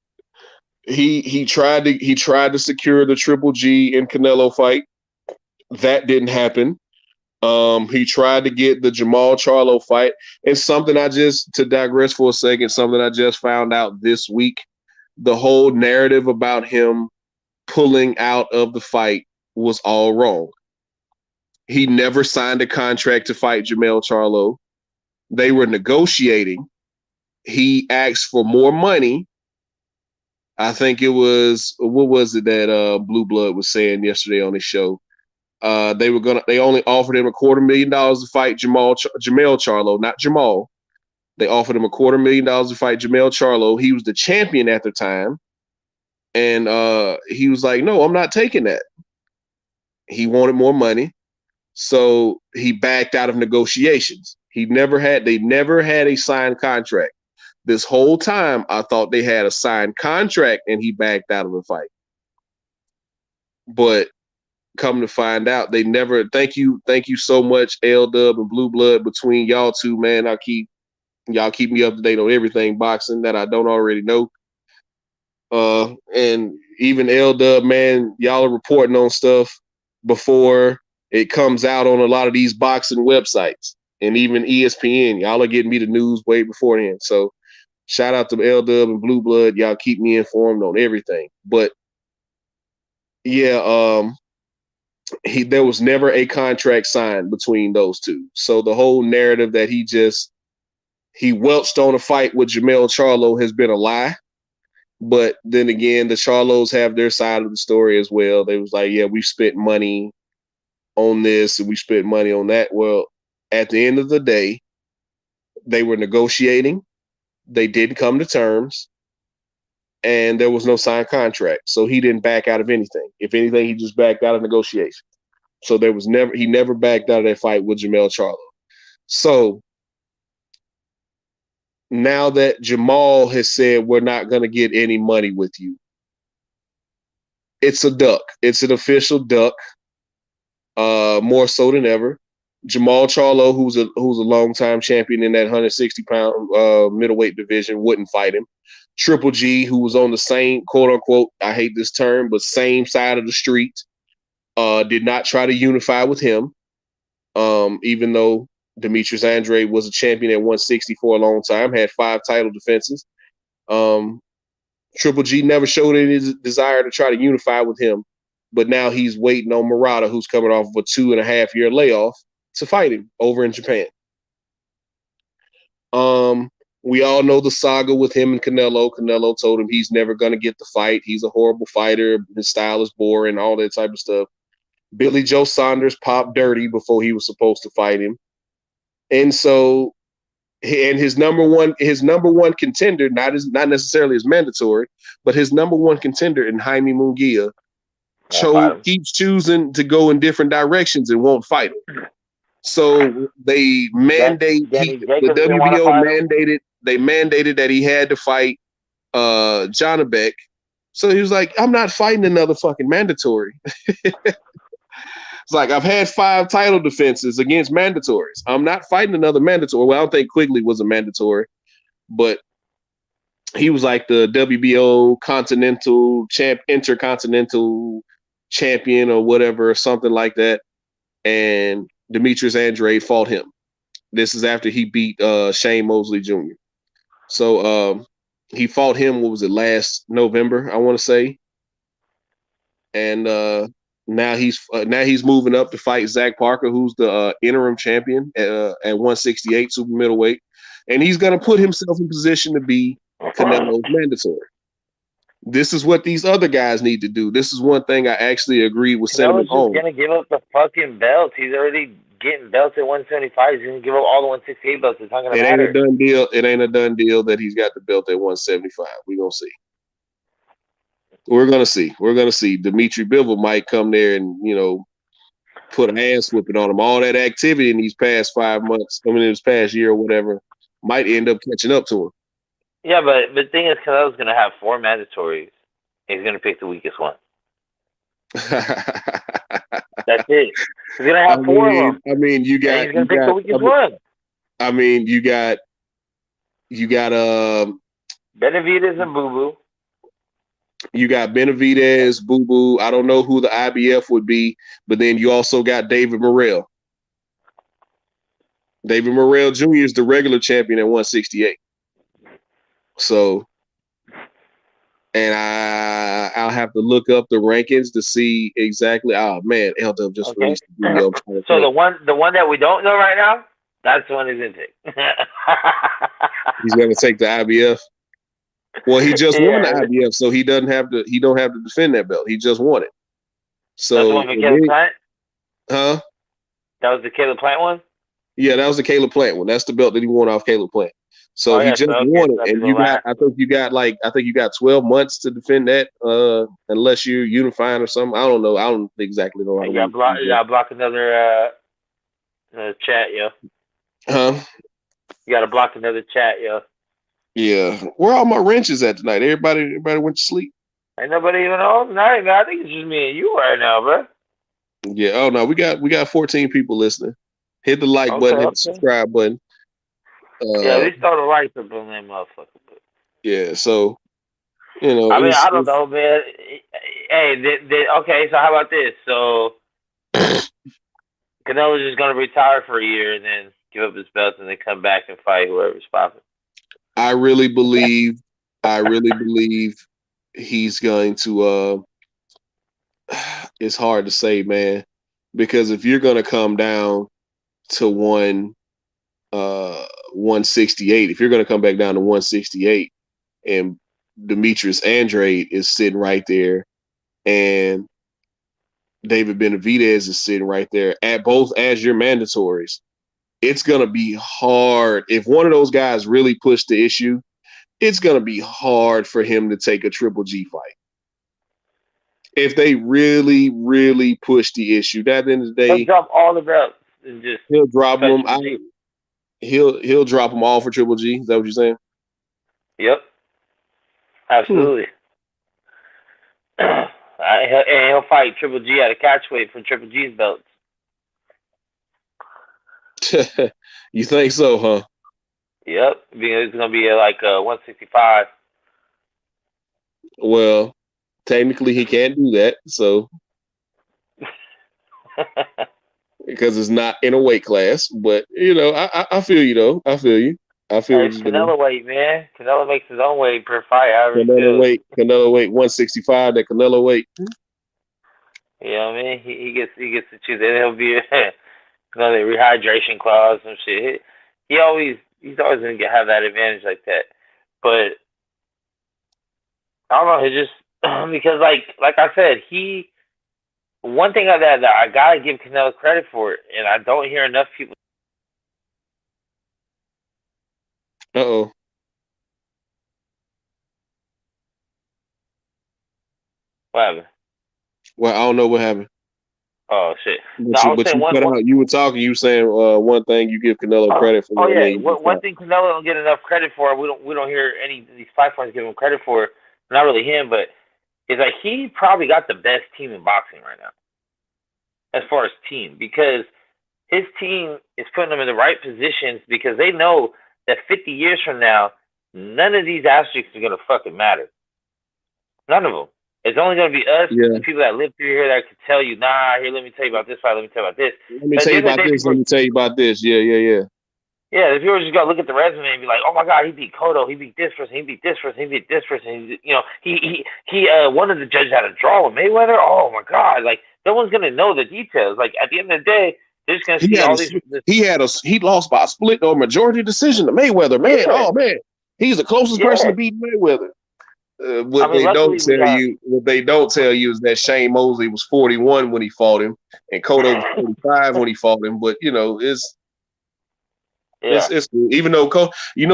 he tried to secure the Triple G and Canelo fight. That didn't happen. He tried to get the Jamal Charlo fight. And something to digress for a second, something I just found out this week, the whole narrative about him pulling out of the fight was all wrong. He never signed a contract to fight Jamal Charlo. They were negotiating. He asked for more money. I think it was, what was it that Blue Blood was saying yesterday on his show? They only offered him $250,000 to fight Jamal Charlo, not Jamal. They offered him $250,000 to fight Jamal Charlo. He was the champion at the time. And he was like, no, I'm not taking that. He wanted more money. So he backed out of negotiations. They never had a signed contract. This whole time, I thought they had a signed contract and he backed out of the fight. But come to find out, they never. Thank you so much, L-Dub and Blue Blood. Between y'all two, man, y'all keep me up to date on everything boxing that I don't already know. And even L-Dub, man, y'all are reporting on stuff before it comes out on a lot of these boxing websites and even ESPN. Y'all are getting me the news way beforehand. So shout out to L-Dub and Blue Blood. Y'all keep me informed on everything. But yeah, there was never a contract signed between those two. So the whole narrative that he welched on a fight with Jamal Charlo has been a lie. But then again, the Charlos have their side of the story as well. They was like, yeah, we spent money on this and we spent money on that. Well, at the end of the day, they were negotiating. They didn't come to terms. And there was no signed contract. So he didn't back out of anything. If anything, he just backed out of negotiation. So he never backed out of that fight with Jamal Charlo. So now that Jamal has said we're not going to get any money with you, it's a duck. It's an official duck, more so than ever. Jamal Charlo, who's a longtime champion in that 160-pound middleweight division, wouldn't fight him. Triple G, who was on the same, quote-unquote, I hate this term, but same side of the street, did not try to unify with him, even though Demetrius Andre was a champion at 160 for a long time, had 5 title defenses. Triple G never showed any desire to try to unify with him, but now he's waiting on Murata, who's coming off of a 2.5-year layoff, to fight him over in Japan. We all know the saga with him and Canelo. Canelo told him he's never going to get the fight. He's a horrible fighter. His style is boring, all that type of stuff. Billy Joe Saunders popped dirty before he was supposed to fight him. And so, and his number one contender, not necessarily as mandatory, but his number one contender in Jaime Munguia keeps choosing to go in different directions and won't fight him. So they mandate the WBO mandated that he had to fight Janabek. So he was like, I'm not fighting another fucking mandatory. It's like, I've had 5 title defenses against mandatories. I'm not fighting another mandatory. Well, I don't think Quigley was a mandatory, but he was like the WBO intercontinental champion or whatever, or something like that. And Demetrius Andrade fought him. This is after he beat Shane Mosley Jr. So he fought him, what was it, last November, I want to say. And now he's moving up to fight Zach Parker, who's the interim champion at 168 super middleweight. And he's going to put himself in position to be Canelo's mandatory. This is what these other guys need to do. This is one thing I actually agreed with Cinnamon on. He's going to give up the fucking belts. He's already getting belts at 175. He's going to give up all the 168 belts. It's not going to matter. Ain't a done deal. It ain't a done deal that he's got the belt at 175. We're going to see. We're going to see. Dimitri Bivol might come there and, put an ass whipping on him. All that activity in these past 5 months, in this past year or whatever, might end up catching up to him. Yeah, but the thing is, Canelo's going to have 4 mandatories. He's going to pick the weakest one. That's it. He's going to have 4 of them. I mean, he's going to pick the weakest one. I mean, you got Benavidez and Boo Boo. You got Benavidez, Boo Boo. I don't know who the IBF would be, but then you also got David Morrell. David Morrell Jr. is the regular champion at 168. So, and I'll have to look up the rankings to see exactly. Oh man, LW just released the video. So the one that we don't know right now, that's the one he's gonna take. He's gonna take the IBF. Well, he just won the IBF, so he don't have to defend that belt. He just won it. So that's the one for Caleb Plant? Huh? That was the Caleb Plant one? Yeah, that was the Caleb Plant one. That's the belt that he won off Caleb Plant. So he just won it, and I think you got 12 months to defend that, unless you're unifying or something. I don't know. I don't exactly know. You gotta block another chat, yo. Huh? You gotta block another chat, yo. Yeah. Where all my wrenches at tonight? Everybody went to sleep. Ain't nobody even on tonight, man. I think it's just me and you right now, bro. Yeah. Oh no, we got 14 people listening. Hit the like button, hit the subscribe button. Yeah, at least throw the lights up on that motherfucker. Yeah, so I mean, I don't know, man. Hey, okay, so how about this? So Canelo's just gonna retire for a year and then give up his belt and then come back and fight whoever's popping. I really believe he's going to. It's hard to say, man, because if you're gonna come down to 168, if you're going to come back down to 168 and Demetrius Andrade is sitting right there and David Benavidez is sitting right there at both as your mandatories, it's going to be hard. If one of those guys really push the issue, it's going to be hard for him to take a Triple G fight. If they really, really push the issue, at the end of the day, he'll drop all the belts. He'll drop them. He'll drop them all for Triple G. Is that what you're saying? Yep, absolutely. And he'll fight Triple G at a catchweight for Triple G's belts. You think so, huh? Yep, it's gonna be like 165. Well, technically he can't do that, so. Because it's not in a weight class, but I feel you though. I feel you. It's Canelo weight, man. Canelo makes his own weight per fight. Canelo weight 165. That Canelo weight. You know what I mean? He gets to choose. Then he'll be another rehydration clause and shit. He always he's always going to have that advantage like that. But I don't know. He just because like I said, one thing that I gotta give Canelo credit for, and I don't hear enough people. Uh-oh. What happened? Well, I don't know what happened. Oh shit! But you cut out. You were talking. You were saying one thing you give Canelo credit for. Oh yeah, one thing Canelo don't get enough credit for. We don't hear any of these platforms give him credit for. Not really him, but it's like he probably got the best team in boxing right now, as far as team, because his team is putting them in the right positions because they know that 50 years from now, none of these asterisks are gonna fucking matter. None of them. It's only going to be us, the people that live through here, that could tell you, nah, here, let me tell you about this fight, let me tell you about this. Let me tell you about this, let me tell you about this. Yeah. Yeah, the people just got to look at the resume and be like, oh my God, he beat Cotto, he beat this person, he beat this person, he beat this person. You know, he one of the judges had a draw with Mayweather. Oh my God, like no one's going to know the details. Like at the end of the day, they're just going to see all these. He lost by a split or majority decision to Mayweather. Man, oh man, he's the closest person to beat Mayweather. What they don't tell you is that Shane Mosley was 41 when he fought him, and Cotto was 45 when he fought him. But you know, it's even though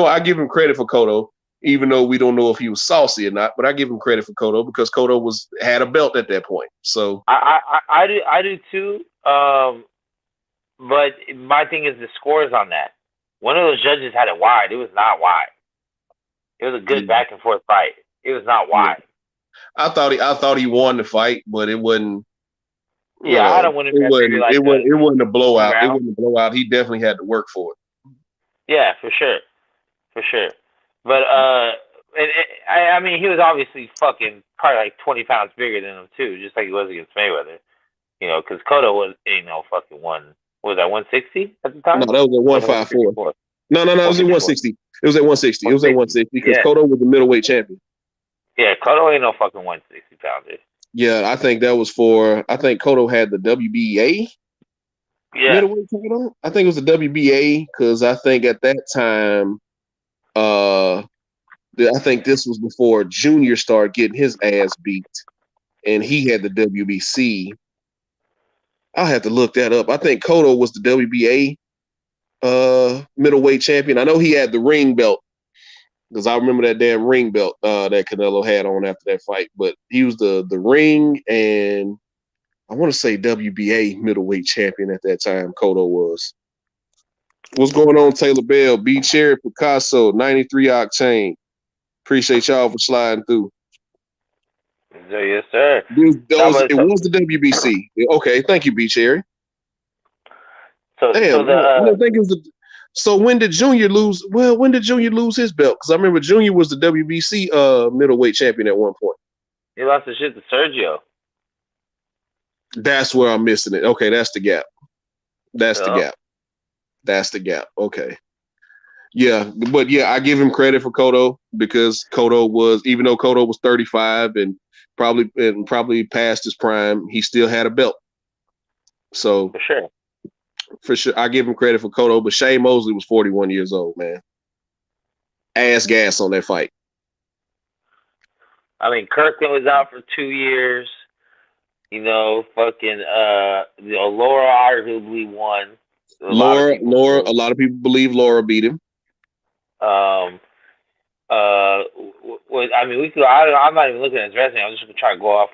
I give him credit for Cotto, even though we don't know if he was saucy or not. But I give him credit for Cotto because Cotto had a belt at that point. So I do too. But my thing is the scores on that. One of those judges had it wide. It was not wide. It was a good back and forth fight. It was not wide. I thought he won the fight, but it wasn't. Yeah, I don't want to. It wasn't a blowout. It wasn't a blowout. He definitely had to work for it. Yeah, for sure. But I mean, he was obviously fucking probably like 20 pounds bigger than him too, just like he was against Mayweather. You know, because Cotto ain't no fucking one. What was that 160 at the time? No, that was at 154. No, it was at 160. It was at 160. It was at 160 because Cotto was the middleweight champion. Yeah, Cotto ain't no fucking 160 pounder. Yeah, I think that was I think Cotto had the WBA middleweight title. I think it was the WBA because I think at that time, I think this was before Junior started getting his ass beat, and he had the WBC. I'll have to look that up. I think Cotto was the WBA middleweight champion. I know he had the ring belt because I remember that damn ring belt that Canelo had on after that fight. But he was the ring and I want to say WBA middleweight champion at that time. Cotto was. What's going on, Taylor Bell? B. Cherry Picasso, 93 Octane. Appreciate y'all for sliding through. Yes, sir. It was the WBC. Okay, thank you, B. Cherry. I didn't think it was So when did Junior lose? Well, when did Junior lose his belt? Because I remember Junior was the WBC middleweight champion at one point. He lost his shit to Sergio. That's where I'm missing it. Okay, that's the gap. That's the gap. Okay. Yeah, but yeah, I give him credit for Cotto because Cotto was, even though Cotto was 35 and probably past his prime, he still had a belt. So for sure, I give him credit for Cotto, but Shane Mosley was 41 years old, man. Ass gas on that fight. I mean, Kirkland was out for 2 years. You know, fucking Laura arguably won. A lot of people believe Laura beat him. I mean, we could. I'm not even looking at his resume. I'm just gonna try to go off.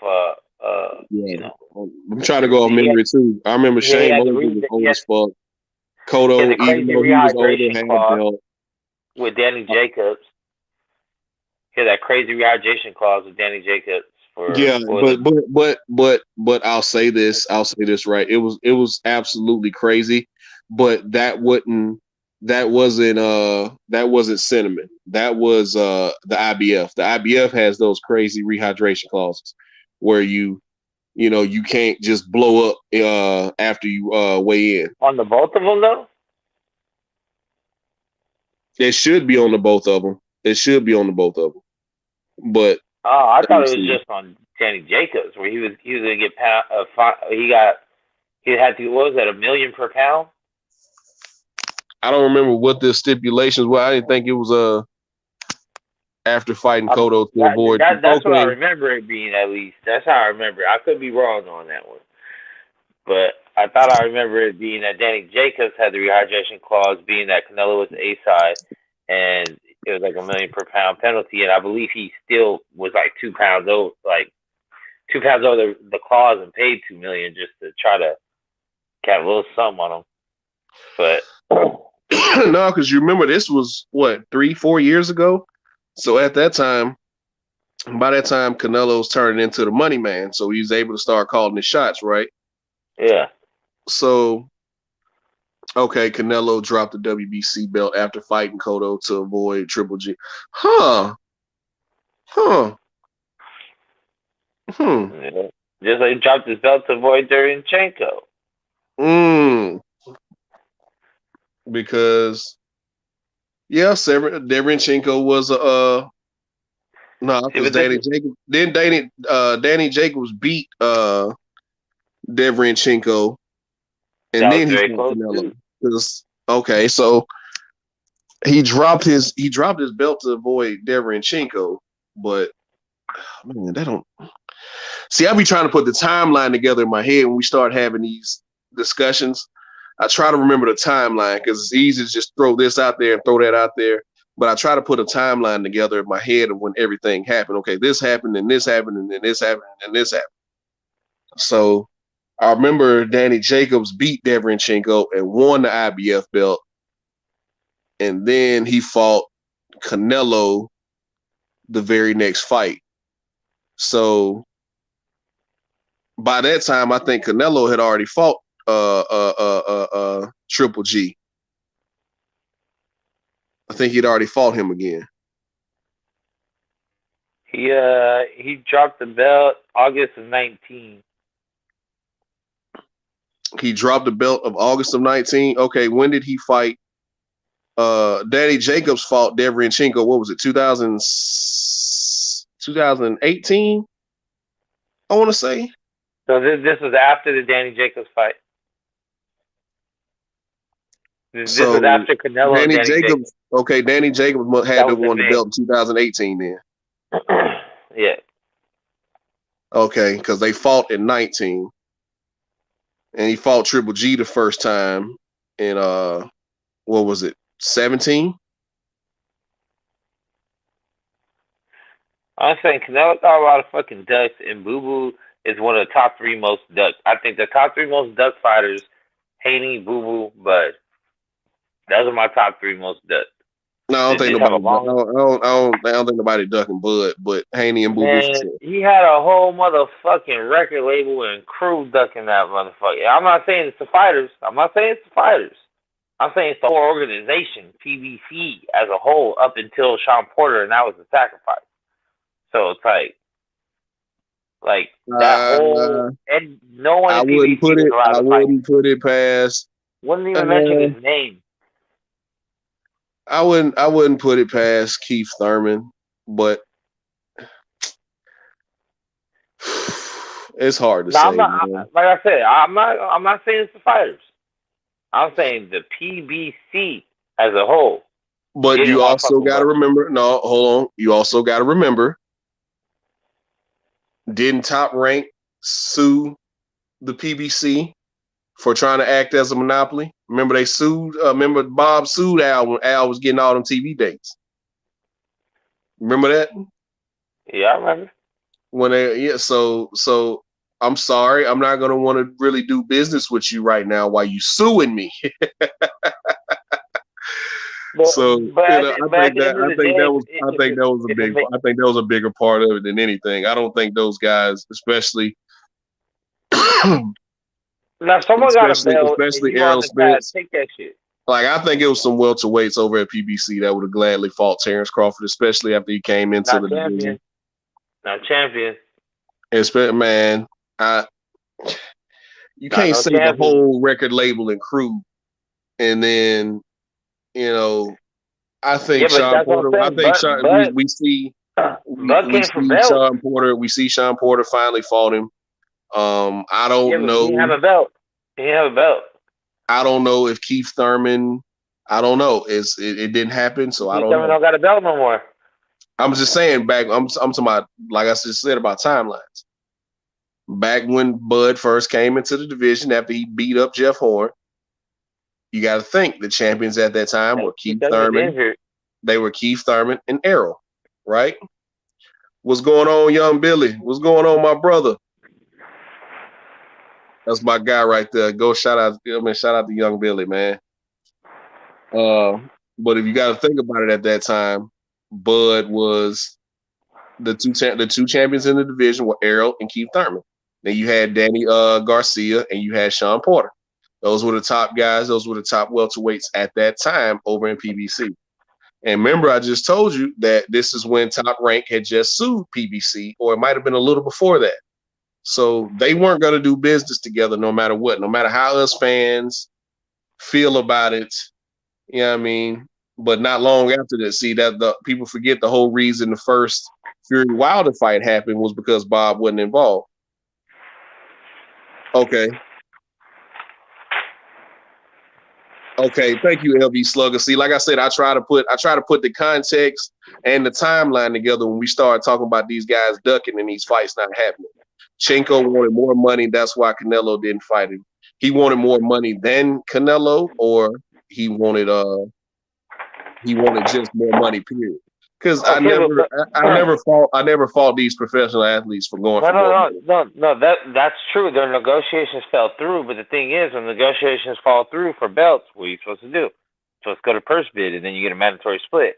You know, I'm trying to go off memory too. I remember Shane Mosley was old as fuck. Cotto, even though he was older, had a belt with Danny Jacobs. He had that crazy rehydration clause with Danny Jacobs. But I'll say this right. It was absolutely crazy, but that wasn't Cinnamon. That was the IBF. The IBF has those crazy rehydration clauses where you can't just blow up after you weigh in. On the both of them though? It should be on the both of them. But I thought it was just on Danny Jacobs where he was gonna get he had to, what was that, $1 million per pound? I don't remember what the stipulations were. I didn't think it was after fighting Cotto to avoid. That's what I remember it being, at least. That's how I remember it. I could be wrong on that one. But I thought I remember it being that Danny Jacobs had the rehydration clause, being that Canelo was the A side, and it was like $1 million per pound penalty. And I believe he still was like 2 pounds over, the clause, and paid $2 million just to try to get a little something on him. But no, because you remember this was what 3-4 years ago. So at that time, by that time, Canelo's turning into the money man, so he's able to start calling his shots, right? Yeah. So, okay, Canelo dropped the WBC belt after fighting Cotto to avoid Triple G. Yeah. Just like he dropped his belt to avoid Derevyanchenko. Because, yeah, Derevyanchenko was because Danny Jacobs. Then Danny Jacobs beat Derevyanchenko, and then he fought Canelo. Okay, so he dropped his belt to avoid Derevyanchenko, but man, that don't. See, I be trying to put the timeline together in my head when we start having these discussions. I try to remember the timeline because it's easy to just throw this out there and throw that out there. But I try to put a timeline together in my head of when everything happened. Okay, this happened, and this happened, and then this happened, and this happened. So I remember Danny Jacobs beat Derevyanchenko and won the IBF belt. And then he fought Canelo the very next fight. So by that time, I think Canelo had already fought Triple G. I think he'd already fought him again. He dropped the belt August of 19. He dropped the belt of August of 19. Okay, when did he fight? Danny Jacobs fought Derevyanchenko. What was it? 2018? I want to say. So this was after the Danny Jacobs fight. This was after Canelo and Danny Jacobs. Okay, Danny Jacobs had to won the belt in 2018 then. Yeah. Okay, because they fought in 19. And he fought Triple G the first time in, what was it, 17? I'm saying Canelo got a lot of fucking ducks, and Boo Boo is one of the top 3 most ducks. I think the top 3 most duck fighters, Haney, Boo Boo, Bud. Those are my top 3 most ducks. No, I don't think nobody ducking Bud, but Haney and Boo Boo for sure. He had a whole motherfucking record label and crew ducking that motherfucker. I'm not saying it's the fighters. I'm saying it's the whole organization, PBC as a whole, up until Sean Porter, and that was the sacrifice. So it's like that whole, and no one in PBC was allowed to fight. I wouldn't put it past. Wouldn't even mention his name. I wouldn't put it past Keith Thurman, but it's hard to say. Like I said, I'm not saying it's the fighters. I'm saying the PBC as a whole. But you also got to remember. No, hold on. You also got to remember. Didn't Top Rank sue the PBC for trying to act as a monopoly? Remember they sued. Remember Bob sued Al when Al was getting all them TV dates. Remember that? Yeah, I remember. So I'm sorry. I'm not gonna want to really do business with you right now while you suing me. I think that was a bigger part of it than anything. I don't think those guys, especially now someone got a belt, especially Errol Spence. Take that shit. Like I think it was some welterweights over at PBC that would have gladly fought Terrence Crawford, especially after he came into the division. Not champion. Man, you can't say the whole record label and crew, and then I think Sean Porter. We see Sean Porter. We see Sean Porter finally fought him. I don't know. He didn't have a belt. I don't know if Keith Thurman I don't know. It didn't happen, so I don't know. Don't got a belt no more. I'm just saying back. I'm talking about, like I just said, about timelines. Back when Bud first came into the division after he beat up Jeff Horn, you got to think the champions at that time were Keith Thurman. They were Keith Thurman and Errol, right? What's going on, young Billy? What's going on, my brother? That's my guy right there. Go shout out to young Billy, man. But if you got to think about it, at that time, Bud was the two champions in the division were Errol and Keith Thurman. Then you had Danny Garcia and you had Sean Porter. Those were the top guys. Those were the top welterweights at that time over in PBC. And remember, I just told you that this is when Top Rank had just sued PBC, or it might have been a little before that. So they weren't going to do business together no matter what, no matter how us fans feel about it. You know what I mean? But not long after that, see, that the people forget the whole reason the first Fury Wilder fight happened was because Bob wasn't involved. Okay. Okay, thank you, LB Slugger. See, like I said, I try to put the context and the timeline together when we start talking about these guys ducking and these fights not happening. Chenko wanted more money, that's why Canelo didn't fight him. He wanted more money than Canelo, or he wanted just more money, period. Because I never fault these professional athletes for going. No. That's true. Their negotiations fell through, but the thing is, when negotiations fall through for belts, what are you supposed to do? So let's go to purse bid, and then you get a mandatory split.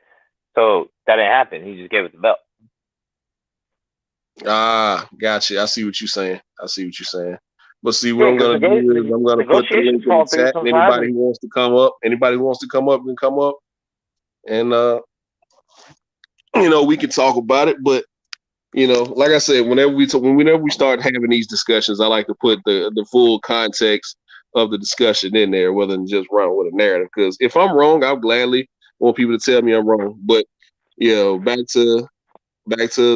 So that didn't happen. He just gave it the belt. Ah, gotcha. I see what you're saying. But see, what I'm gonna do is I'm gonna put the link in the chat. Anybody who wants to come up can come up, and we can talk about it. But like I said, whenever we start having these discussions, I like to put the full context of the discussion in there, rather than just run with a narrative. Because if I'm wrong, I'll gladly want people to tell me I'm wrong. But back to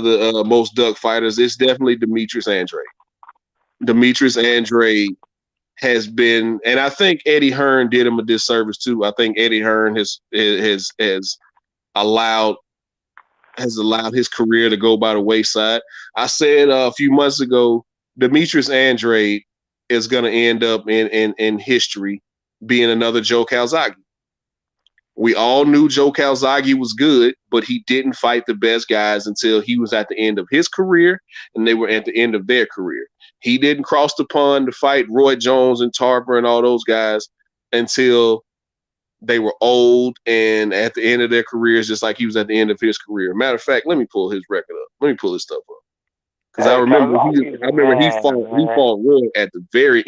the most duck fighters, it's definitely Demetrius Andrade. Demetrius Andrade has been, and I think Eddie Hearn did him a disservice too. I think Eddie Hearn has allowed his career to go by the wayside. I said a few months ago, Demetrius Andrade is going to end up in history being another Joe Calzaghe. We all knew Joe Calzaghe was good, but he didn't fight the best guys until he was at the end of his career and they were at the end of their career. He didn't cross the pond to fight Roy Jones and Tarver and all those guys until they were old and at the end of their careers, just like he was at the end of his career. Matter of fact, let me pull his record up. Let me pull his stuff up. Because I remember he fought Roy at the very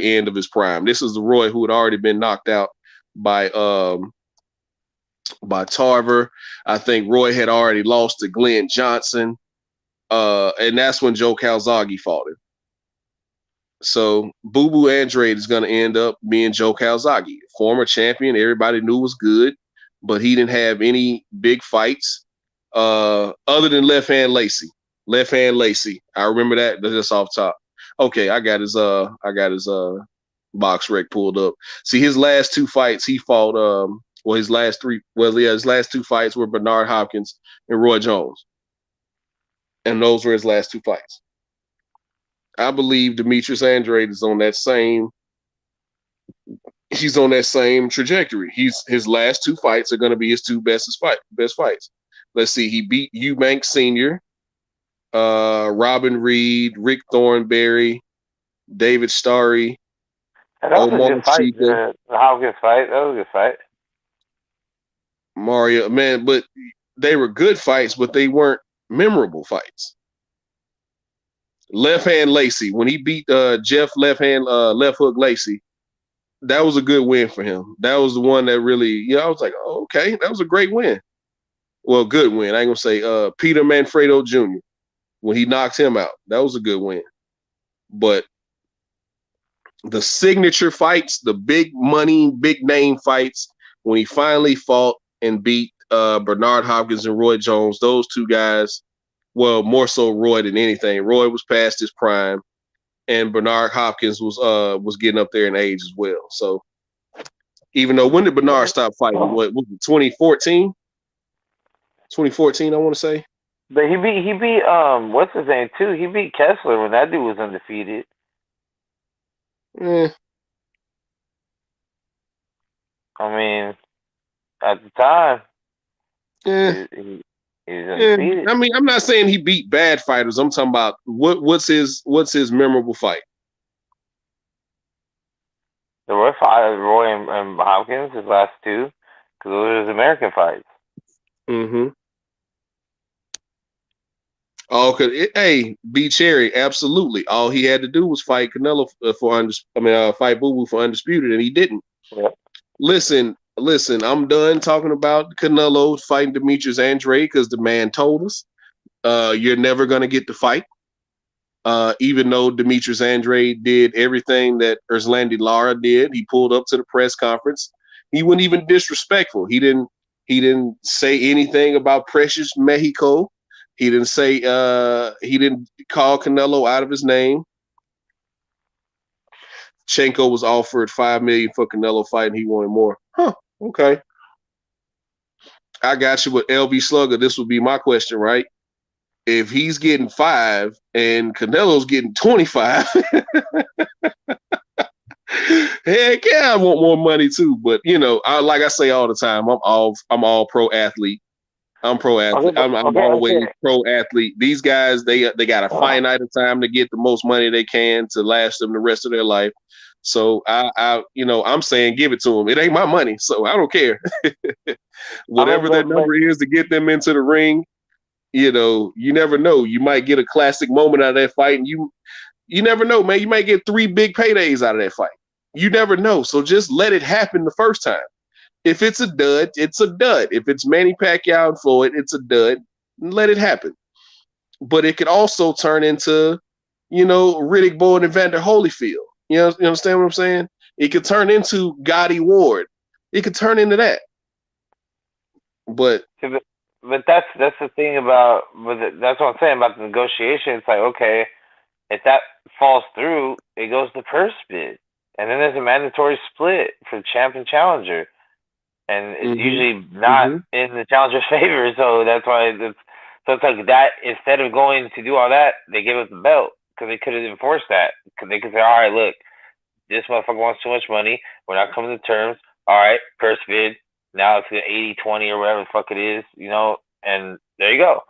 end of his prime. This is the Roy who had already been knocked out by Tarver. I think Roy had already lost to Glenn Johnson. And that's when Joe Calzaghe fought him. So Boo Boo Andrade is going to end up being Joe Calzaghe, former champion. Everybody knew was good, but he didn't have any big fights other than Left Hand Lacy. Left Hand Lacy. I remember that. That's off top. Okay, I got his box rec pulled up. See, his last two fights, he fought his last two fights were Bernard Hopkins and Roy Jones. And those were his last two fights. I believe Demetrius Andrade is on that same trajectory. His last two fights are going to be his two best fights. Let's see. He beat Eubanks Sr., Robin Reed, Rick Thornberry, David Starry, Omar Chica. Hopkins fight. That was a good fight. Mario, man, but they were good fights, but they weren't memorable fights. Left Hand Lacy, when he beat Jeff left hook Lacy, that was a good win for him. That was the one that really, I was like, oh, okay, that was a great win. Well, good win. I ain't gonna say Peter Manfredo Jr. when he knocked him out. That was a good win. But the signature fights, the big money, big name fights, when he finally fought and beat Bernard Hopkins and Roy Jones, those two guys, well, more so Roy than anything. Roy was past his prime, and Bernard Hopkins was getting up there in age as well. So Even though when did Bernard stop fighting? What was it? 2014? 2014, I want to say. But he beat what's his name too? He beat Kessler when that dude was undefeated. Eh. I mean, at the time, he was undefeated. I mean, I'm not saying he beat bad fighters. I'm talking about what's his memorable fight. The Roy and Hopkins, his last two, because those are his American fights. Mm-hmm. Oh, hey, B Cherry, absolutely. All he had to do was fight Canelo fight Boo Boo for undisputed, and he didn't. Yep. Listen. I'm done talking about Canelo fighting Demetrius Andrade because the man told us you're never gonna get the fight. Even though Demetrius Andrade did everything that Erslandy Lara did, he pulled up to the press conference. He wasn't even disrespectful. He didn't say anything about Precious Mexico. He didn't say he didn't call Canelo out of his name. Chenko was offered $5 million for Canelo fight, and he wanted more. Huh? Okay. I got you with LV Slugger. This would be my question, right? If he's getting 5 and Canelo's getting 25, heck yeah, I want more money too. But like I say all the time, I'm all pro athlete. I'm pro athlete. I'm always pro athlete. These guys, they got a finite time to get the most money they can to last them the rest of their life. So I'm saying give it to them. It ain't my money, so I don't care. Whatever that number is to get them into the ring, you never know. You might get a classic moment out of that fight, and you never know, man. You might get 3 big paydays out of that fight. You never know. So just let it happen the first time. If it's a dud, it's a dud. If it's Manny Pacquiao and Floyd, it's a dud. Let it happen. But it could also turn into, Riddick Boyd and Vander Holyfield. You understand what I'm saying? It could turn into Gotti Ward. It could turn into that. But that's the thing about, that's what I'm saying about the negotiation. It's like, okay, if that falls through, it goes to purse bid. And then there's a mandatory split for champ and challenger. And it's usually not in the challenger's favor. So that's why it's like that. Instead of going to do all that, they give us the belt because they could have enforced that. Because they could say, all right, look, this motherfucker wants too much money. We're not coming to terms. All right, purse bid. Now it's an 80-20 or whatever the fuck it is, and there you go.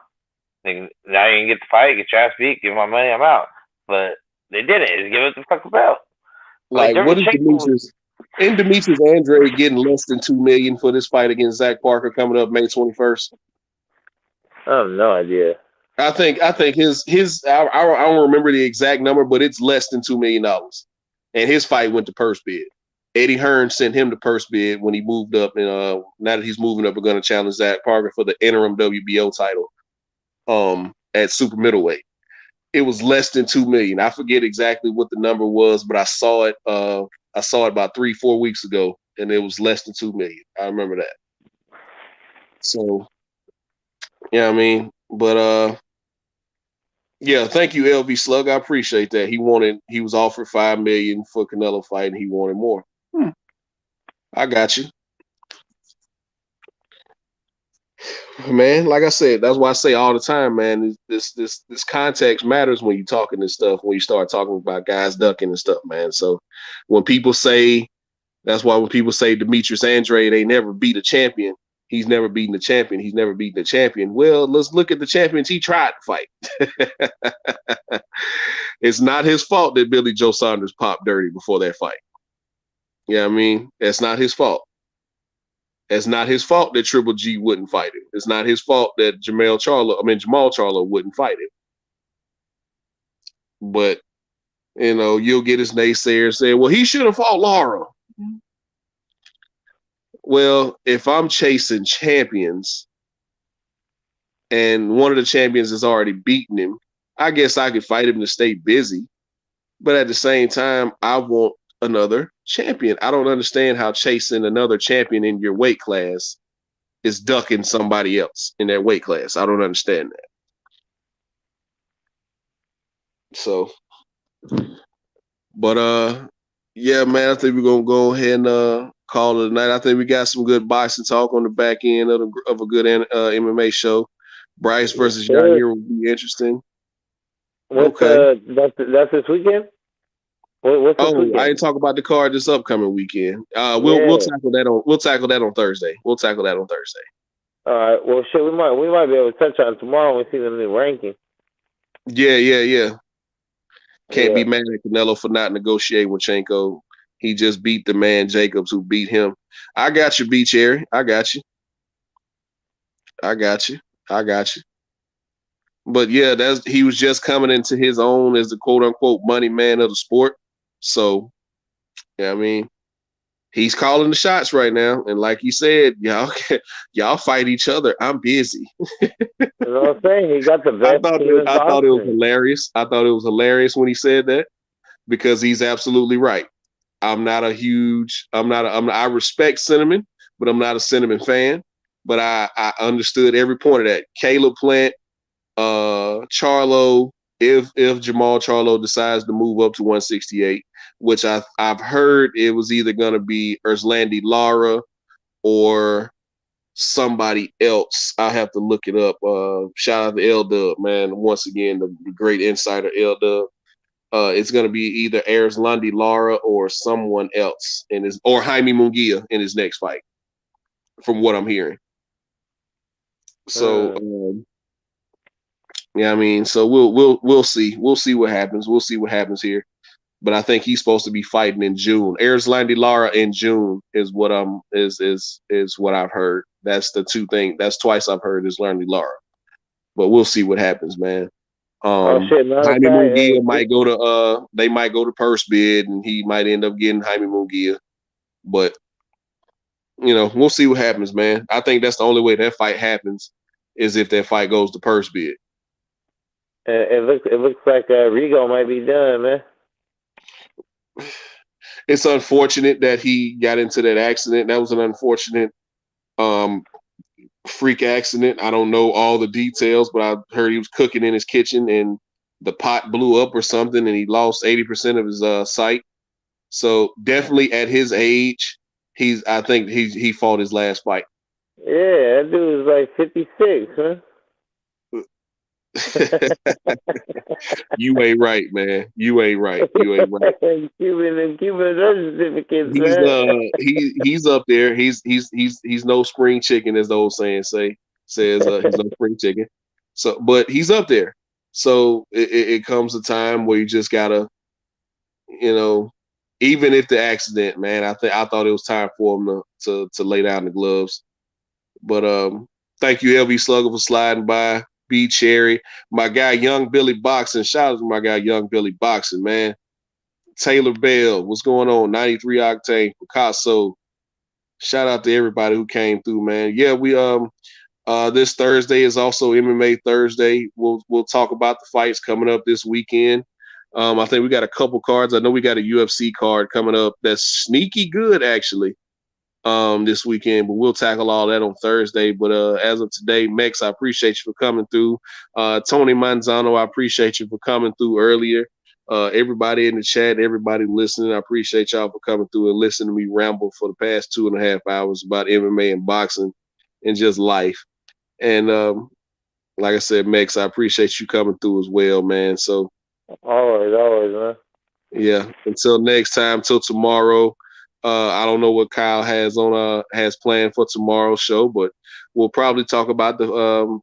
Now you can get the fight, get your ass beat, give my money, I'm out. But they didn't. Just give us the fucking belt. Like what is Demetrius? Ain't Demetrius Andrade getting less than $2 million for this fight against Zach Parker coming up May 21st? I have no idea. I think his I don't remember the exact number, but it's less than $2 million. And his fight went to purse bid. Eddie Hearn sent him to purse bid when he moved up, and now that he's moving up, we're going to challenge Zach Parker for the interim WBO title at super middleweight. It was less than $2 million. I forget exactly what the number was, but I saw it. I saw it about 3-4 weeks ago, and it was less than $2 million. I remember that. So, yeah, I mean, but yeah, thank you, LV Slug. I appreciate that. He was offered $5 million for Canelo fight, and he wanted more. I got you, man. Like I said, that's why I say all the time, man. This context matters when you're talking this stuff. When you start talking about guys ducking and stuff, man. So when people say, that's why when people say Demetrius Andrade ain't never beat a champion, he's never beaten the champion. He's never beaten the champion. Well, let's look at the champions he tried to fight. It's not his fault that Billy Joe Saunders popped dirty before that fight. Yeah, I mean, that's not his fault. It's not his fault that Triple G wouldn't fight him. It's not his fault that Jamal Charlo wouldn't fight him. But, you'll get his naysayers saying, well, he should have fought Lara. Well, if I'm chasing champions and one of the champions has already beaten him, I guess I could fight him to stay busy. But at the same time, I want another champion. I don't understand how chasing another champion in your weight class is ducking somebody else in that weight class. I don't understand that. So, but yeah, man, I think we're gonna go ahead and call it a night. I think we got some good boxing talk on the back end of a good MMA show. Bryce versus Jair will be interesting. What's that's this weekend? What's this weekend? I didn't talk about the card this upcoming weekend. We'll tackle that on Thursday. We'll tackle that on Thursday. All right. Well, shit, we might be able to touch on it tomorrow when we see the new ranking. Yeah. Can't be mad at Canelo for not negotiating with Chenko. He just beat the man Jacobs who beat him. I got you, B Cherry. I got you. But yeah, he was just coming into his own as the quote unquote money man of the sport. So, yeah, I mean, he's calling the shots right now. And like you said, y'all fight each other. I'm busy. You know what I'm saying? He got the best. I thought it was hilarious. I thought it was hilarious when he said that because he's absolutely right. I respect Cinnamon, but I'm not a Cinnamon fan. But I understood every point of that. Caleb Plant, Charlo, if Jamal Charlo decides to move up to 168, which I've heard it was either going to be Erzlandi Lara or somebody else. I have to look it up. Shout out to L-Dub, man. Once again, the great insider L-Dub. It's going to be either Erzlandi Lara or someone else or Jaime Munguia in his next fight, from what I'm hearing. So, yeah, I mean, so we'll see. We'll see what happens. We'll see what happens here. But I think he's supposed to be fighting in June. Erzlandi Lara in June is what what I've heard. That's the two things. That's twice I've heard is Erzlandi Lara. But we'll see what happens, man. Jaime Munguia might go to they might go to purse bid and he might end up getting Jaime Munguia. But we'll see what happens, man. I think that's the only way that fight happens is if that fight goes to purse bid. It looks like Rigo might be done, man. It's unfortunate that he got into that accident. That was an unfortunate freak accident. I don't know all the details, but I heard he was cooking in his kitchen and the pot blew up or something and he lost 80% of his sight. So definitely at his age, I think he fought his last fight. Yeah, that dude was like 56, huh? You ain't right, man. You ain't right. Cuban birth certificate. He's up there. He's no spring chicken, as the old saying says. He's no spring chicken. So, but he's up there. So it comes a time where you just gotta, even if the accident, man, I thought it was time for him to lay down the gloves. But thank you, LB Slugger, for sliding by. B Cherry, my guy Young Billy Boxing. Shout out to my guy Young Billy Boxing, man. Taylor Bell, what's going on? 93 Octane, Picasso. Shout out to everybody who came through, man. Yeah, we this Thursday is also MMA Thursday. We'll talk about the fights coming up this weekend. I think we got a couple cards. I know we got a UFC card coming up that's sneaky good actually. This weekend, but we'll tackle all that on Thursday. But as of today, Mex, I appreciate you for coming through. Tony Manzano, I appreciate you for coming through earlier. Everybody in the chat, everybody listening, I appreciate y'all for coming through and listening to me ramble for the past 2.5 hours about MMA and boxing and just life. And like I said, Mex, I appreciate you coming through as well, man. So always, man. Yeah. Until next time, till tomorrow. I don't know what Kyle has planned for tomorrow's show, but we'll probably talk about some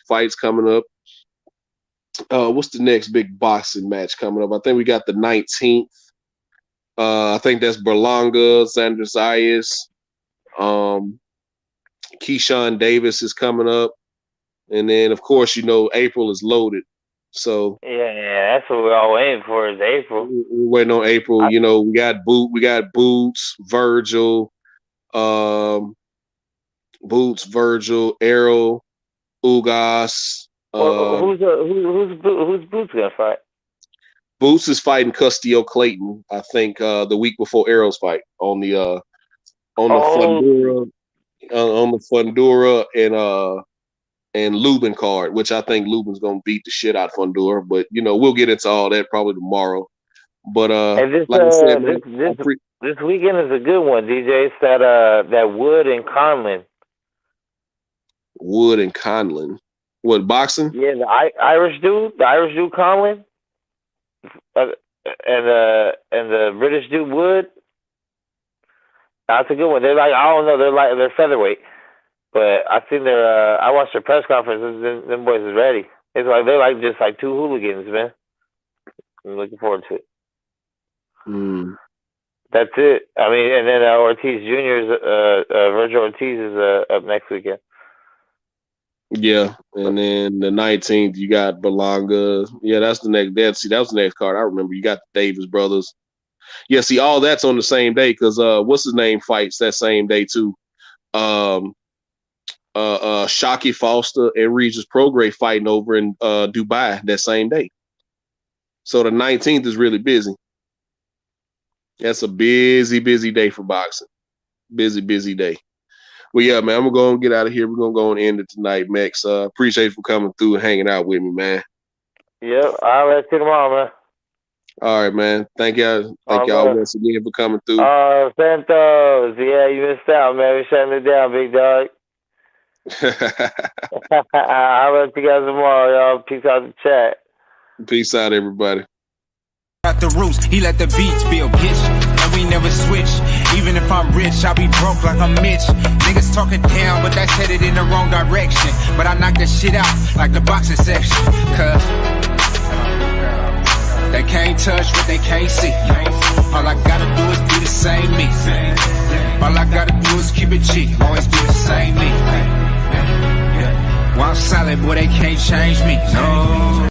fights coming up. What's the next big boxing match coming up? I think we got the 19th. I think that's Berlanga, Sandra Zayas. Keyshawn Davis is coming up. And then, of course, April is loaded. So yeah, that's what we're all waiting for is April. We're waiting on April. We got Boots, Virgil, Errol, Ugas. Who's Boots gonna fight? Boots is fighting Castillo Clayton. I think the week before Errol's fight on the Fundura and Lubin card, which I think Lubin's gonna beat the shit out of Fundura, but we'll get into all that probably tomorrow. But like I said, man, This weekend is a good one, DJ. It's that Wood and Conlon. Wood and Conlon. What, boxing? Yeah, the Irish dude Conlon, and the British dude Wood. That's a good one. They're like, I don't know, they're featherweight, but I think I watched their press conference. Them boys is ready. It's like they're like just like two hooligans, man. I'm looking forward to it. That's it. I mean, and then Ortiz Jr.'s Virgil Ortiz is up next weekend. Yeah, and then the 19th you got Berlanga. Yeah, that's the next. That was the next card. I remember. You got the Davis brothers. Yeah, see, all that's on the same day because what's his name fights that same day too. Shockey Foster and Regis Prograis fighting over in Dubai that same day. So the 19th is really busy. That's a busy day for boxing. Busy day. Well, yeah, man, I'm going to go and get out of here. We're going to go and end it tonight, Max. Appreciate you for coming through and hanging out with me, man. Yep. I'll let you tomorrow, man. All right, man. Thank y'all once again for coming through. Santos. Yeah, you missed out, man. We're shutting it down, big dog. I'll let you guys tomorrow, y'all. Peace out the chat. Peace out, everybody. At the roots, he let the beats build, bitch. And we never switch. Even if I'm rich, I'll be broke like I'm Mitch. Niggas talking down, but that's headed in the wrong direction. But I knock that shit out like the boxing section. Cause they can't touch what they can't see. All I gotta do is be the same me. All I gotta do is keep it cheap. Always be the same me. While I'm solid, boy, they can't change me. No.